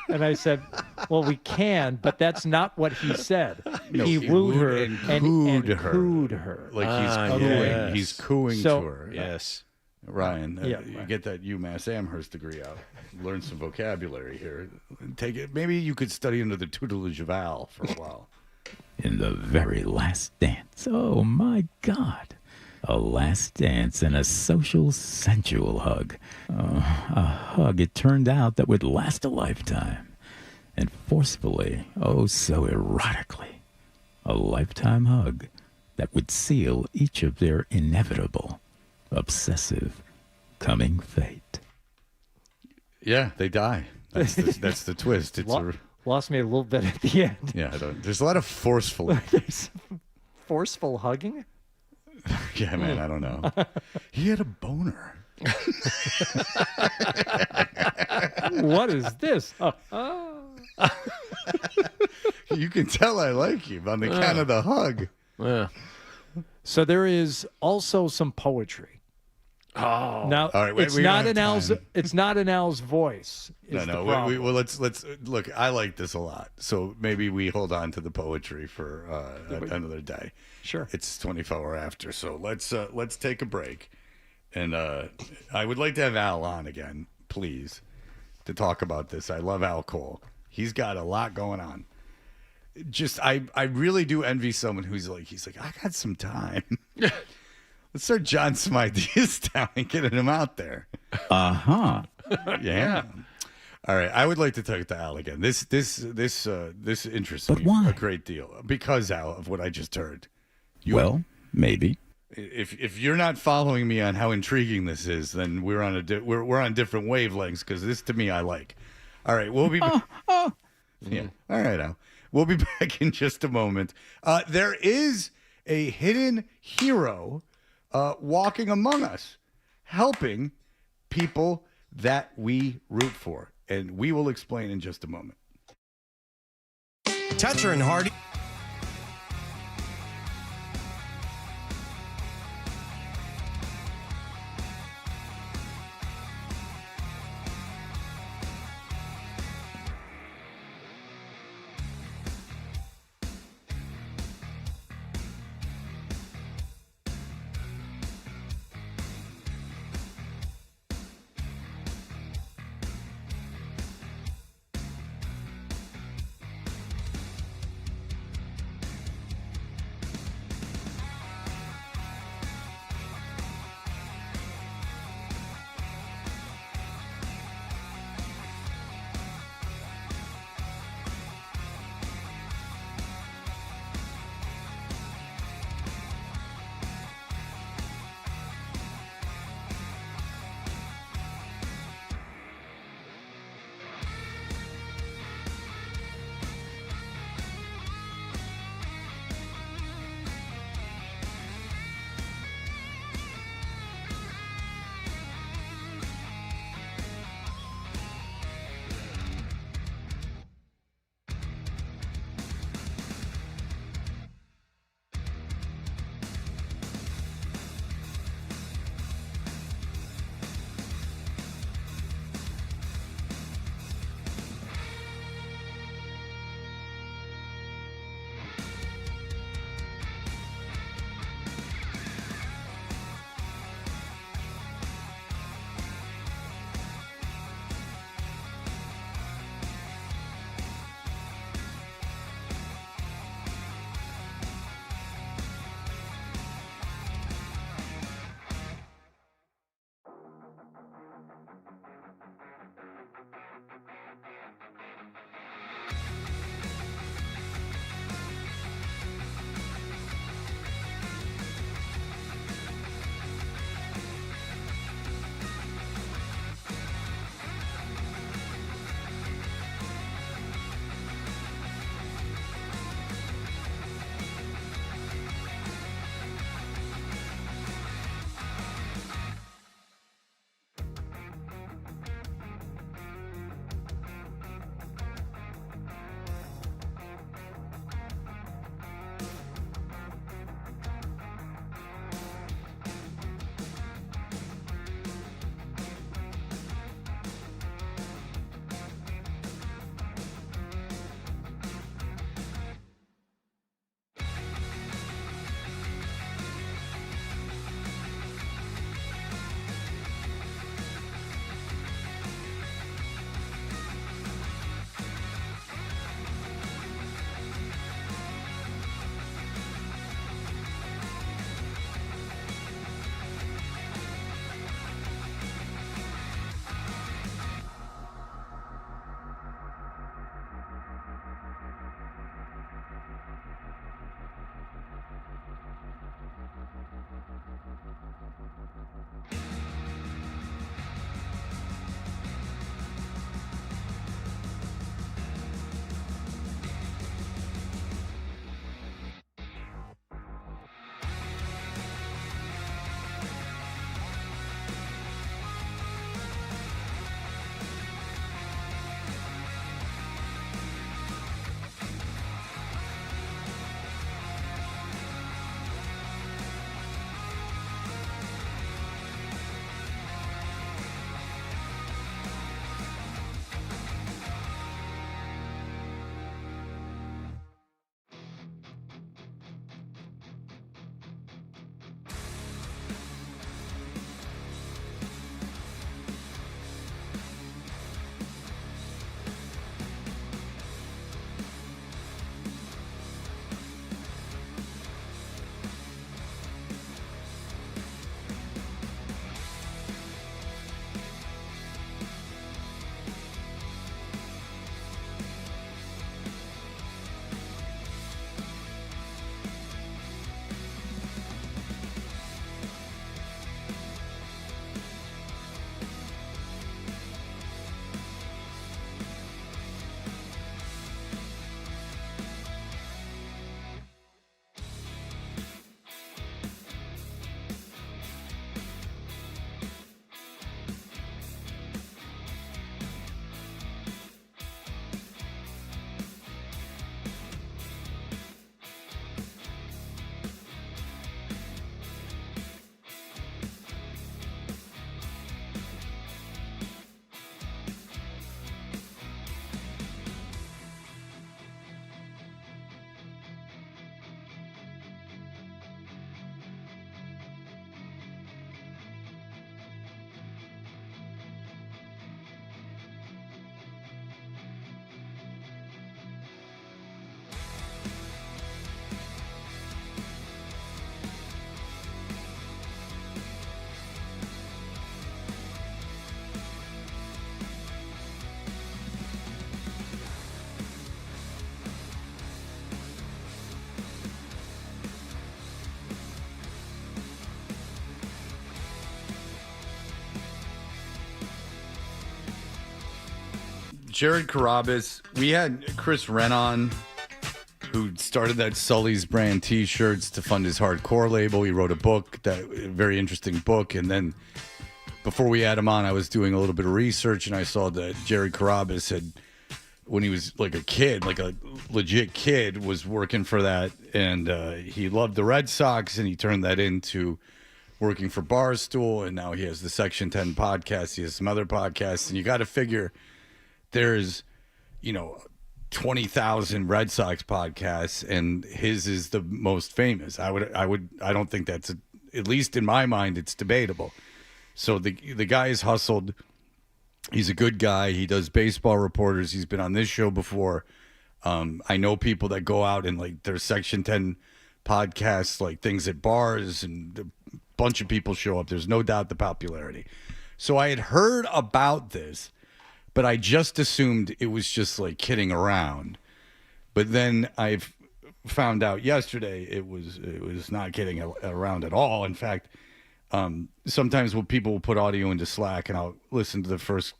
And I said, well, we can, but that's not what he said. No, he wooed her and and her. cooed her. Like he's cooing. yes. He's cooing So- to her. Yes. Ryan, Yeah, you right. get that UMass Amherst degree out. Learn some vocabulary here. Take it. Maybe you could study under the tutelage of Al for a while. In the very last dance. Oh, my God. A last dance and a social, sensual hug. A hug, it turned out, that would last a lifetime. And forcefully, oh, so erotically. A lifetime hug that would seal each of their inevitable, obsessive, coming fate. Yeah, they die. That's the twist. It's Lost me a little bit at the end. yeah. There's a lot of forceful. There's forceful hugging? Yeah, man. I don't know. He had a boner. What is this? You can tell I like him on the count of the hug. Yeah. So there is also some poetry. Oh. Now, All right, wait, it's we don't not have an Al's. time. It's not an Al's voice. is the No. problem. Well, let's look. I like this a lot, so maybe we hold on to the poetry for another day. Sure. It's 24 after, so let's take a break, and I would like to have Al on again, please, to talk about this. I love Al Cole. He's got a lot going on. Just I really do envy someone he's like I got some time. Let's start John Smythe's down and getting him out there. Uh-huh. Yeah. All right. I would like to talk to Al again. This interests But me why? a great deal because Al of what I just heard. Well, maybe. If you're not following me on how intriguing this is, then we're on we're on different wavelengths because this to me I like. All right. We'll be. Yeah. All right, Al. We'll be back in just a moment. There is a hidden hero walking among us, helping people that we root for. And we will explain in just a moment. Tetcher and Hardy. Jared Carrabis. We had Chris Wren on, who started that Sully's brand T-shirts to fund his hardcore label. He wrote a book, a very interesting book. And then before we had him on, I was doing a little bit of research, and I saw that Jared Carrabis had, when he was like a kid, like a legit kid, was working for that. And he loved the Red Sox, and he turned that into working for Barstool. And now he has the Section 10 podcast. He has some other podcasts. And you got to figure there's, 20,000 Red Sox podcasts, and his is the most famous. I don't think that's, at least in my mind, it's debatable. So the guy is hustled. He's a good guy. He does baseball reporters. He's been on this show before. I know people that go out and like their Section 10 podcasts, like things at bars, and a bunch of people show up. There's no doubt the popularity. So I had heard about this, but I just assumed it was just like kidding around. But then I've found out yesterday it was not kidding around at all. In fact, sometimes when people will put audio into Slack, and I'll listen to the first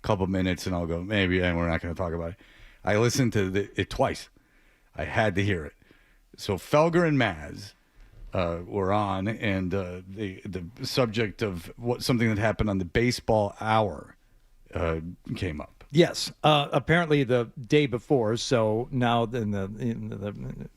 couple minutes and I'll go, maybe, and we're not going to talk about it. I listened to it twice. I had to hear it. So Felger and Maz were on, and the subject of something that happened on the Baseball Hour came up. Yes, apparently the day before. So now in the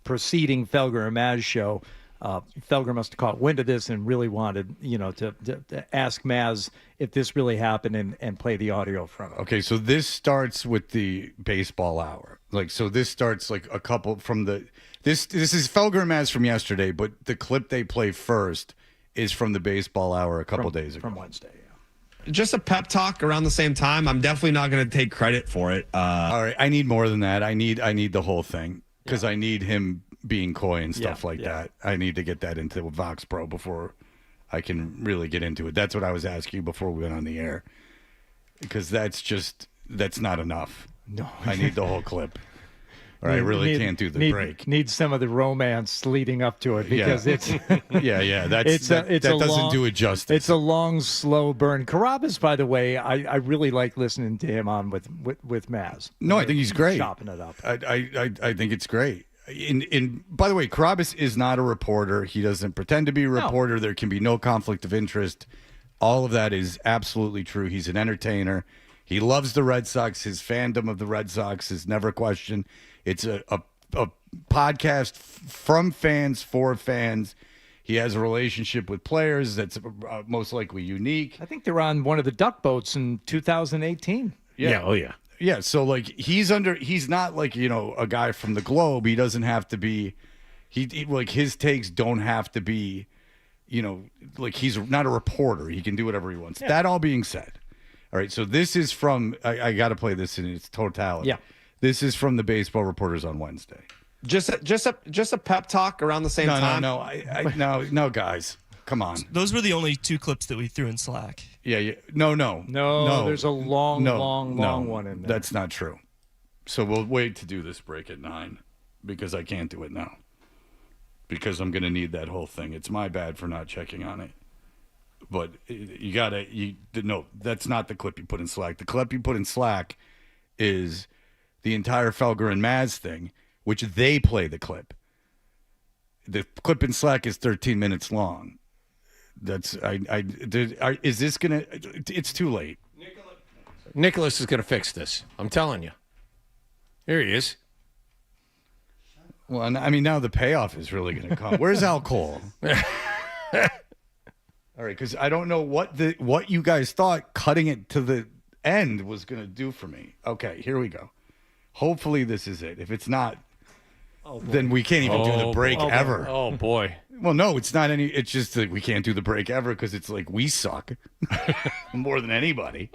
preceding Felger and Maz show, Felger must have caught wind of this and really wanted, to ask Maz if this really happened and play the audio from it. Okay, so this starts with the Baseball Hour. So this starts like a couple from this is Felger and Maz from yesterday, but the clip they play first is from the Baseball Hour a couple days ago. From Wednesday, yeah. Just a pep talk around the same time. I'm definitely not going to take credit for it. All right, I need more than that. I need the whole thing, because I need him being coy and stuff like that. I need to get that into Vox Pro before I can really get into it. That's what I was asking you before we went on the air, because that's not enough. No, I need the whole clip. Or I really can't do the break. Need some of the romance leading up to it, because it's that doesn't do it justice. It's a long, slow burn. Carrabis, by the way, I really like listening to him on with Maz. No, I think he's great. Chopping it up. I think it's great. By the way, Carrabis is not a reporter. He doesn't pretend to be a reporter. No. There can be no conflict of interest. All of that is absolutely true. He's an entertainer. He loves the Red Sox. His fandom of the Red Sox is never questioned. It's a podcast from fans for fans. He has a relationship with players that's most likely unique. I think they're on one of the duck boats in 2018. Yeah. Oh, yeah. Yeah. So, like, he's not like, a guy from the Globe. He doesn't have to be, like, his takes don't have to be, like, he's not a reporter. He can do whatever he wants. Yeah. That all being said. All right. So this is from, I got to play this in its totality. Yeah. This is from the Baseball Reporters on Wednesday. Just a pep talk around the same time. No, guys, come on. Those were the only two clips that we threw in Slack. Yeah. No. There's a long one in there. That's not true. So we'll wait to do this break at 9, because I can't do it now, because I'm going to need that whole thing. It's my bad for not checking on it. But that's not the clip you put in Slack. The clip you put in Slack is the entire Felger and Maz thing, which they play the clip. The clip in Slack is 13 minutes long. Is this gonna? It's too late. Nicholas is gonna fix this. I'm telling you. Here he is. Well, I mean, now the payoff is really gonna come. Where's Al Cole? All right, because I don't know what you guys thought cutting it to the end was gonna do for me. Okay, here we go. Hopefully this is it. If it's not, then we can't even do the break ever. Oh, boy. Well, no, it's not any. It's just that we can't do the break ever because it's like we suck more than anybody.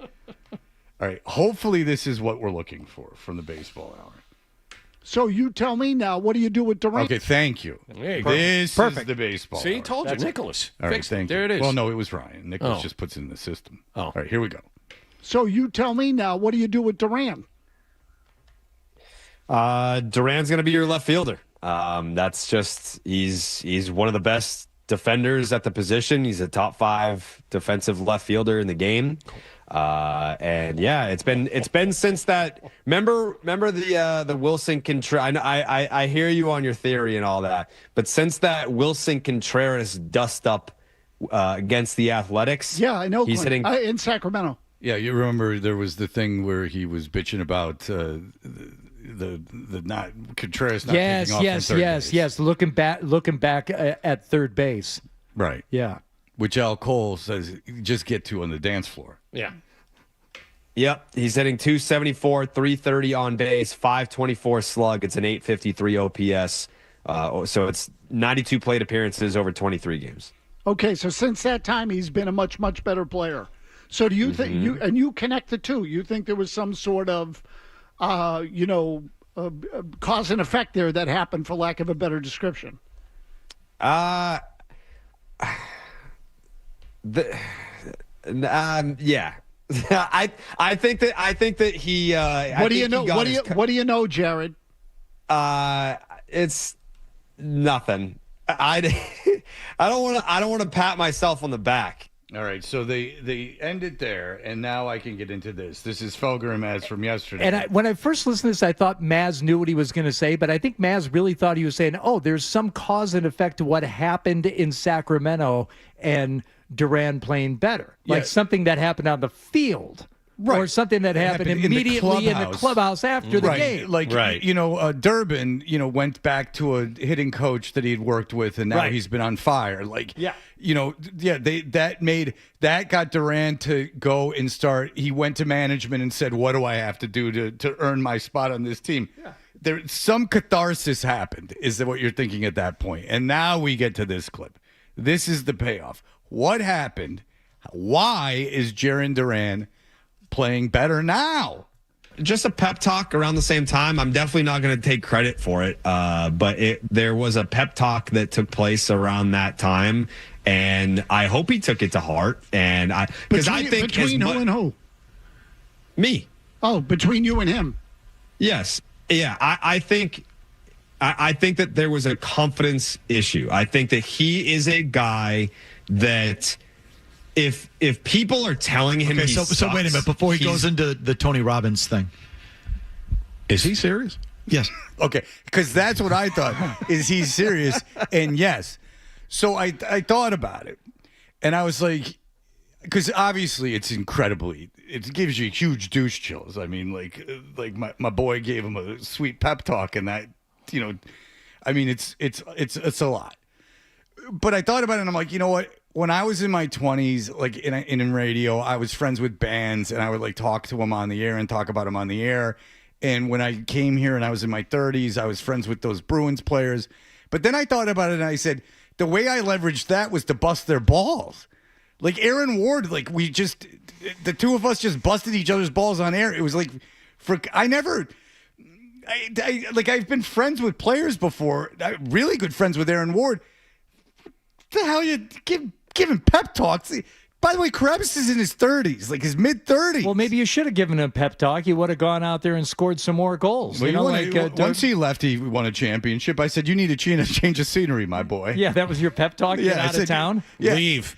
All right. Hopefully this is what we're looking for from the Baseball Hour. So you tell me now, what do you do with Durant? Okay, thank you. This is the Baseball See, Hour. told you, Nicholas. All right, thank you. There it is. Well, no, it was Ryan. Nicholas just puts it in the system. Oh. All right, here we go. So you tell me now, what do you do with Durant? Duran's going to be your left fielder. That's just he's one of the best defenders at the position. He's a top 5 defensive left fielder in the game. And yeah, it's been since that. Remember the Wilson Contreras. I hear you on your theory and all that, but since that Wilson Contreras dust up against the Athletics, Yeah, I know. he's hitting in Sacramento. Yeah, you remember there was the thing where he was bitching about the not Contreras not taking off from third base. Looking back at third base. Right. Yeah. Which Al Cole says just get to on the dance floor. Yeah. Yep, he's hitting 274, 330 on base, 524 slug. It's an 853 OPS. So it's 92 plate appearances over 23 games. Okay, so since that time, he's been a much, much better player. So do you think you connect the two? You think there was some sort of, cause and effect there that happened, for lack of a better description? Yeah. I think that he. What do you know? What do you know, Jared? It's nothing. I don't want to pat myself on the back. All right, so they end it there, and now I can get into this. This is Felger and Maz from yesterday. And when I first listened to this, I thought Maz knew what he was going to say, but I think Maz really thought he was saying, there's some cause and effect to what happened in Sacramento and Duran playing better. Like something that happened on the field. Right. Or something that happened immediately in the clubhouse after the game. Like, Durbin, went back to a hitting coach that he'd worked with, and now he's been on fire. Like, that got Duran to go and start. He went to management and said, what do I have to do to earn my spot on this team? Yeah. Some catharsis happened, is what you're thinking at that point. And now we get to this clip. This is the payoff. What happened? Why is Jarren Duran playing better now? Just a pep talk around the same time. I'm definitely not going to take credit for it, but there was a pep talk that took place around that time, and I hope he took it to heart. And because I think between who and who? Me. Oh, between you and him. Yes. Yeah. I think that there was a confidence issue. I think that he is a guy that if people are telling him so wait a minute before he goes into the Tony Robbins thing. Is he serious? Yes. Okay, because that's what I thought. Is he serious? And yes. So I thought about it, and I was like, because obviously it gives you huge douche chills. I mean, like my boy gave him a sweet pep talk, and that, I mean, it's a lot. But I thought about it, and I'm like, you know what? When I was in my 20s, like in radio, I was friends with bands, and I would talk to them on the air and talk about them on the air. And when I came here and I was in my 30s, I was friends with those Bruins players. But then I thought about it, and I said, the way I leveraged that was to bust their balls. Like Aaron Ward, the two of us just busted each other's balls on air. It was I've been friends with players before, really good friends with Aaron Ward. What the hell you giving pep talks? By the way, Krebs is in his 30s, like his mid-30s. Well, maybe you should have given him a pep talk. He would have gone out there and scored some more goals. Well, once he left, he won a championship. I said, you need a change of scenery, my boy. Yeah, that was your pep talk? Get out of town? Yeah. Leave.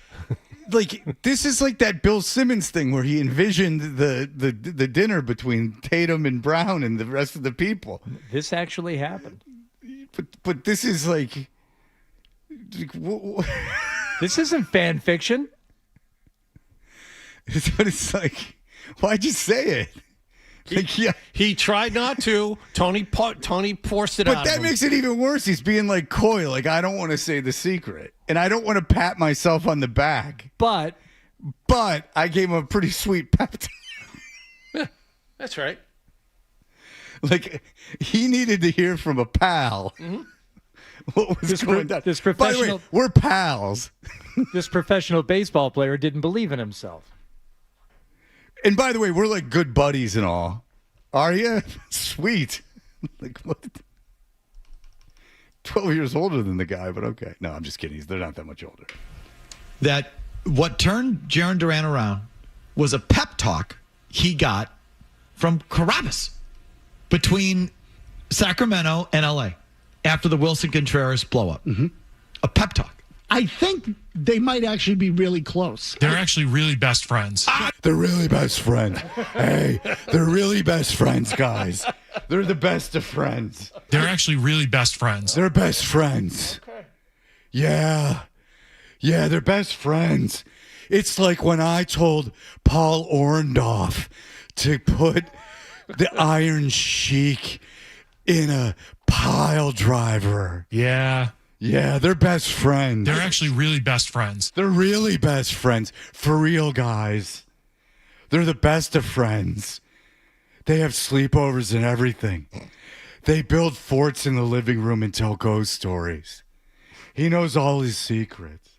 This is like that Bill Simmons thing where he envisioned the dinner between Tatum and Brown and the rest of the people. This actually happened. But this is like this isn't fan fiction. But it's like, why'd you say it? He tried not to. Tony forced it out. But that makes it even worse. He's being coy. I don't want to say the secret, and I don't want to pat myself on the back. But I gave him a pretty sweet pep talk. Yeah, that's right. He needed to hear from a pal. Mm-hmm. What was going on? This professional, by the way, we're pals. This professional baseball player didn't believe in himself. And by the way, we're good buddies and all. Are you? Sweet. What? 12 years older than the guy, but okay. No, I'm just kidding. They're not that much older. That what turned Jarren Duran around was a pep talk he got from Carabas between Sacramento and L.A. after the Wilson Contreras blow-up. Mm-hmm. A pep talk. I think they might actually be really close. They're actually really best friends. They're really best friends. Hey, they're really best friends, guys. They're the best of friends. They're actually really best friends. They're best friends. Okay. Yeah. Yeah, they're best friends. It's like when I told Paul Orndorff to put the Iron Sheik in a pile driver. Yeah. Yeah, they're best friends. They're actually really best friends. They're really best friends. For real, guys. They're the best of friends. They have sleepovers and everything. They build forts in the living room and tell ghost stories. He knows all his secrets.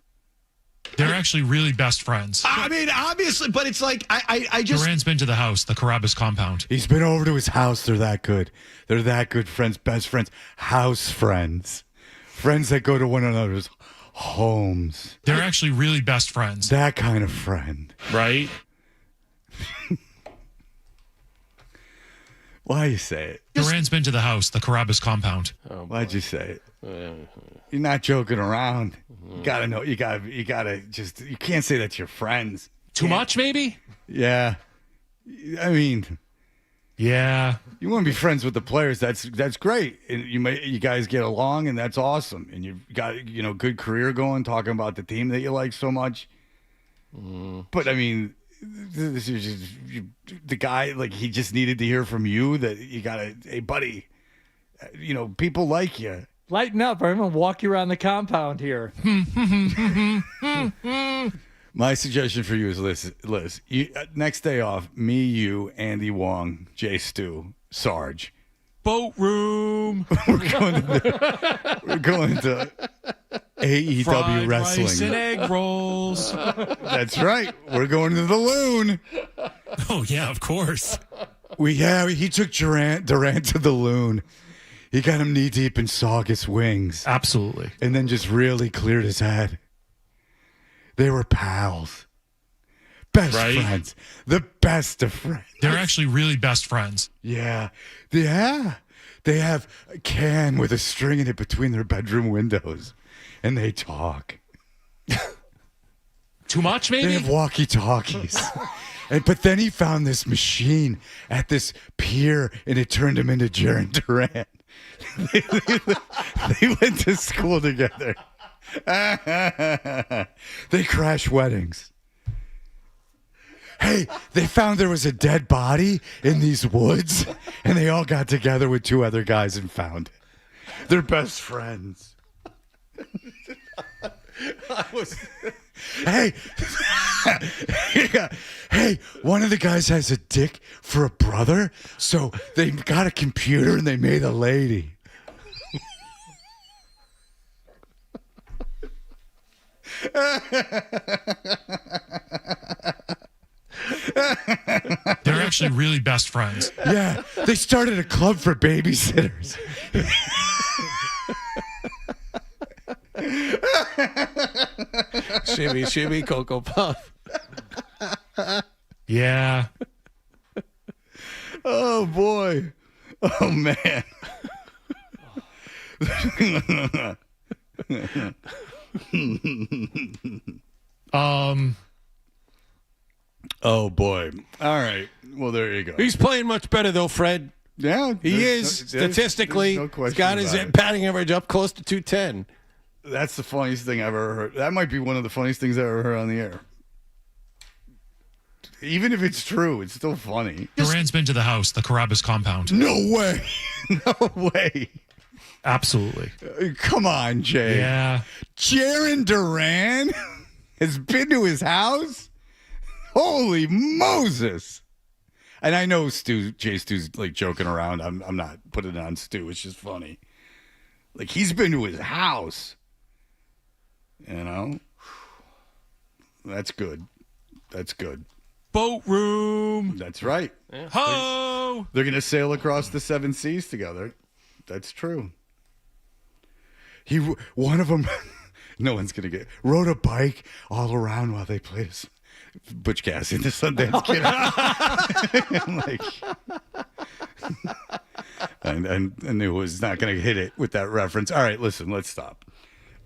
They're actually really best friends. I mean, obviously, but it's like, I just... Duran's been to the house, the Carabas compound. He's been over to his house. They're that good. They're that good friends, best friends, house friends. Friends that go to one another's homes. They're actually really best friends. That kind of friend. Right? Why you say it? Duran's been to the house, the Carabas compound. Why'd you say it? You're not joking around. You gotta know. You gotta just. You can't say that's your friends. Too much, maybe? Yeah. I mean, yeah. You want to be friends with the players. That's great. And you guys get along, and that's awesome. And you've got good career going, talking about the team that you like so much. But I mean, this is just, the guy, like, he just needed to hear from you that you gotta, hey buddy, people like you. Lighten up. I'm going to walk you around the compound here. My suggestion for you is, Liz, next day off, me, you, Andy Wong, Jay Stu, Sarge. Boat room. We're going to AEW Fried wrestling. Rice and egg rolls. That's right. We're going to the Loon. Oh, yeah, of course. He took Durant to the Loon. He got him knee deep in Saugus wings. Absolutely. And then just really cleared his head. They were pals. Best friends. The best of friends. They're actually really best friends. Yeah. Yeah. They have a can with a string in it between their bedroom windows. And they talk. Too much, maybe? They have walkie-talkies. But then he found this machine at this pier, and it turned him into Jaron Durant. They went to school together. They crash weddings. Hey, they found there was a dead body in these woods, and they all got together with two other guys and found it. They're best friends. Hey, hey, one of the guys has a dick for a brother, so they got a computer and they made a lady. They're actually really best friends. Yeah, they started a club for babysitters. Shimmy, shimmy, Cocoa Puff. Yeah. Oh, boy. Oh, man. Oh, boy. All right. Well, there you go. He's playing much better, though, Fred. Yeah. He is, statistically. There's no question he's got his about it. batting average up close to 210. That's the funniest thing I've ever heard. That might be one of the funniest things I've ever heard on the air. Even if it's true, it's still funny. Duran's been to the house, the Carabas compound. No way. No way. Absolutely. Come on, Jay. Yeah. Jaron Duran has been to his house? Holy Moses. And I know Jay Stu's like joking around. I'm not putting it on Stu. It's just funny. Like, he's been to his house. You know? That's good. That's good. Boat room. That's right. Yeah. Ho! They're going to sail across the 7 seas together. That's true. One of them, no one's going to rode a bike all around while they played Butch Cassidy, the Sundance Kid. I'm like, I knew it was not going to hit it with that reference. All right, listen, let's stop.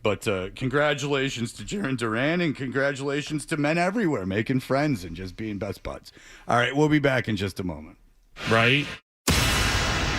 But congratulations to Jaron Duran, and congratulations to men everywhere making friends and just being best buds. All right, we'll be back in just a moment. Right?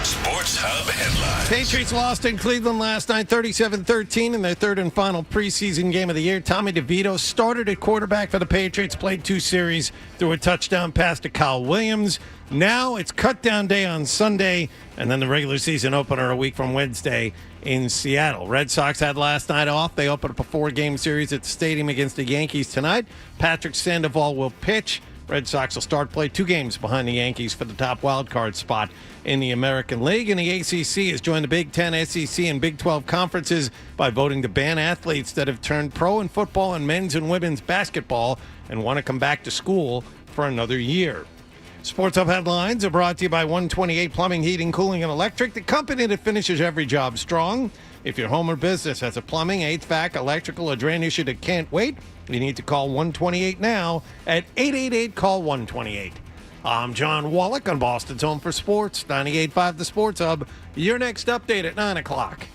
Sports Hub headlines. Patriots lost in Cleveland last night, 37-13 in their third and final preseason game of the year. Tommy DeVito started at quarterback for the Patriots, played 2 series, threw a touchdown pass to Kyle Williams. Now it's cut-down day on Sunday, and then the regular season opener a week from Wednesday in Seattle. Red Sox had last night off. They opened up a 4-game series at the stadium against the Yankees tonight. Patrick Sandoval will pitch. Red Sox will start play 2 games behind the Yankees for the top wild card spot in the American League. And the ACC has joined the Big Ten, SEC, and Big 12 conferences by voting to ban athletes that have turned pro in football and men's and women's basketball and want to come back to school for another year. Sports Hub headlines are brought to you by 128 Plumbing, Heating, Cooling, and Electric, the company that finishes every job strong. If your home or business has a plumbing, HVAC, electrical, or drain issue that can't wait, you need to call 128 now at 888-CALL-128. I'm John Wallach on Boston's Home for Sports, 98.5 The Sports Hub. Your next update at 9 o'clock.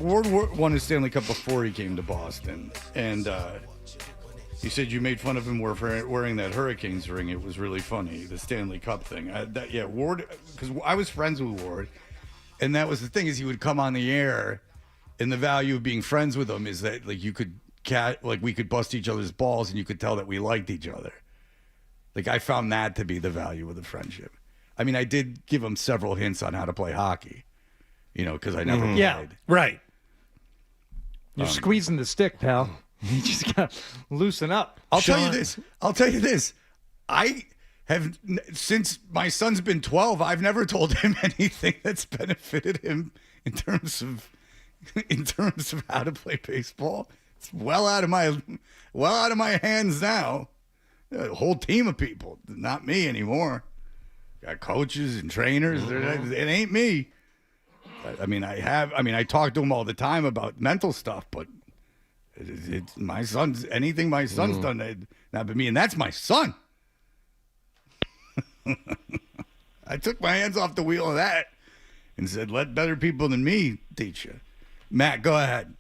Ward won his Stanley Cup before he came to Boston, and he said you made fun of him wearing that Hurricanes ring. It was really funny, the Stanley Cup thing. Ward, because I was friends with Ward, and that was the thing is he would come on the air, and the value of being friends with him is that like you could we could bust each other's balls, and you could tell that we liked each other. Like I found that to be the value of the friendship. I mean, I did give him several hints on how to play hockey, because I never played. Yeah, right. You're squeezing the stick, pal. You just got to loosen up. I'll tell you this. I have, since my son's been 12, I've never told him anything that's benefited him in terms of how to play baseball. It's well out of my hands now. A whole team of people, not me anymore. Got coaches and trainers. It ain't me. I talk to him all the time about mental stuff, but it's my son's, anything my son's done, not been me, and that's my son. I took my hands off the wheel of that and said, let better people than me teach you. Matt, go ahead.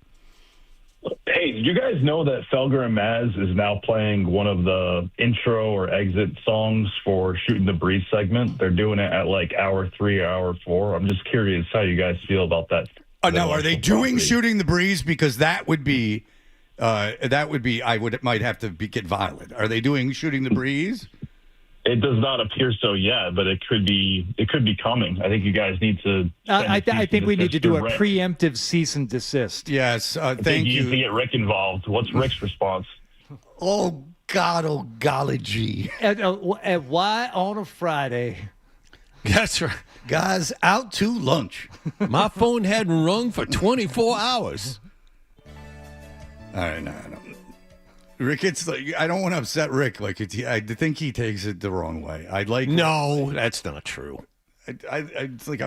Hey, did you guys know that Felger and Maz is now playing one of the intro or exit songs for Shooting the Breeze segment? They're doing it at like hour 3 or hour 4. I'm just curious how you guys feel about that. Now, are they doing Shooting the Breeze? Because that would be, might have to get violent. Are they doing Shooting the Breeze? It does not appear so yet, but it could be coming. I think you guys need to. I think we need to do a preemptive cease and desist. Yes, thank you. You need to get Rick involved. What's Rick's response? Oh God, oh golly gee. At why on a Friday? That's right. Guys, out to lunch. My phone hadn't rung for 24 hours. All right, no. Rick, it's like I don't want to upset Rick. I think he takes it the wrong way. No, that's not true. It's like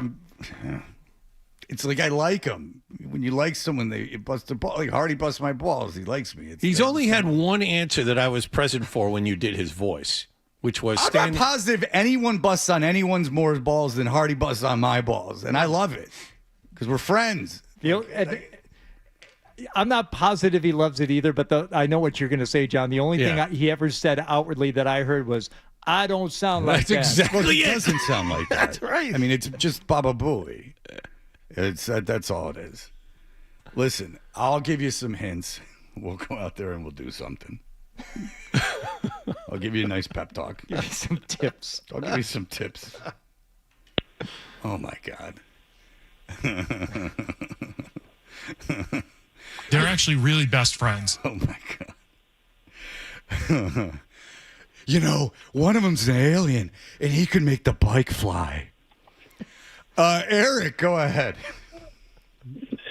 I like him. When you like someone, they bust their ball. Like Hardy busts my balls. He likes me. He's only had one answer that I was present for when you did his voice, which was I'm not positive anyone busts on anyone's more balls than Hardy busts on my balls, and I love it because we're friends. I'm not positive he loves it either, but I know what you're going to say, John. The only thing he ever said outwardly that I heard was, I don't sound like that. Exactly it doesn't sound like that. That's right. I mean, it's just Baba Booey. That's all it is. Listen, I'll give you some hints. We'll go out there and we'll do something. I'll give you a nice pep talk. Give you some tips. I'll give you some tips. Oh, my God. They're actually really best friends. Oh, my God. One of them's an alien, and he can make the bike fly. Eric, go ahead.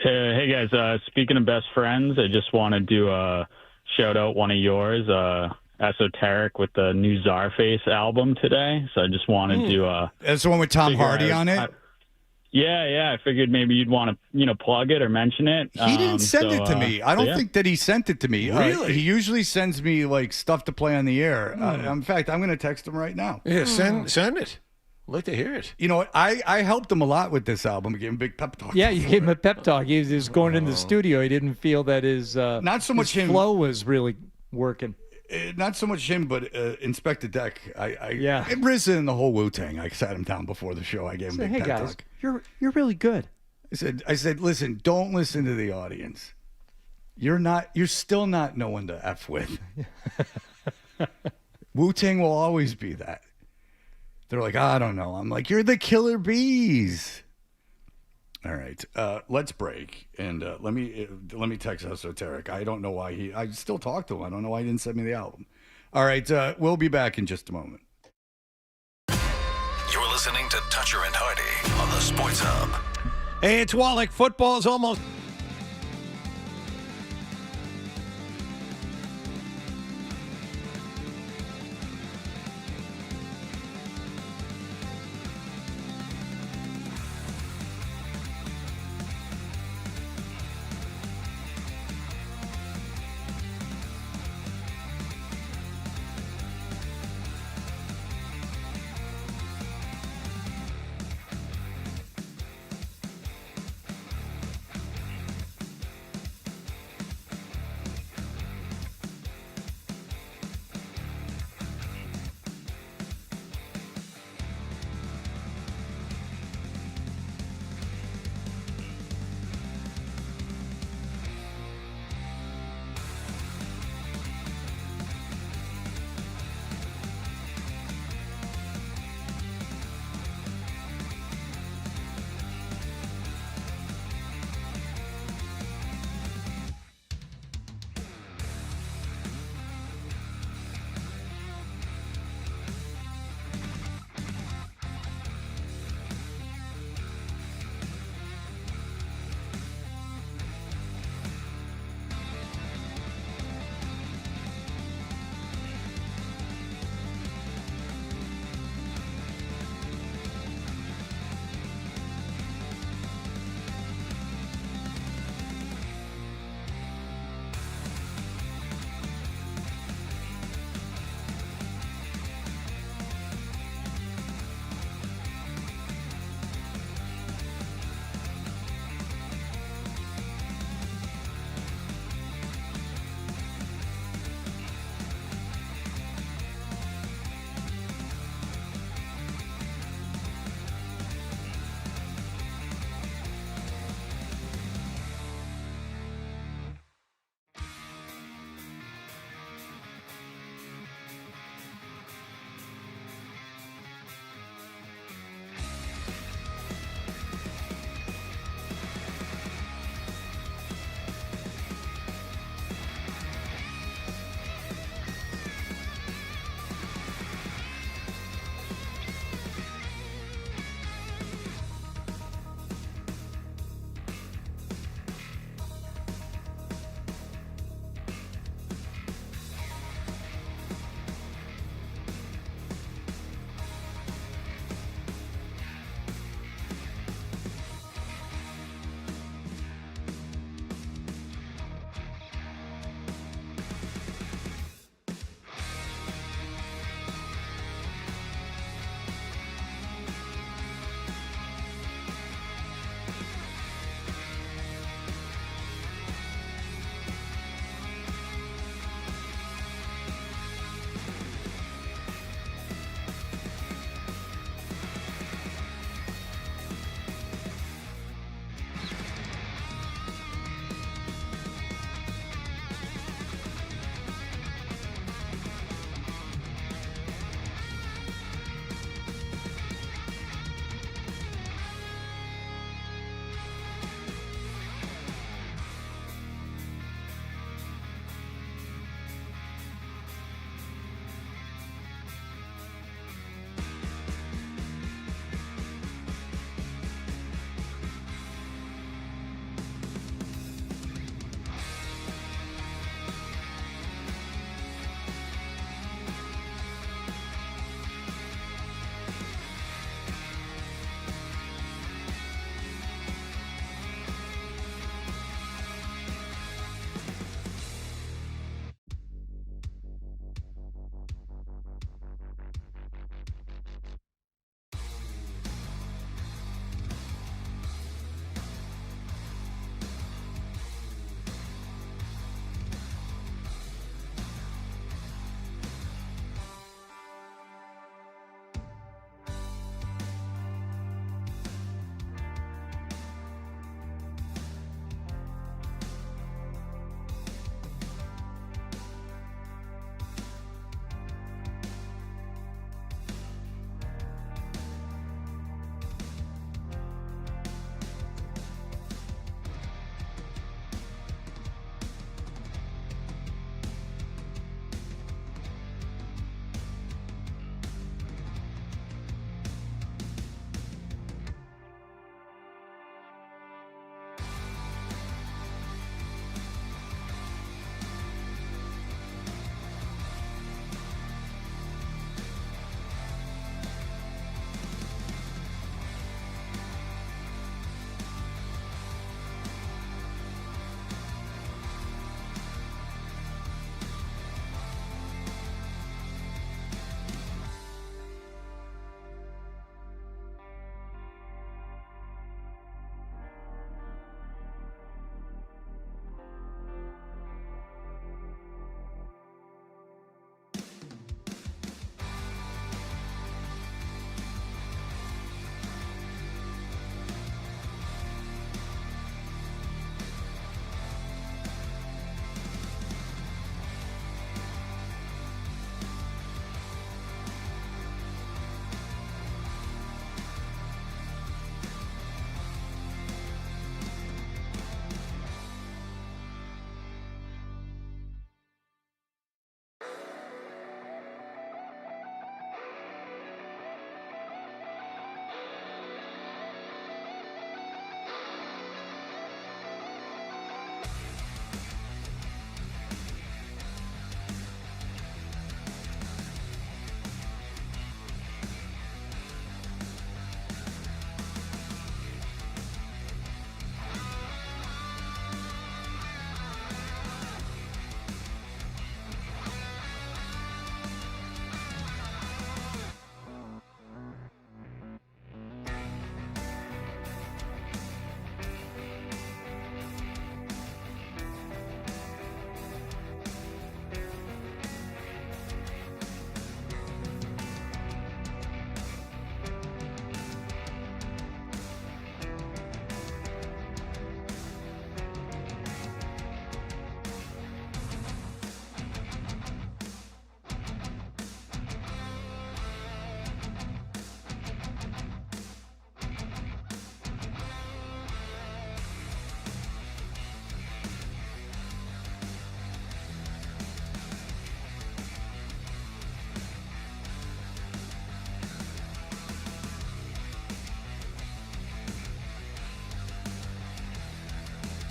Hey, guys. Speaking of best friends, I just wanted to shout out one of yours, Esoteric, with the new Czarface album today. So I just wanted to... That's the one with Tom Hardy on it? Yeah. I figured maybe you'd want to, plug it or mention it. He didn't send it to me. I don't think that he sent it to me. Really? He usually sends me stuff to play on the air. In fact, I'm going to text him right now. Yeah, send it. I'd like to hear it. You know what? I helped him a lot with this album. I gave him a big pep talk. Yeah, you gave him a pep talk. He was going in the studio. He didn't feel that his not so much his him flow was really working. Not so much him, but Inspector Deck. Yeah. RZA and the whole Wu-Tang. I sat him down before the show. I gave him a big pep guys, talk. You're really good. I said, listen, don't listen to the audience. You're still not no one to F with. Wu-Tang will always be that. They're like, I don't know. I'm like, you're the Killer Bees. All right, let's break and let me text Esoteric. I don't know why I still talk to him. I don't know why he didn't send me the album. All right, we'll be back in just a moment. You're listening to Toucher and Hardy on the Sports Hub. Hey, it's Wallach. Football's almost...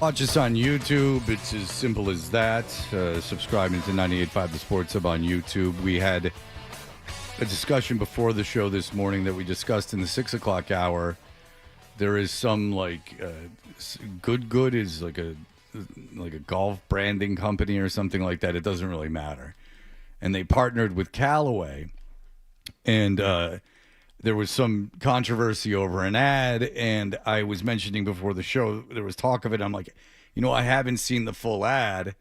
Watch us on YouTube. It's as simple as that. Subscribing to 98.5 The Sports Hub on YouTube. We had a discussion before the show this morning that we discussed in the 6 o'clock hour. There is some Good is like a golf branding company or something like that. It doesn't really matter. And they partnered with Callaway, and there was some controversy over an ad, and I was mentioning before the show, there was talk of it. I'm like, I haven't seen the full ad.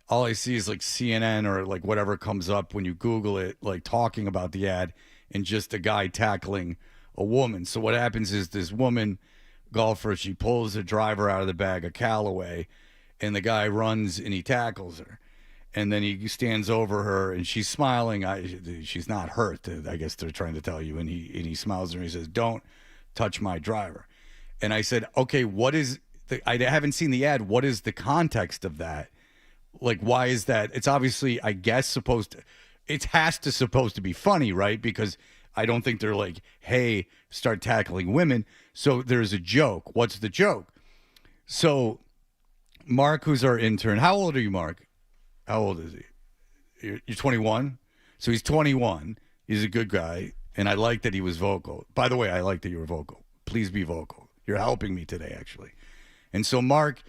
All I see is like CNN or like whatever comes up when you Google it, like talking about the ad and just a guy tackling a woman. So what happens is this woman golfer, she pulls a driver out of the bag of Callaway, and the guy runs and he tackles her. And then he stands over her, and she's smiling. She's not hurt, I guess they're trying to tell you. And he smiles at her, and he says, "Don't touch my driver." And I said, okay, I haven't seen the ad. What is the context of that? Like, why is that? It's obviously, I guess, supposed to be funny, right? Because I don't think they're like, hey, start tackling women. So there's a joke. What's the joke? So Mark, who's our intern, how old are you, Mark? How old is he? You're 21? So he's 21. He's a good guy. And I like that he was vocal. By the way, I like that you were vocal. Please be vocal. You're helping me today, actually. And so Mark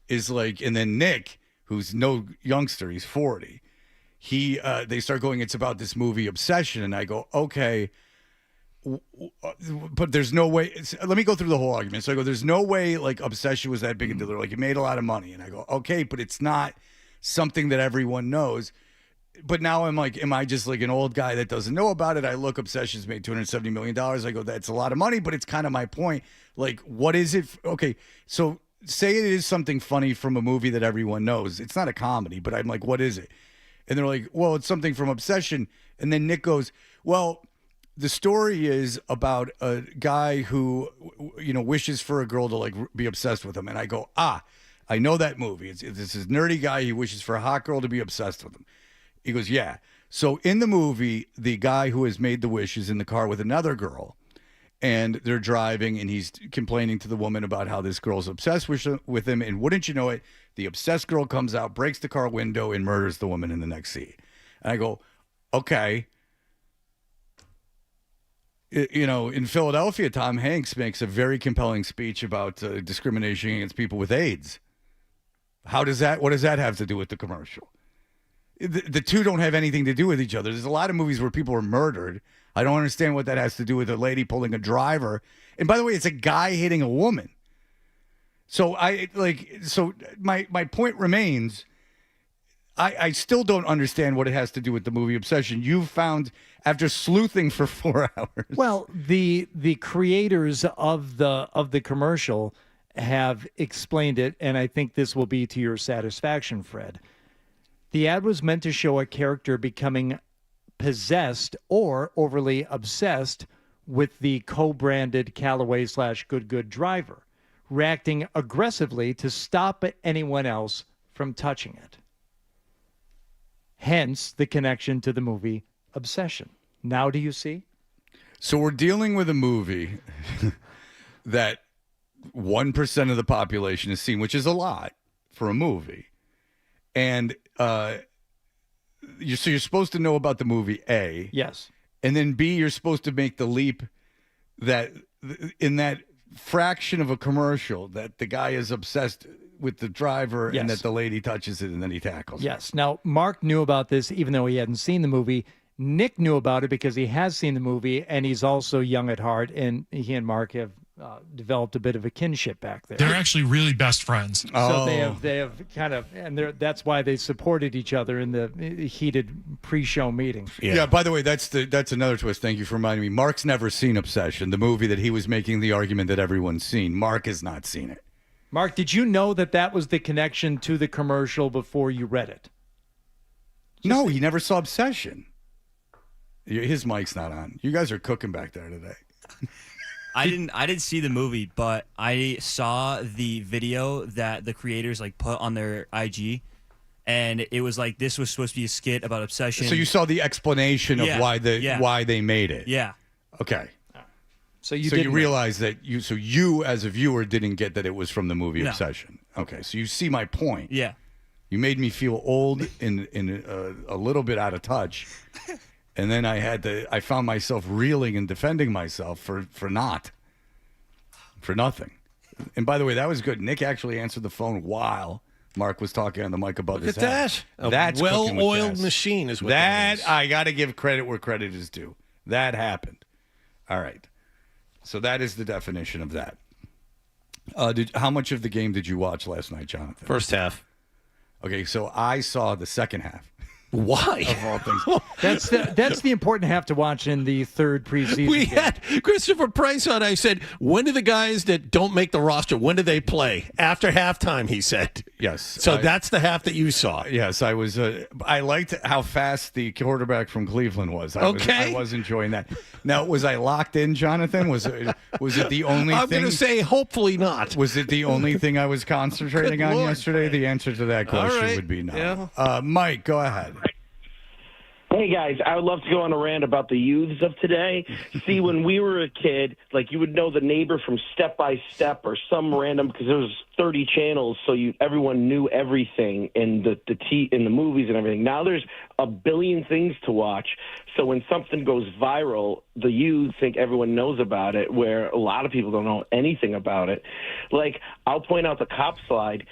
is like, and then Nick, who's no youngster, he's 40. They start going, it's about this movie Obsession. And I go, okay, but there's no way. Let me go through the whole argument. So I go, there's no way like Obsession was that big a deal. They're like, it made a lot of money. And I go, okay, but it's not something that everyone knows. But now I'm like, am I just like an old guy that doesn't know about it? I look, Obsession's made $270 million. I go, that's a lot of money, but it's kind of my point. Like, what is it? Okay, so say it is something funny from a movie that everyone knows. It's not a comedy, but I'm like, what is it? And they're like, well, it's something from Obsession. And then Nick goes, well, the story is about a guy who, wishes for a girl to like be obsessed with him. And I go, I know that movie. It's this nerdy guy. He wishes for a hot girl to be obsessed with him. He goes, yeah. So in the movie, the guy who has made the wish is in the car with another girl, and they're driving, and he's complaining to the woman about how this girl's obsessed with him. And wouldn't you know it, the obsessed girl comes out, breaks the car window, and murders the woman in the next seat. And I go, okay. In Philadelphia, Tom Hanks makes a very compelling speech about discrimination against people with AIDS. What does that have to do with the commercial? The two don't have anything to do with each other. There's a lot of movies where people are murdered. I don't understand what that has to do with a lady pulling a driver. And by the way, it's a guy hitting a woman. So my point remains, I still don't understand what it has to do with the movie Obsession. You've found, after sleuthing for 4 hours. Well, the creators of the commercial have explained it, and I think this will be to your satisfaction, Fred. The ad was meant to show a character becoming possessed or overly obsessed with the co-branded Callaway / Good driver, reacting aggressively to stop anyone else from touching it. Hence the connection to the movie Obsession. Now do you see? So we're dealing with a movie that 1% of the population has seen, which is a lot for a movie. And you're supposed to know about the movie, A. Yes. And then B, you're supposed to make the leap that in that fraction of a commercial that the guy is obsessed with the driver, Yes. and that the lady touches it and then he tackles her. Yes. Now, Mark knew about this even though he hadn't seen the movie. Nick knew about it because he has seen the movie, and he's also young at heart, and he and Mark have developed a bit of a kinship back there. They're actually really best friends. So they have kind of, and that's why they supported each other in the heated pre-show meeting. Yeah. By the way, that's another twist. Thank you for reminding me. Mark's never seen Obsession, the movie that he was making the argument that everyone's seen. Mark has not seen it. Mark, did you know that was the connection to the commercial before you read it? No, he never saw Obsession. His mic's not on. You guys are cooking back there today. I didn't see the movie, but I saw the video that the creators like put on their IG, and it was like this was supposed to be a skit about Obsession. So you saw the explanation of why they made it. Yeah. Okay. So you realize that you as a viewer didn't get that it was from the movie No. Obsession. Okay, so you see my point. Yeah. You made me feel old and a little bit out of touch, and then I found myself reeling and defending myself for nothing. And by the way, that was good. Nick actually answered the phone while Mark was talking on the mic about Look his at hat. that. That's A cooking with well-oiled gas. machine is what that is. I got to give credit where credit is due. That happened. All right. So that is the definition of that. How much of the game did you watch last night, Jonathan? First half. Okay, so I saw the second half. Why? Of all things. That's the important half to watch in the third preseason. We game. had Christopher Price on. I said, when do the guys that don't make the roster, when do they play? After halftime, he said. Yes. So that's the half that you saw. Yes, I was. I liked how fast the quarterback from Cleveland was. I was enjoying that. Now, was I locked in, Jonathan? Was it the only I'm thing? going to say hopefully not. Was it the only thing I was concentrating Good on Lord. yesterday? The answer to that question right. would be no. Yeah. Mike, go ahead. Hey guys, I would love to go on a rant about the youths of today. See, when we were a kid, like you would know the neighbor from Step by Step or some random, because there was 30 channels, so everyone knew everything in in the movies and everything. Now there's a billion things to watch. So when something goes viral, the youth think everyone knows about it, where a lot of people don't know anything about it. Like I'll point out the cop slide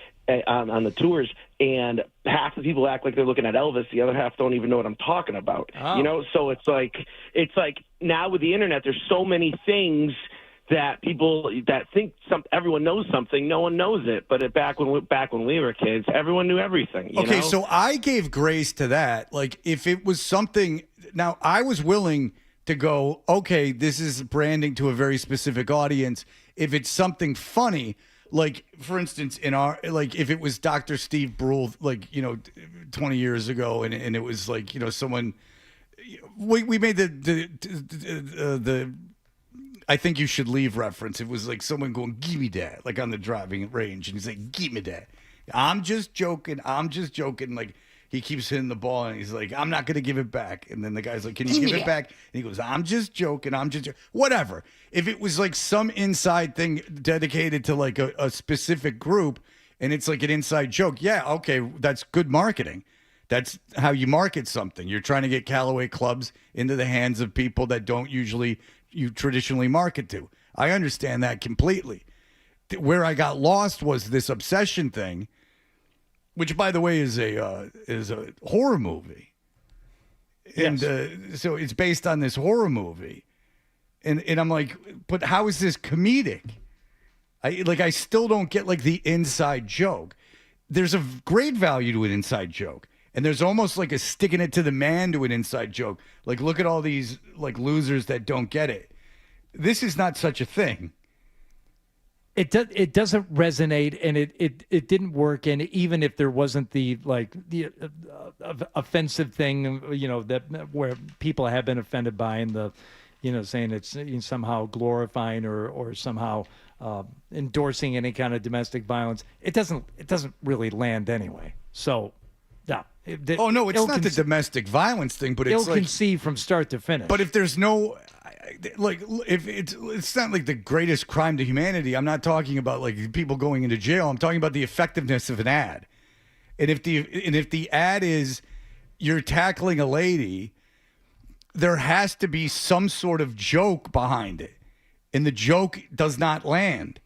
on the tours, and half the people act like they're looking at Elvis, the other half don't even know what I'm talking about. Oh. You know, so it's like now with the internet, there's so many things that people that think everyone knows something, no one knows it. But back when we were kids, everyone knew everything. You know? So I gave grace to that. Like if it was something, now I was willing to go, okay, this is branding to a very specific audience. If it's something funny. Like, for instance, if it was Dr. Steve Brule, 20 years ago, and it was like, someone, we made the I think you should leave reference. It was like someone going, give me that, like on the driving range. And he's like, give me that. I'm just joking. Like, he keeps hitting the ball, and he's like, I'm not going to give it back. And then the guy's like, can you give it back? And he goes, I'm just joking. Whatever. If it was like some inside thing dedicated to like a specific group, and it's like an inside joke, yeah, okay, that's good marketing. That's how you market something. You're trying to get Callaway clubs into the hands of people that you traditionally market to. I understand that completely. Where I got lost was this obsession thing, which, by the way, is a horror movie, and so it's based on this horror movie, and I'm like, but how is this comedic? I still don't get like the inside joke. There's a great value to an inside joke, and there's almost like a sticking it to the man to an inside joke. Like, look at all these like losers that don't get it. This is not such a thing. It doesn't resonate, and it didn't work. And even if there wasn't the offensive thing, that where people have been offended by, and the, saying it's somehow glorifying or somehow endorsing any kind of domestic violence, it doesn't really land anyway. So, yeah. It's not the domestic violence thing, but it's ill-conceived from start to finish. But if there's no. Like, if it's not like the greatest crime to humanity. I'm not talking about like people going into jail. I'm talking about the effectiveness of an ad. And if the ad is you're tackling a lady, there has to be some sort of joke behind it. And the joke does not land.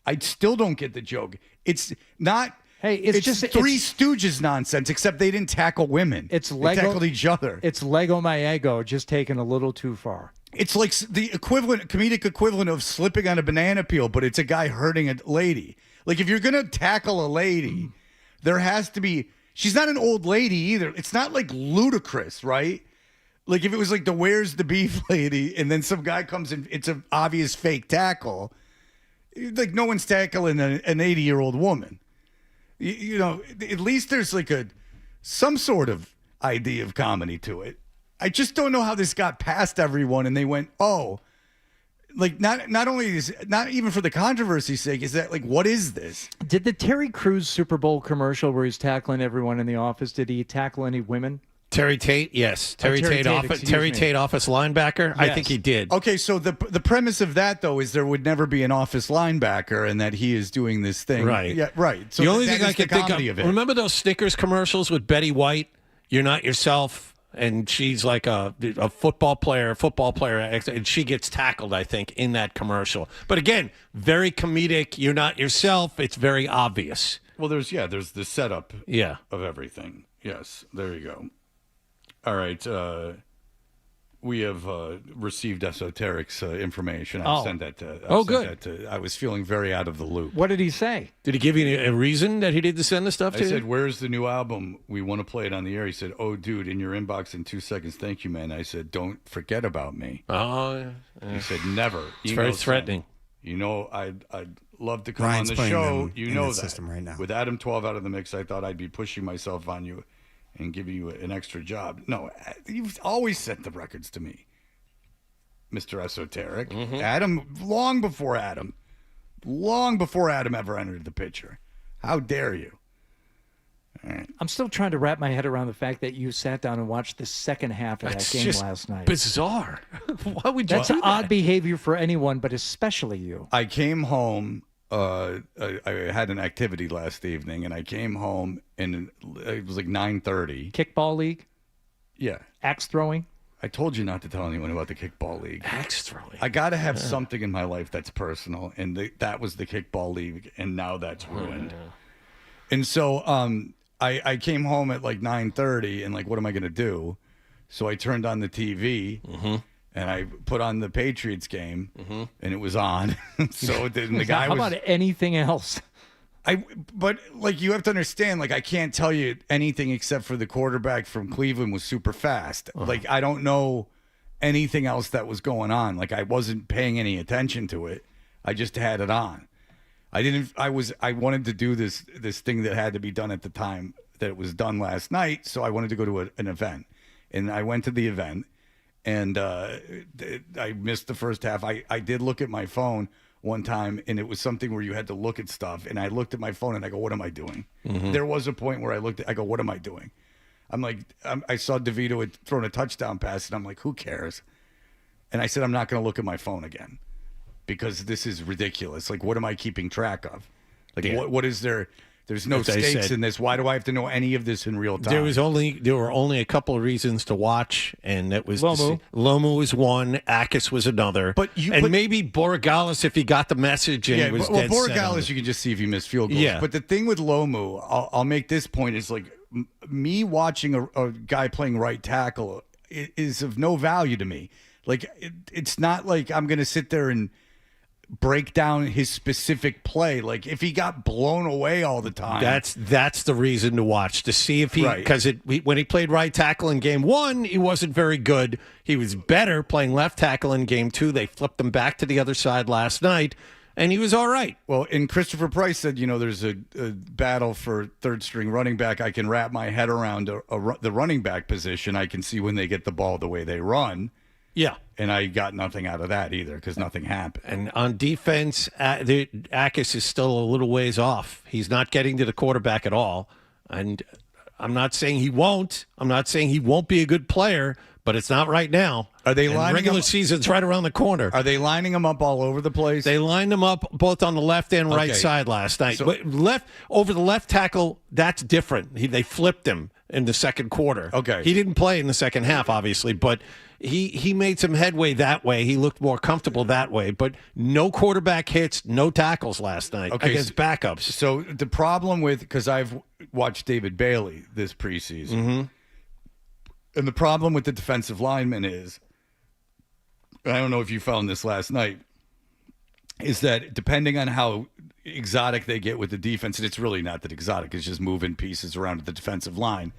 I still don't get the joke. It's not. Hey, it's just Three Stooges nonsense, except they didn't tackle women. It's They tackled each other. It's Lego My Ego, just taken a little too far. It's like the comedic equivalent of slipping on a banana peel, but it's a guy hurting a lady. Like, if you're going to tackle a lady, there has to be... She's not an old lady either. It's not like ludicrous, right? Like, if it was like the Where's the Beef lady, and then some guy comes in, it's an obvious fake tackle. Like, no one's tackling an 80-year-old woman. At least there's like some sort of idea of comedy to it. I just don't know how this got past everyone, and they went, oh, like not only is not even for the controversy's sake, is that like, what is this? Did the Terry Crews Super Bowl commercial where he's tackling everyone in the office, did he tackle any women? Terry Tate, yes. Terry Tate, excuse me. Tate, office linebacker. I Yes. think he did. Okay, so the premise of that though is there would never be an office linebacker, and that he is doing this thing. Right. Yeah. Right. So the only that thing I is the can think comedy of, it. remember those Snickers commercials with Betty White? You're not yourself, and she's like a football player, and she gets tackled, I think, in that commercial. But again, very comedic. You're not yourself. It's very obvious. Well, there's the setup. Yeah. Of everything. Yes. There you go. All right. We have received Esoteric's information. I Oh. sent that to. Good. I was feeling very out of the loop. What did he say? Did he give you a reason that he didn't send the stuff I to you? said, "Where's the new album? We want to play it on the air." He said, "Oh, dude, in your inbox in 2 seconds. Thank you, man." I said, "Don't forget about me." Oh, yeah. He said, "Never." It's very Email threatening. sent. You know, I'd love to come Ryan's on the playing show. them You in know the that. system right now. With Adam 12 out of the mix, I thought I'd be pushing myself on you and giving you an extra job. No, you've always sent the records to me, Mr. Esoteric. Adam, long before Adam ever entered the picture. How dare you? All right. I'm still trying to wrap my head around the fact that you sat down and watched the second half of That's that game just last night. bizarre. Why would you That's do odd that? behavior for anyone, but especially you. I came home. I had an activity last evening, and I came home, and it was like 9:30. Kickball league, Yeah, axe throwing. I told you not to tell anyone about the kickball league. Axe throwing. I got to have something in my life that's personal, and that was the kickball league, and now that's ruined. And so, I came home at like 9:30, and like, what am I going to do? So I turned on the TV. And I put on the Patriots game, and it was on. So then the guy How was. about anything else? But like you have to understand, like I can't tell you anything except for the quarterback from Cleveland was super fast. Like I don't know anything else that was going on. Like I wasn't paying any attention to it. I just had it on. I wanted to do this thing that had to be done at the time that it was done last night. So I wanted to go to an event, and I went to the event, and I missed the first half. I did look at my phone one time, and it was something where you had to look at stuff, and I looked at my phone and I go, what am I doing? There was a point where I go, what am I doing? I'm like, I saw DeVito had thrown a touchdown pass, and I'm like, who cares? And I said, I'm not going to look at my phone again because this is ridiculous. Like, what am I keeping track of? Like, what is there? There's no As I stakes said, in this. Why do I have to know any of this in real time? There were only a couple of reasons to watch, and that was Lomu. Lomu was one, Akis was another, But maybe Borregales if he got the message and he was dead set on Borregales, it. you can just see if he missed field goals. Yeah. But the thing with Lomu, I'll make this point, is like me watching a guy playing right tackle is of no value to me. Like it's not like I'm going to sit there and break down his specific play. Like if he got blown away all the time, That's the reason to watch, to see if he, Right. because when he played right tackle in game one, he wasn't very good. He was better playing left tackle in game two. They flipped him back to the other side last night, and he was all right. Well, and Christopher Price said, there's a battle for third string running back. I can wrap my head around the running back position. I can see when they get the ball the way they run. Yeah. And I got nothing out of that either because nothing happened. And on defense, Akis is still a little ways off. He's not getting to the quarterback at all. And I'm not saying he won't. I'm not saying he won't be a good player, but it's not right now. Are they And lining regular him- season's right around the corner. Are they lining them up all over the place? They lined them up both on the left and right Okay. side last night. So- But over the left tackle, that's different. They flipped him in the second quarter. Okay. He didn't play in the second half, obviously, but he made some headway that way. He looked more comfortable that way. But no quarterback hits, no tackles last night against backups. So the problem because I've watched David Bailey this preseason, and the problem with the defensive lineman is, I don't know if you found this last night, is that depending on how exotic they get with the defense, and it's really not that exotic, it's just moving pieces around the defensive line,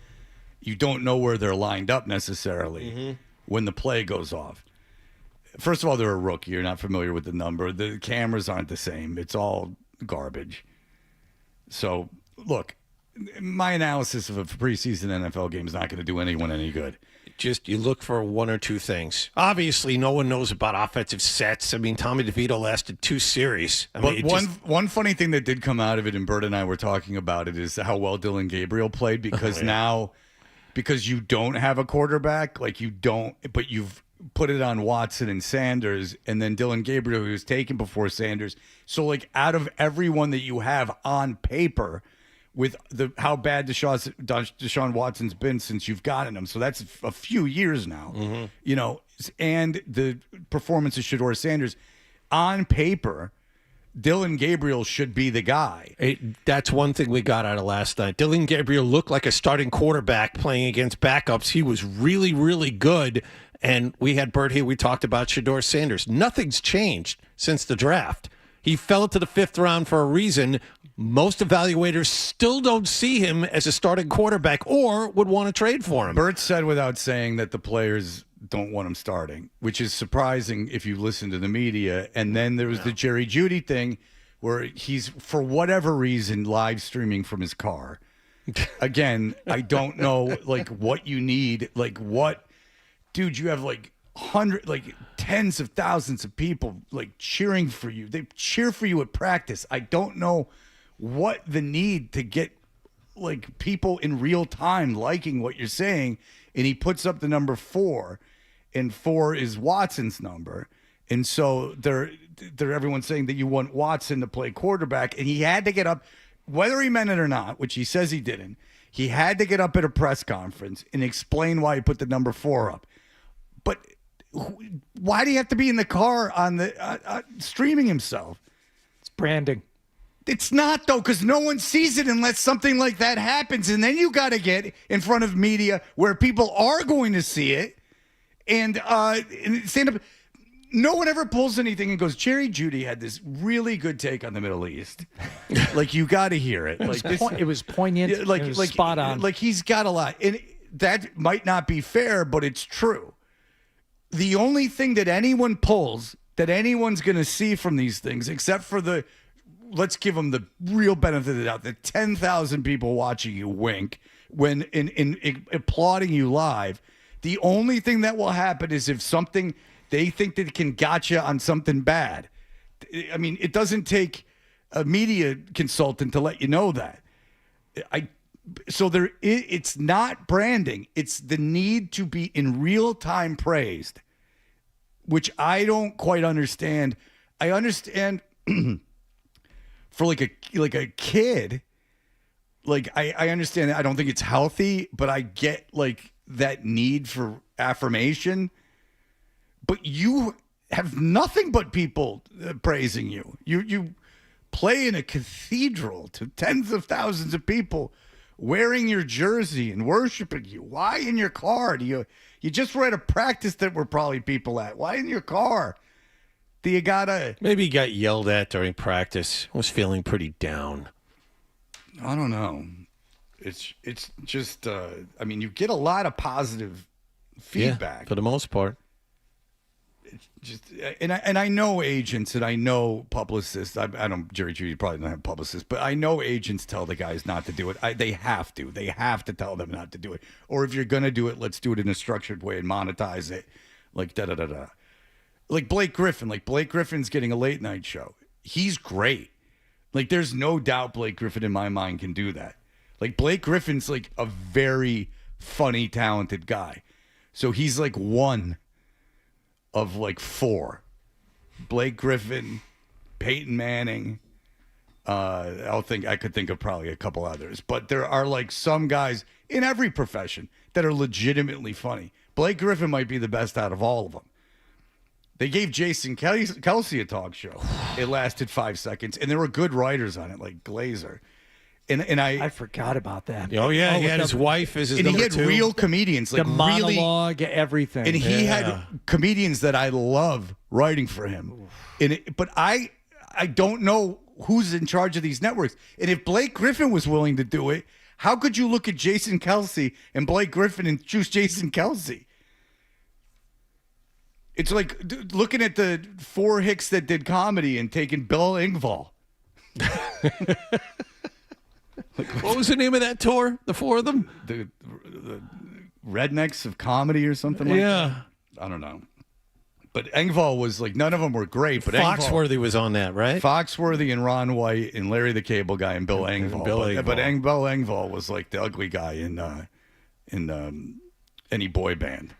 you don't know where they're lined up necessarily when the play goes off. First of all, they're a rookie. You're not familiar with the number. The cameras aren't the same. It's all garbage. So, look, my analysis of a preseason NFL game is not going to do anyone any good. Just you look for one or two things. Obviously, no one knows about offensive sets. I mean, Tommy DeVito lasted 2 series. But one funny thing that did come out of it, and Bert and I were talking about it, is how well Dylan Gabriel played, because now because you don't have a quarterback. Like you don't, but you've put it on Watson and Sanders, and then Dylan Gabriel, who was taken before Sanders. So, like, out of everyone that you have on paper, with how bad Deshaun Watson's been since you've gotten him, so that's a few years now, you know, and the performance of Shedeur Sanders, on paper, Dylan Gabriel should be the guy. That's one thing we got out of last night. Dylan Gabriel looked like a starting quarterback playing against backups. He was really, really good. And we had Bert here. We talked about Shedeur Sanders. Nothing's changed since the draft. He fell into the 5th round for a reason. Most evaluators still don't see him as a starting quarterback or would want to trade for him. Bert said without saying that the players don't want him starting, which is surprising if you listen to the media. And then there was the Jerry Jeudy thing where he's, for whatever reason, live streaming from his car. Again, I don't know, like, what you need. Like, what... Dude, you have like tens of thousands of people like cheering for you. They cheer for you at practice. I don't know what the need to get like people in real time liking what you're saying. And he puts up the number 4, and 4 is Watson's number. And so they're everyone's saying that you want Watson to play quarterback, and he had to get up, whether he meant it or not, which he says he didn't. He had to get up at a press conference and explain why he put the number 4 up. But why do you have to be in the car on the streaming himself? It's branding. It's not, though, because no one sees it unless something like that happens. And then you got to get in front of media where people are going to see it and stand up. No one ever pulls anything and goes, Jerry Jeudy had this really good take on the Middle East. Like, you got to hear it. Like It was poignant. It was spot on. Like, he's got a lot. And that might not be fair, but it's true. The only thing that anyone pulls, that anyone's going to see from these things, except for let's give them the real benefit of the doubt, the 10,000 people watching you wink when in applauding you live, the only thing that will happen is if something they think that can gotcha on something bad. I mean, it doesn't take a media consultant to let you know that. It's not branding. It's the need to be in real time praised, which I don't quite understand. I understand for like a kid, like I understand that. I don't think it's healthy, but I get like that need for affirmation. But you have nothing but people praising you. You play in a cathedral to tens of thousands of people wearing your jersey and worshiping you. Why in your car? You just were at a practice that were probably people at. Why in your car? Do you gotta... Maybe he got yelled at during practice. Was feeling pretty down. I don't know. It's just, I mean, you get a lot of positive feedback. Yeah, for the most part. Just and I know agents and I know publicists. I don't. Jerry Jeudy probably don't have publicists, but I know agents tell the guys not to do it. They have to. They have to tell them not to do it. Or if you're gonna do it, let's do it in a structured way and monetize it. Like da da da da. Like Blake Griffin. Like Blake Griffin's getting a late night show. He's great. Like there's no doubt Blake Griffin in my mind can do that. Like Blake Griffin's like a very funny, talented guy. So he's like one of like 4. Blake Griffin, Peyton Manning. I could think of probably a couple others, but there are like some guys in every profession that are legitimately funny. Blake Griffin might be the best out of all of them. They gave Jason Kelsey a talk show. It lasted 5 seconds, and there were good writers on it, like Glazer. And I forgot about that. Oh yeah, he had his wife as his and number he had 2. real comedians, like the monologue, everything. And he had comedians that I love writing for him. But I don't know who's in charge of these networks. And if Blake Griffin was willing to do it, how could you look at Jason Kelsey and Blake Griffin and choose Jason Kelsey? It's like looking at the 4 hicks that did comedy and taking Bill Engvall. What was the name of that tour? The 4 of them? The Rednecks of Comedy or something like that? I don't know. But Engvall was like, none of them were great. But Foxworthy was on that, right? Foxworthy and Ron White and Larry the Cable Guy and Bill Engvall. But Bill Engvall was like the ugly guy in in any boy band.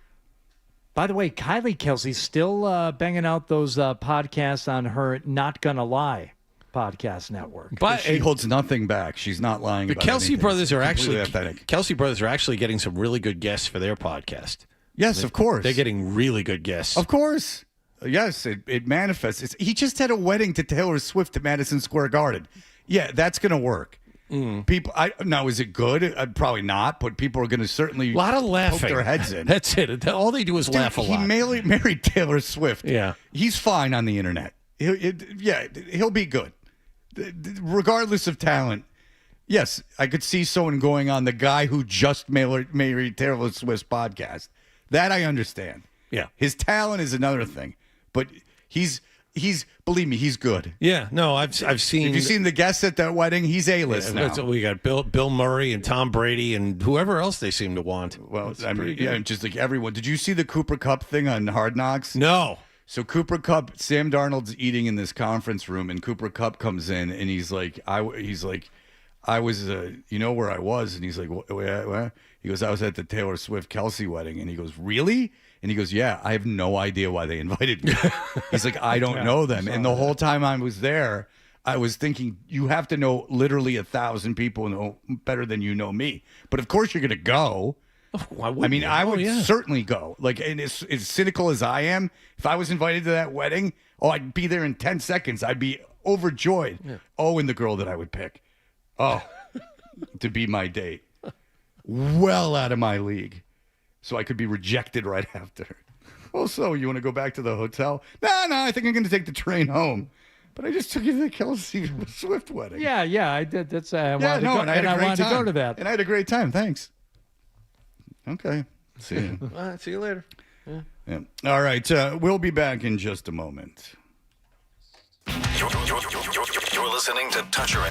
By the way, Kylie Kelsey's still banging out those podcasts on her Not Gonna Lie podcast network. But She holds nothing back. She's not lying the about Kelsey anything. brothers are Completely actually authentic. Kelsey brothers are actually getting some really good guests for their podcast. Yes, of course. They're getting really good guests. Of course. Yes, it manifests. He just had a wedding to Taylor Swift to Madison Square Garden. Yeah, that's going to work. People, now is it good? Probably not, but people are going to certainly A lot of laughing. poke their heads in. That's it. All they do is laugh a lot. He married Taylor Swift. Yeah. He's fine on the internet. He'll be good. Regardless of talent. Yes, I could see someone going on the guy who just married Taylor Swift's podcast. That I understand. Yeah. His talent is another thing, but he's believe me, he's good. Yeah, no, I've seen. Have you seen the guests at that wedding? He's A-list now. We got Bill Murray and Tom Brady and whoever else they seem to want. Well, I mean, yeah, just like everyone. Did you see the Cooper Kupp thing on Hard Knocks? No. So Cooper Kupp, Sam Darnold's eating in this conference room, and Cooper Kupp comes in, and he's like, I was, you know where I was, and he's like, what? He goes, I was at the Taylor Swift Kelsey wedding, and he goes, really? And he goes, yeah, I have no idea why they invited me. He's like, I don't know them, and the whole time I was there, I was thinking, you have to know literally 1,000 people know better than you know me, but of course you're gonna go. I mean, I would certainly go. Like, and as cynical as I am, if I was invited to that wedding, I'd be there in 10 seconds. I'd be overjoyed. Yeah. Oh, and the girl that I would pick. Oh, to be my date. Well out of my league. So I could be rejected right after. Oh, so you want to go back to the hotel? No, I think I'm going to take the train home. But I just took you to the Kelsey Swift wedding. Yeah, I did. That's I wanted to go, and I wanted to go to that. And I had a great time. Thanks. Okay. See you. See you later. Yeah. All right. We'll be back in just a moment. You're listening to Toucher.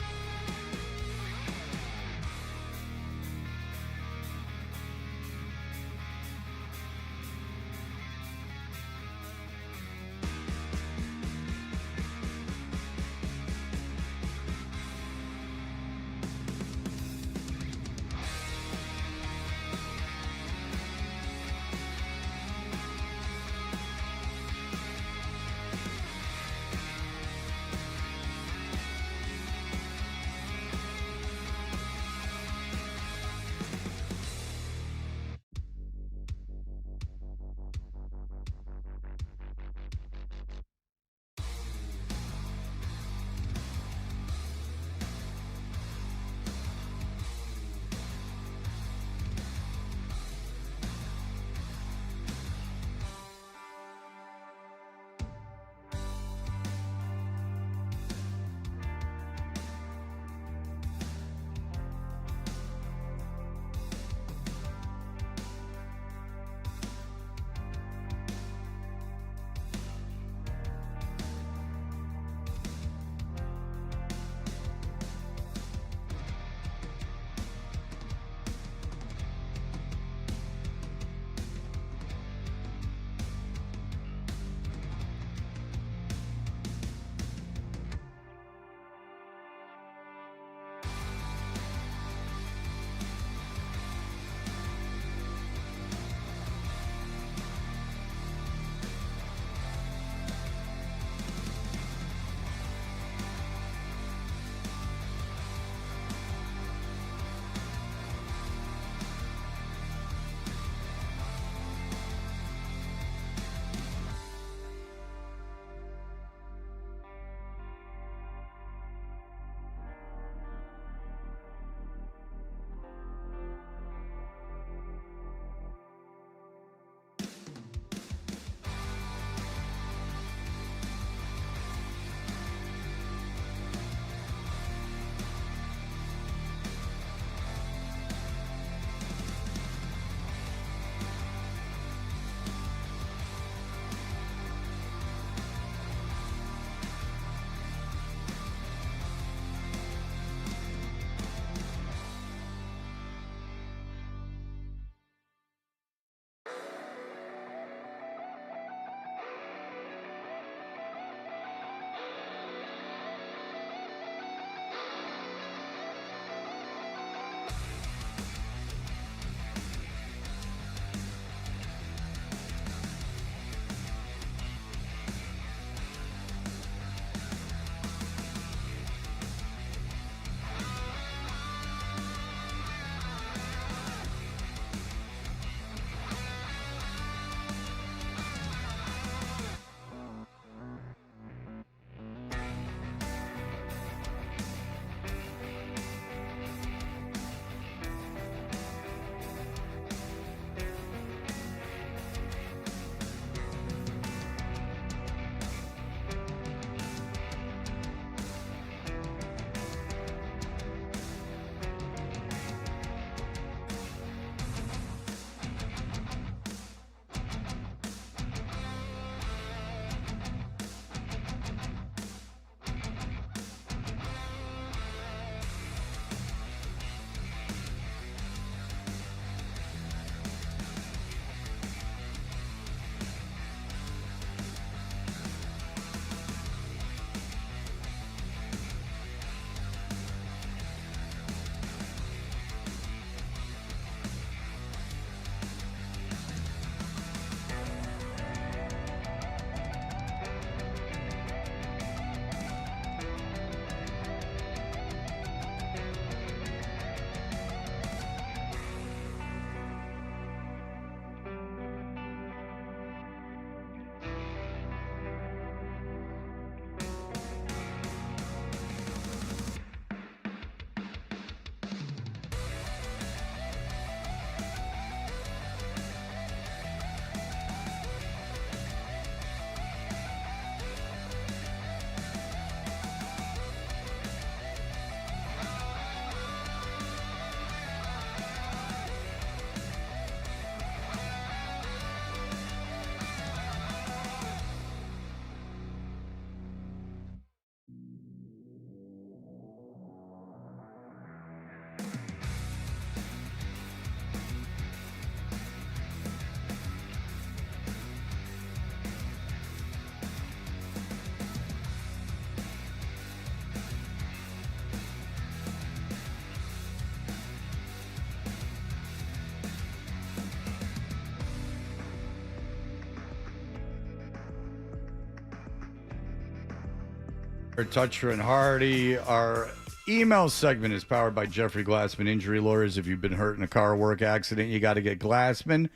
Toucher and Hardy. Our email segment is powered by Jeffrey Glassman Injury Lawyers. If you've been hurt in a car or work accident, you got to get Glassman.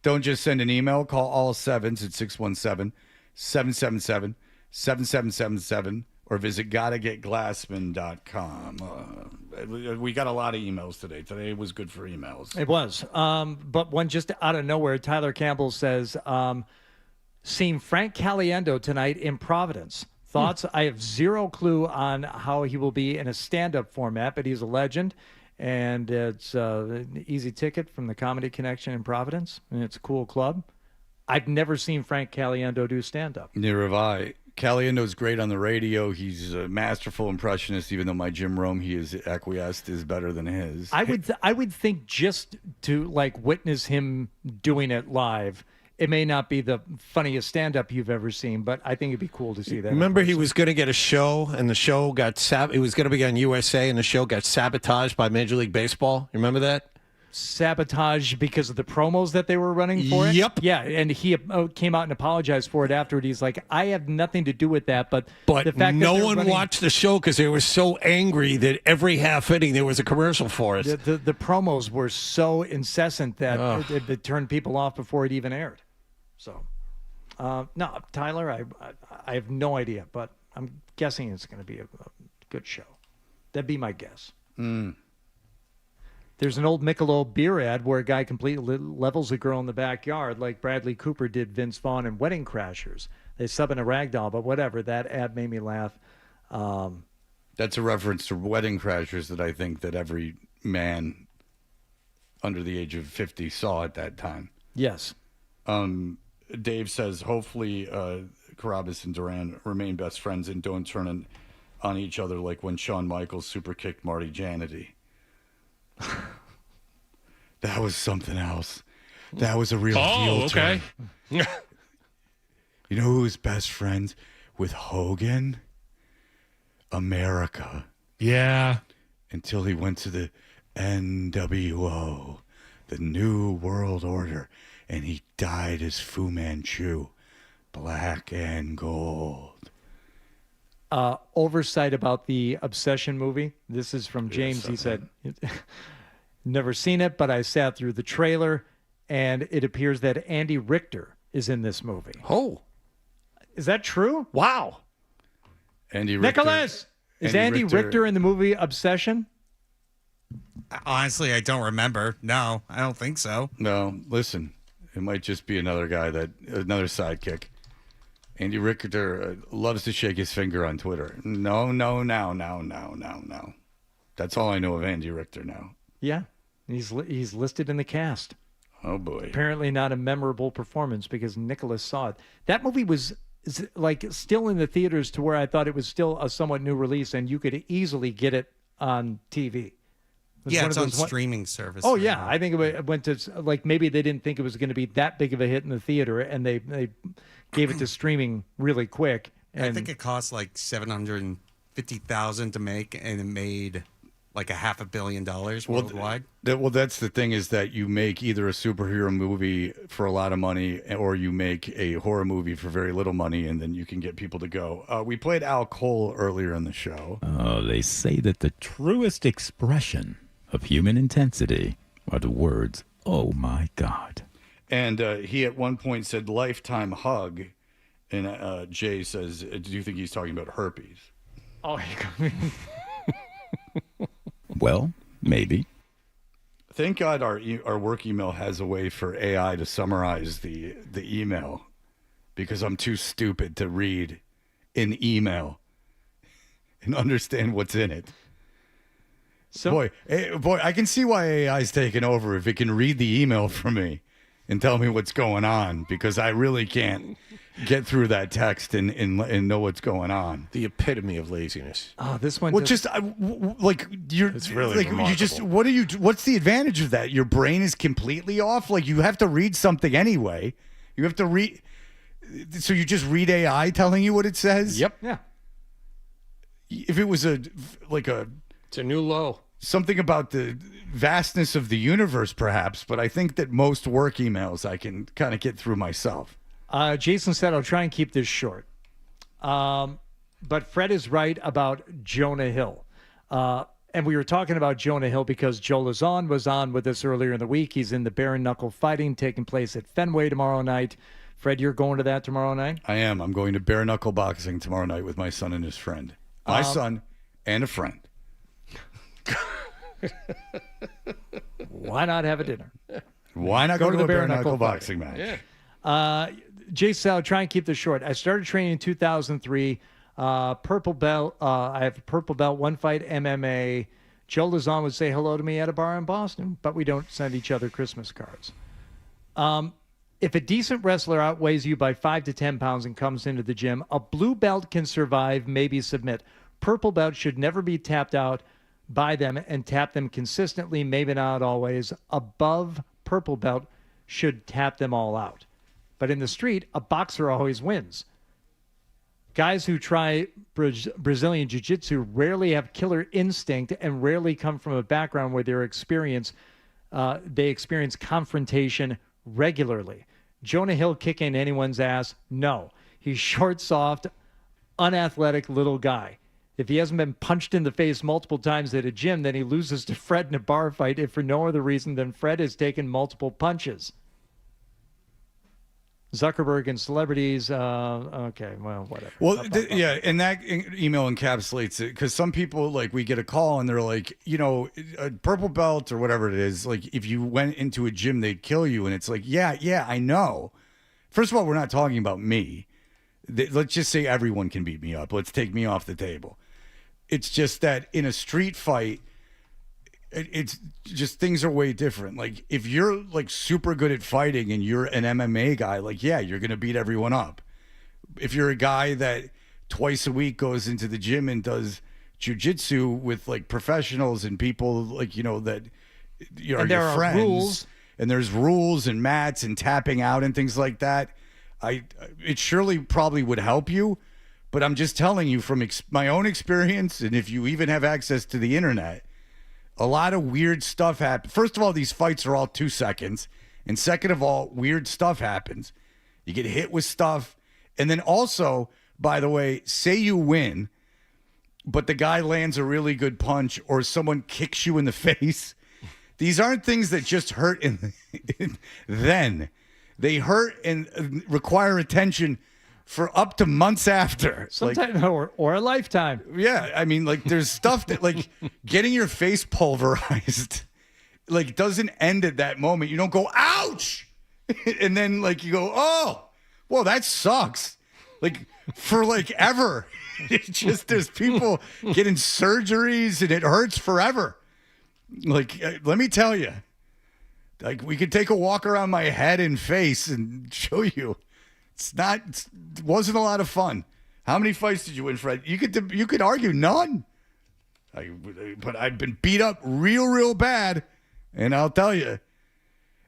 Don't just send an email. Call all sevens at 617-777-7777 or visit gottagetglassman.com. We got a lot of emails today. Today was good for emails. It was. But one just out of nowhere, Tyler Campbell says, seeing Frank Caliendo tonight in Providence. Thoughts? I have zero clue on how he will be in a stand-up format, but he's a legend, and it's an easy ticket from the Comedy Connection in Providence, and it's a cool club. I've never seen Frank Caliendo do stand-up. Neither have I. Caliendo's great on the radio. He's a masterful impressionist, even though my Jim Rome he is acquiesced is better than his. I would think just to like witness him doing it live, it may not be the funniest stand-up you've ever seen, but I think it'd be cool to see that. Remember, he was going to get a show, and the show got it was going to be on USA, and the show got sabotaged by Major League Baseball. You remember that? Sabotage because of the promos that they were running for it? Yep. Yeah, and he came out and apologized for it afterward. He's like, I have nothing to do with that, but the fact no that one watched the show because they were so angry that every half inning there was a commercial for it. The promos were so incessant that it turned people off before it even aired. So, no, Tyler, I have no idea, but I'm guessing it's going to be a good show. That'd be my guess. There's an old Michelob beer ad where a guy completely levels a girl in the backyard like Bradley Cooper did Vince Vaughn in Wedding Crashers. They sub in a ragdoll, but whatever. That ad made me laugh. That's a reference to Wedding Crashers that I think that every man under the age of 50 saw at that time. Yes. Dave says, hopefully Carabas and Duran remain best friends and don't turn on each other like when Shawn Michaels super kicked Marty Jannetty. That was something else. That was a real deal. Okay. You know who's best friends with Hogan? America. Yeah. Until he went to the NWO, the New World Order, and he died as Fu Manchu, black and gold. Oversight about the Obsession movie. This is from James. He said, never seen it, but I sat through the trailer, and it appears that Andy Richter is in this movie. Oh. Is that true? Wow. Andy Richter. Nicholas! Is Andy Richter in the movie Obsession? Honestly, I don't remember. No, I don't think so. No, listen. It might just be another sidekick. Andy Richter loves to shake his finger on Twitter. No. That's all I know of Andy Richter now. Yeah, he's listed in the cast. Oh, boy. Apparently not a memorable performance because Nicholas saw it. That movie was like still in the theaters to where I thought it was still a somewhat new release, and you could easily get it on TV. Yeah, it's on streaming service. Oh, yeah. I think it went to, like, maybe they didn't think it was going to be that big of a hit in the theater, and they gave it to streaming really quick. And I think it cost like $750,000 to make, and it made like $500 million worldwide. Well, that's the thing, is that you make either a superhero movie for a lot of money, or you make a horror movie for very little money, and then you can get people to go. We played Al Cole earlier in the show. Oh, they say that the truest expression of human intensity are the words, "Oh my God." And he at one point said lifetime hug. And Jay says, do you think he's talking about herpes? Oh, well, maybe. Thank God our work email has a way for AI to summarize the email, because I'm too stupid to read an email and understand what's in it. So, boy, I can see why AI is taking over if it can read the email from me and tell me what's going on, because I really can't get through that text and know what's going on. The epitome of laziness. Oh, this one. Well, it's really like what's the advantage of that? Your brain is completely off. Like, you have to read something anyway. You have to read. So you just read AI telling you what it says? Yep. Yeah. If it was it's a new low. Something about the vastness of the universe, perhaps, but I think that most work emails I can kind of get through myself. Jason said, I'll try and keep this short. but Fred is right about Jonah Hill. And we were talking about Jonah Hill because Joe Lazon was on with us earlier in the week. He's in the bare knuckle fighting taking place at Fenway tomorrow night. Fred, you're going to that tomorrow night? I am. I'm going to bare knuckle boxing tomorrow night with my son and his friend. My son and a friend. Why not have a dinner? Why not go to a bare knuckle boxing match? Yeah. Jay Sal, try and keep this short. I started training in 2003. Purple belt. I have a purple belt, one fight MMA. Joe Lazon would say hello to me at a bar in Boston, but we don't send each other Christmas cards. If a decent wrestler outweighs you by 5 to 10 pounds and comes into the gym, a blue belt can survive, maybe submit. Purple belt should never be tapped out by them and tap them consistently, maybe not always. Above purple belt should tap them all out. But in the street, a boxer always wins. Guys who try Brazilian Jiu-Jitsu rarely have killer instinct and rarely come from a background where they experience confrontation regularly. Jonah Hill kicking anyone's ass? No. He's short, soft, unathletic little guy. If he hasn't been punched in the face multiple times at a gym, then he loses to Fred in a bar fight, if for no other reason than Fred has taken multiple punches. Zuckerberg and celebrities, okay, well, whatever. Well, yeah, and that email encapsulates it because some people, like, we get a call and they're like, a purple belt or whatever it is, like, if you went into a gym, they'd kill you. And it's like, yeah, I know. First of all, we're not talking about me. Let's just say everyone can beat me up. Let's take me off the table. It's just that in a street fight, it's just things are way different. Like, if you're like super good at fighting and you're an MMA guy, like, yeah, you're going to beat everyone up. If you're a guy that twice a week goes into the gym and does jiu-jitsu with like professionals and people like, that are your friends, rules. And there's rules and mats and tapping out and things like that, it surely probably would help you. But I'm just telling you from my own experience, and if you even have access to the internet, a lot of weird stuff happens. First of all, these fights are all 2 seconds. And second of all, weird stuff happens. You get hit with stuff. And then also, by the way, say you win, but the guy lands a really good punch or someone kicks you in the face. These aren't things that just hurt then. They hurt and require attention for up to months after. Sometimes, or a lifetime. Yeah, I mean, like, there's stuff that, like, getting your face pulverized, like, doesn't end at that moment. You don't go, ouch! And then, like, you go, oh, well, that sucks. Like, for, like, ever. It's just, there's people getting surgeries, and it hurts forever. Like, let me tell you. Like, we could take a walk around my head and face and show you. It wasn't a lot of fun. How many fights did you win, Fred? You could argue none. But I've been beat up real bad, and I'll tell you.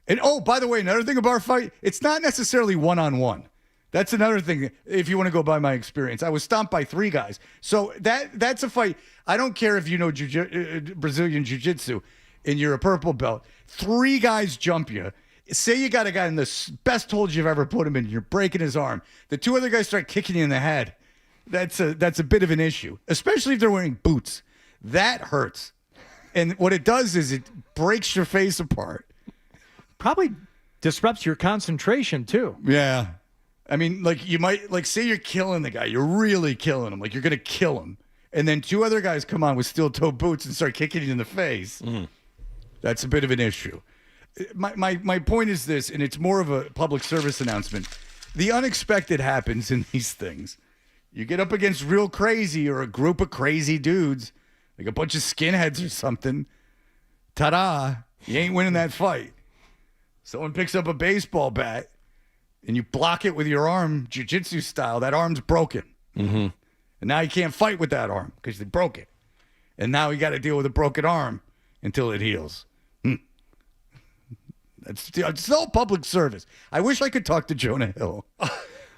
And oh, by the way, another thing about our fight, it's not necessarily one-on-one. That's another thing. If you want to go by my experience, I was stomped by 3 guys. So that's a fight. I don't care if you know Brazilian Jiu-Jitsu and you're a purple belt. 3 guys jump you. Say you got a guy in the best hold you've ever put him in. You're breaking his arm. The 2 other guys start kicking you in the head. That's a bit of an issue, especially if they're wearing boots. That hurts. And what it does is it breaks your face apart. Probably disrupts your concentration, too. Yeah. I mean, like, you might, like, say you're killing the guy. You're really killing him. Like, you're going to kill him. And then 2 other guys come on with steel-toe boots and start kicking you in the face. That's a bit of an issue. My point is this, and it's more of a public service announcement. The unexpected happens in these things. You get up against real crazy or a group of crazy dudes, like a bunch of skinheads or something. Ta-da! You ain't winning that fight. Someone picks up a baseball bat, and you block it with your arm, jiu-jitsu style. That arm's broken. Mm-hmm. And now you can't fight with that arm because they broke it. And now you got to deal with a broken arm until it heals. It's all public service. I wish I could talk to Jonah Hill.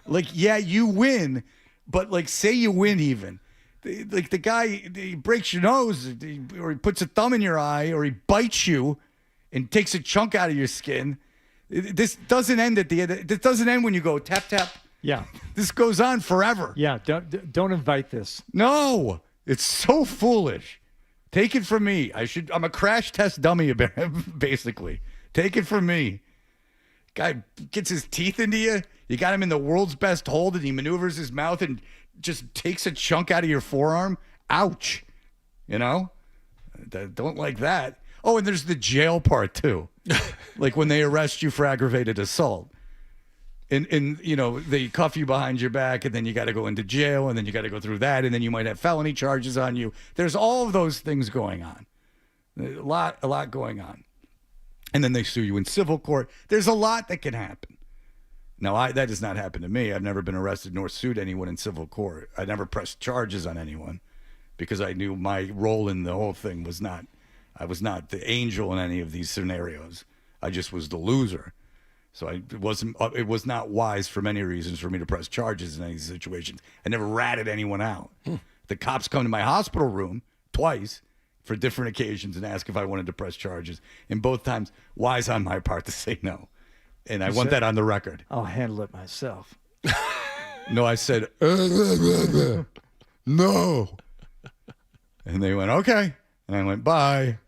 Like, yeah, you win, but, like, say you win even. Like, the guy, he breaks your nose, or he puts a thumb in your eye, or he bites you and takes a chunk out of your skin. This doesn't end at the end. This doesn't end when you go tap, tap, Yeah. This goes on forever. Yeah, don't invite this. No, it's so foolish. Take it from me. I'm a crash test dummy, basically. Take it from me. Guy gets his teeth into you. You got him in the world's best hold, and he maneuvers his mouth and just takes a chunk out of your forearm. Ouch. You know? Don't like that. Oh, and there's the jail part, too. Like when they arrest you for aggravated assault. And they cuff you behind your back, and then you got to go into jail, and then you got to go through that, and then you might have felony charges on you. There's all of those things going on. A lot going on. And then they sue you in civil court. There's a lot that can happen. Now, that has not happened to me. I've never been arrested nor sued anyone in civil court. I never pressed charges on anyone because I knew my role in the whole thing I was not the angel in any of these scenarios. I just was the loser. So it was not wise for many reasons for me to press charges in any situations. I never ratted anyone out. The cops come to my hospital room twice for different occasions and ask if I wanted to press charges. And both times, wise on my part to say no. And I want that on the record. I'll handle it myself. No, I said, no. And they went, okay. And I went, bye.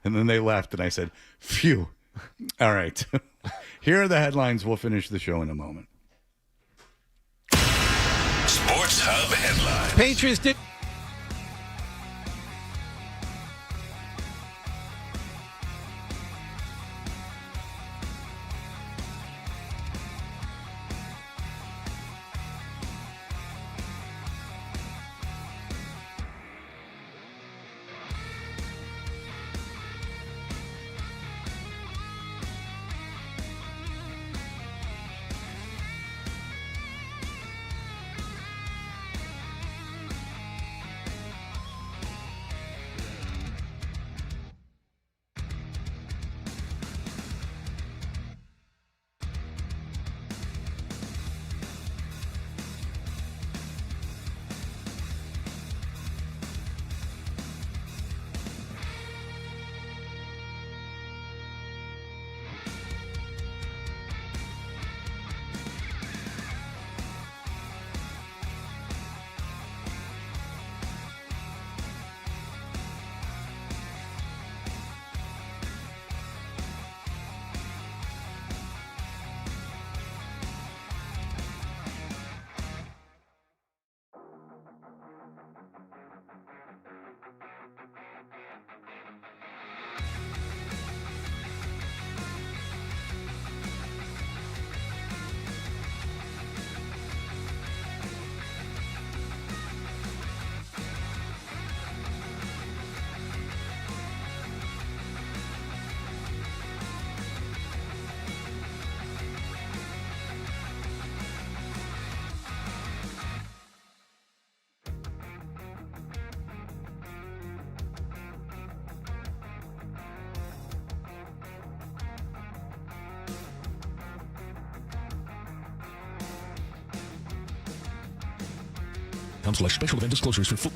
And then they left, and I said, phew. All right. Here are the headlines. We'll finish the show in a moment. Sports Hub headlines. Patriots did. /special event disclosures for full.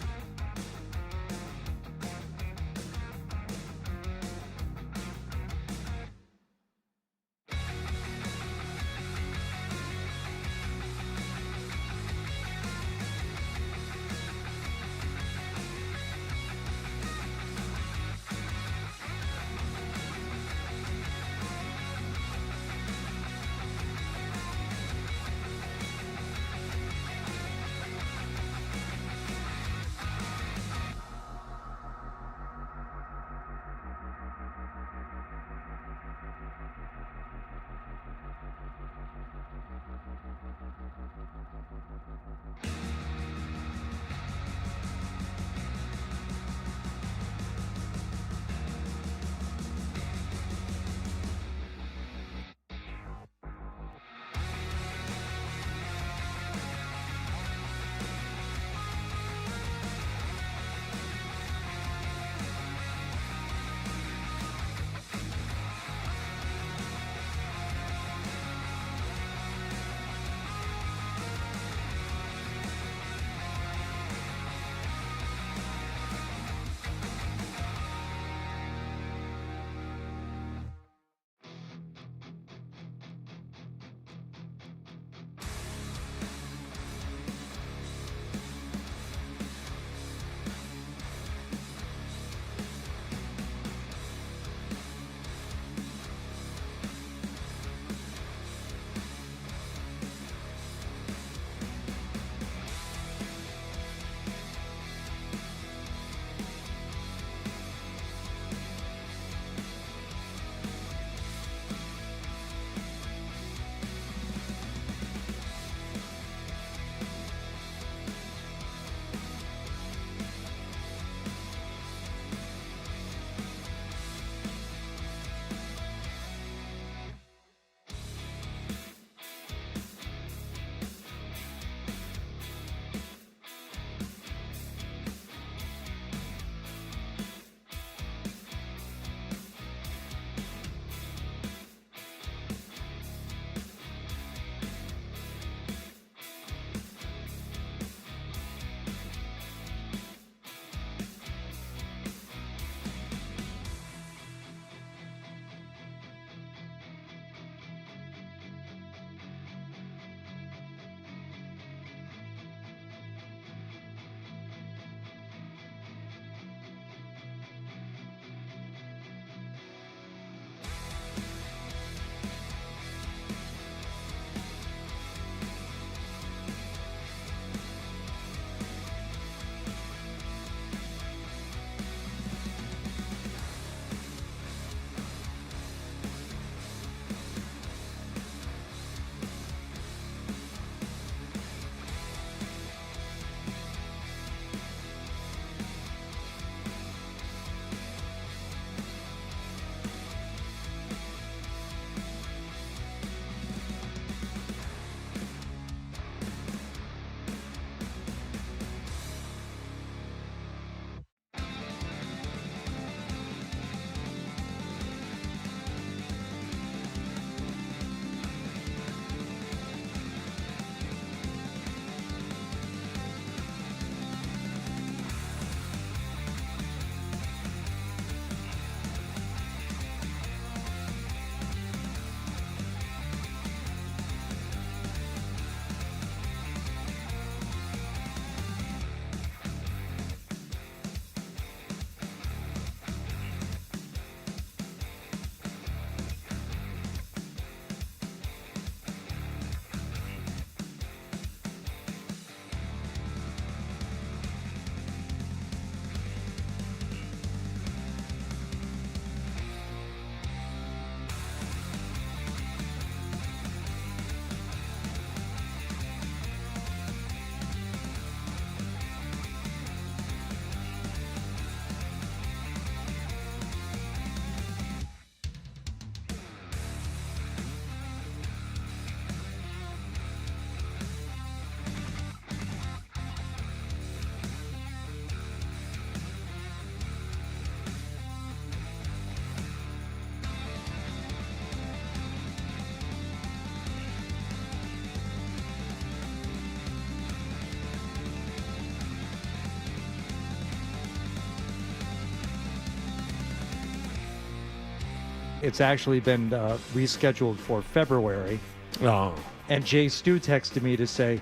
It's actually been rescheduled for February. Oh. And Jay Stu texted me to say,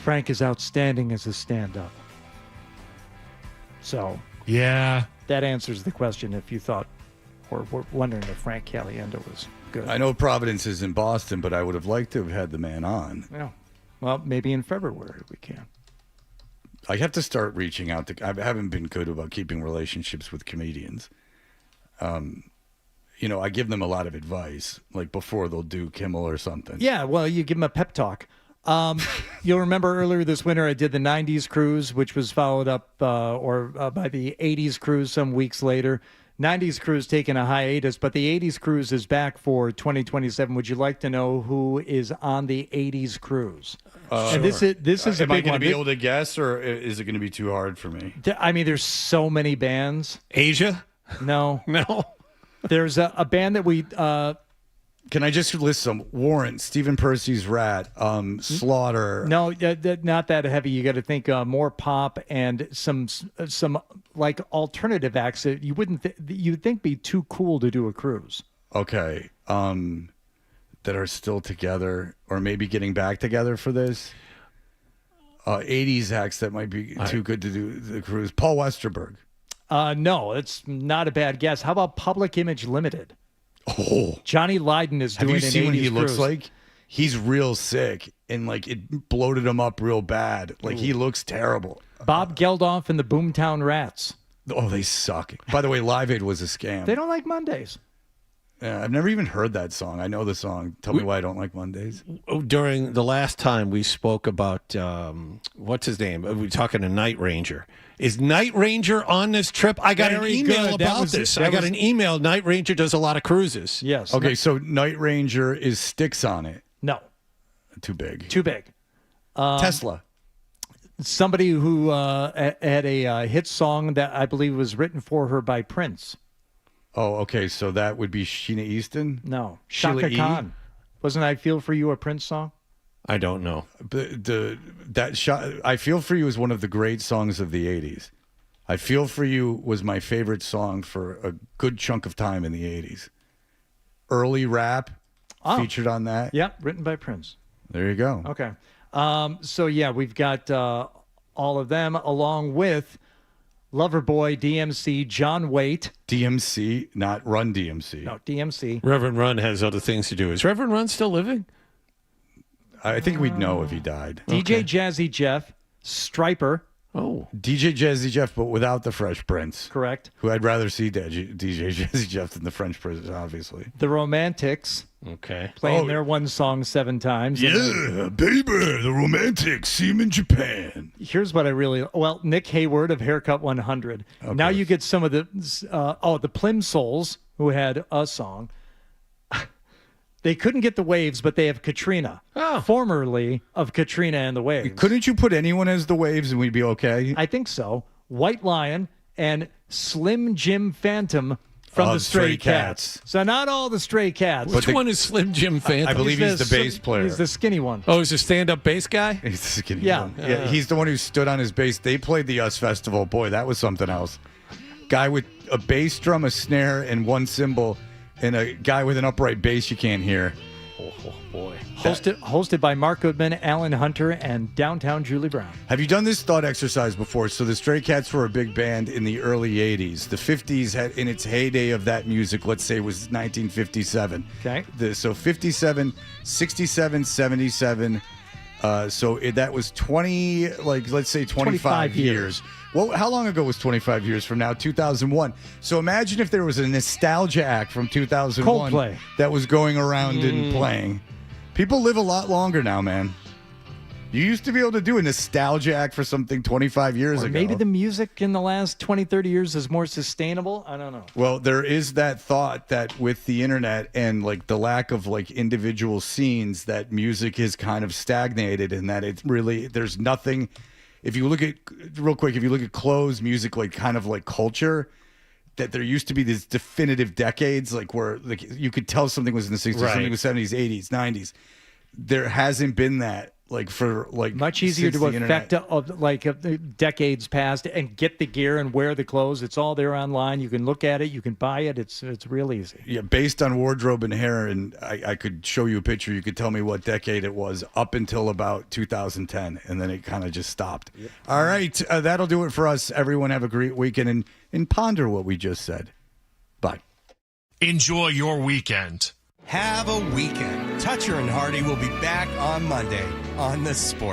Frank is outstanding as a stand-up. So Yeah. that answers the question if you thought or were wondering if Frank Caliendo was good. I know Providence is in Boston, but I would have liked to have had the man on. Yeah. Well, maybe in February we can. I have to start reaching out to. I haven't been good about keeping relationships with comedians. I give them a lot of advice, like before they'll do Kimmel or something. Yeah, well, you give him a pep talk. You'll remember earlier this winter I did the 90s cruise, which was followed up by the 80s cruise some weeks later. 90s cruise taking a hiatus, but the 80s cruise is back for 2027. Would you like to know who is on the 80s cruise? And this is a Am I big going one. to be able to guess, or is it going to be too hard for me? I mean, there's so many bands. Asia? No. No. There's a band that we... Can I just list some? Warrant, Stephen Percy's Rat, Slaughter. No, not that heavy. You got to think more pop and some like alternative acts that you wouldn't you'd think be too cool to do a cruise. Okay. That are still together or maybe getting back together for this. 80s acts that might be too good to do the cruise. Paul Westerberg. No, it's not a bad guess. How about Public Image Limited? Oh, Johnny Lydon is doing Have you seen what he cruise. looks like? He's real sick, and like it bloated him up real bad. Like he looks terrible. Bob Geldof and the Boomtown Rats. Oh, they suck. By the way, Live Aid was a scam. They don't like Mondays. Yeah, I've never even heard that song. I know the song. Tell me why I don't like Mondays. During the last time we spoke about, what's his name? We were talking to Night Ranger. Is Night Ranger on this trip? I got an email about this. I got an email. Night Ranger does a lot of cruises. Yes. Okay, so Night Ranger is Styx on it. No. Too big. Too big. Tesla. Somebody who had a hit song that I believe was written for her by Prince. Oh, okay. So that would be Sheena Easton? No. Sheila Shaka E? Khan. Wasn't I Feel For You a Prince song? I don't know. I Feel For You is one of the great songs of the 80s. I Feel For You was my favorite song for a good chunk of time in the 80s. Early rap featured on that. Yep, written by Prince. There you go. Okay. So, yeah, we've got all of them along with Loverboy, DMC, John Waite. DMC, not Run DMC. No, DMC. Reverend Run has other things to do. Is Reverend Run still living? I think we'd know if he died. DJ Jazzy Jeff, Striper. Oh. DJ Jazzy Jeff, but without the Fresh Prince. Correct. Who I'd rather see DJ Jazzy Jeff than the French Prince, obviously. The Romantics. Okay. Playing their one song 7 times. Yeah, baby, the Romantics. See him in Japan. Here's what I really... Well, Nick Hayward of Haircut 100. Okay. Now you get some of the... the Plimsolls, who had a song. They couldn't get the Waves, but they have Katrina. Formerly of Katrina and the Waves. Couldn't you put anyone as the Waves and we'd be okay? I think so. White Lion and Slim Jim Phantom from the Stray Cats. So not all the Stray Cats. Which one is Slim Jim Phantom? I believe he's the bass player. He's the skinny one. Oh, he's a stand-up bass guy? He's the skinny Yeah. one. Yeah, he's the one who stood on his bass. They played the US Festival. Boy, that was something else. Guy with a bass drum, a snare, and one cymbal, and a guy with an upright bass you can't hear. Oh, boy. Hosted by Mark Goodman, Alan Hunter, and Downtown Julie Brown. Have you done this thought exercise before? So the Stray Cats were a big band in the early 80s. The 50s had, in its heyday of that music, let's say, was 1957. Okay. So 57, 67, 77. That was 20, let's say 25 years. Well, how long ago was 25 years from now? 2001. So imagine if there was a nostalgia act from 2001 Coldplay. that was going around and playing. People live a lot longer now, man. You used to be able to do a nostalgia act for something 25 years Or ago. maybe the music in the last 20, 30 years is more sustainable. I don't know. Well, there is that thought that with the internet and the lack of individual scenes, that music is kind of stagnated, and that it's really, there's nothing. If you look at clothes, music, kind of culture, that there used to be these definitive decades, where you could tell something was in the 60s, Right. something was 70s, 80s, 90s. There hasn't been that much easier since to the affect internet. of decades past and get the gear and wear the clothes. It's all there online. You can look at it. You can buy it. It's real easy. Yeah, based on wardrobe and hair, and I could show you a picture. You could tell me what decade it was up until about 2010, and then it kind of just stopped. Yep. All right, that'll do it for us. Everyone have a great weekend and ponder what we just said. Bye. Enjoy your weekend. Have a weekend. Toucher and Hardy will be back on Monday on The Sport.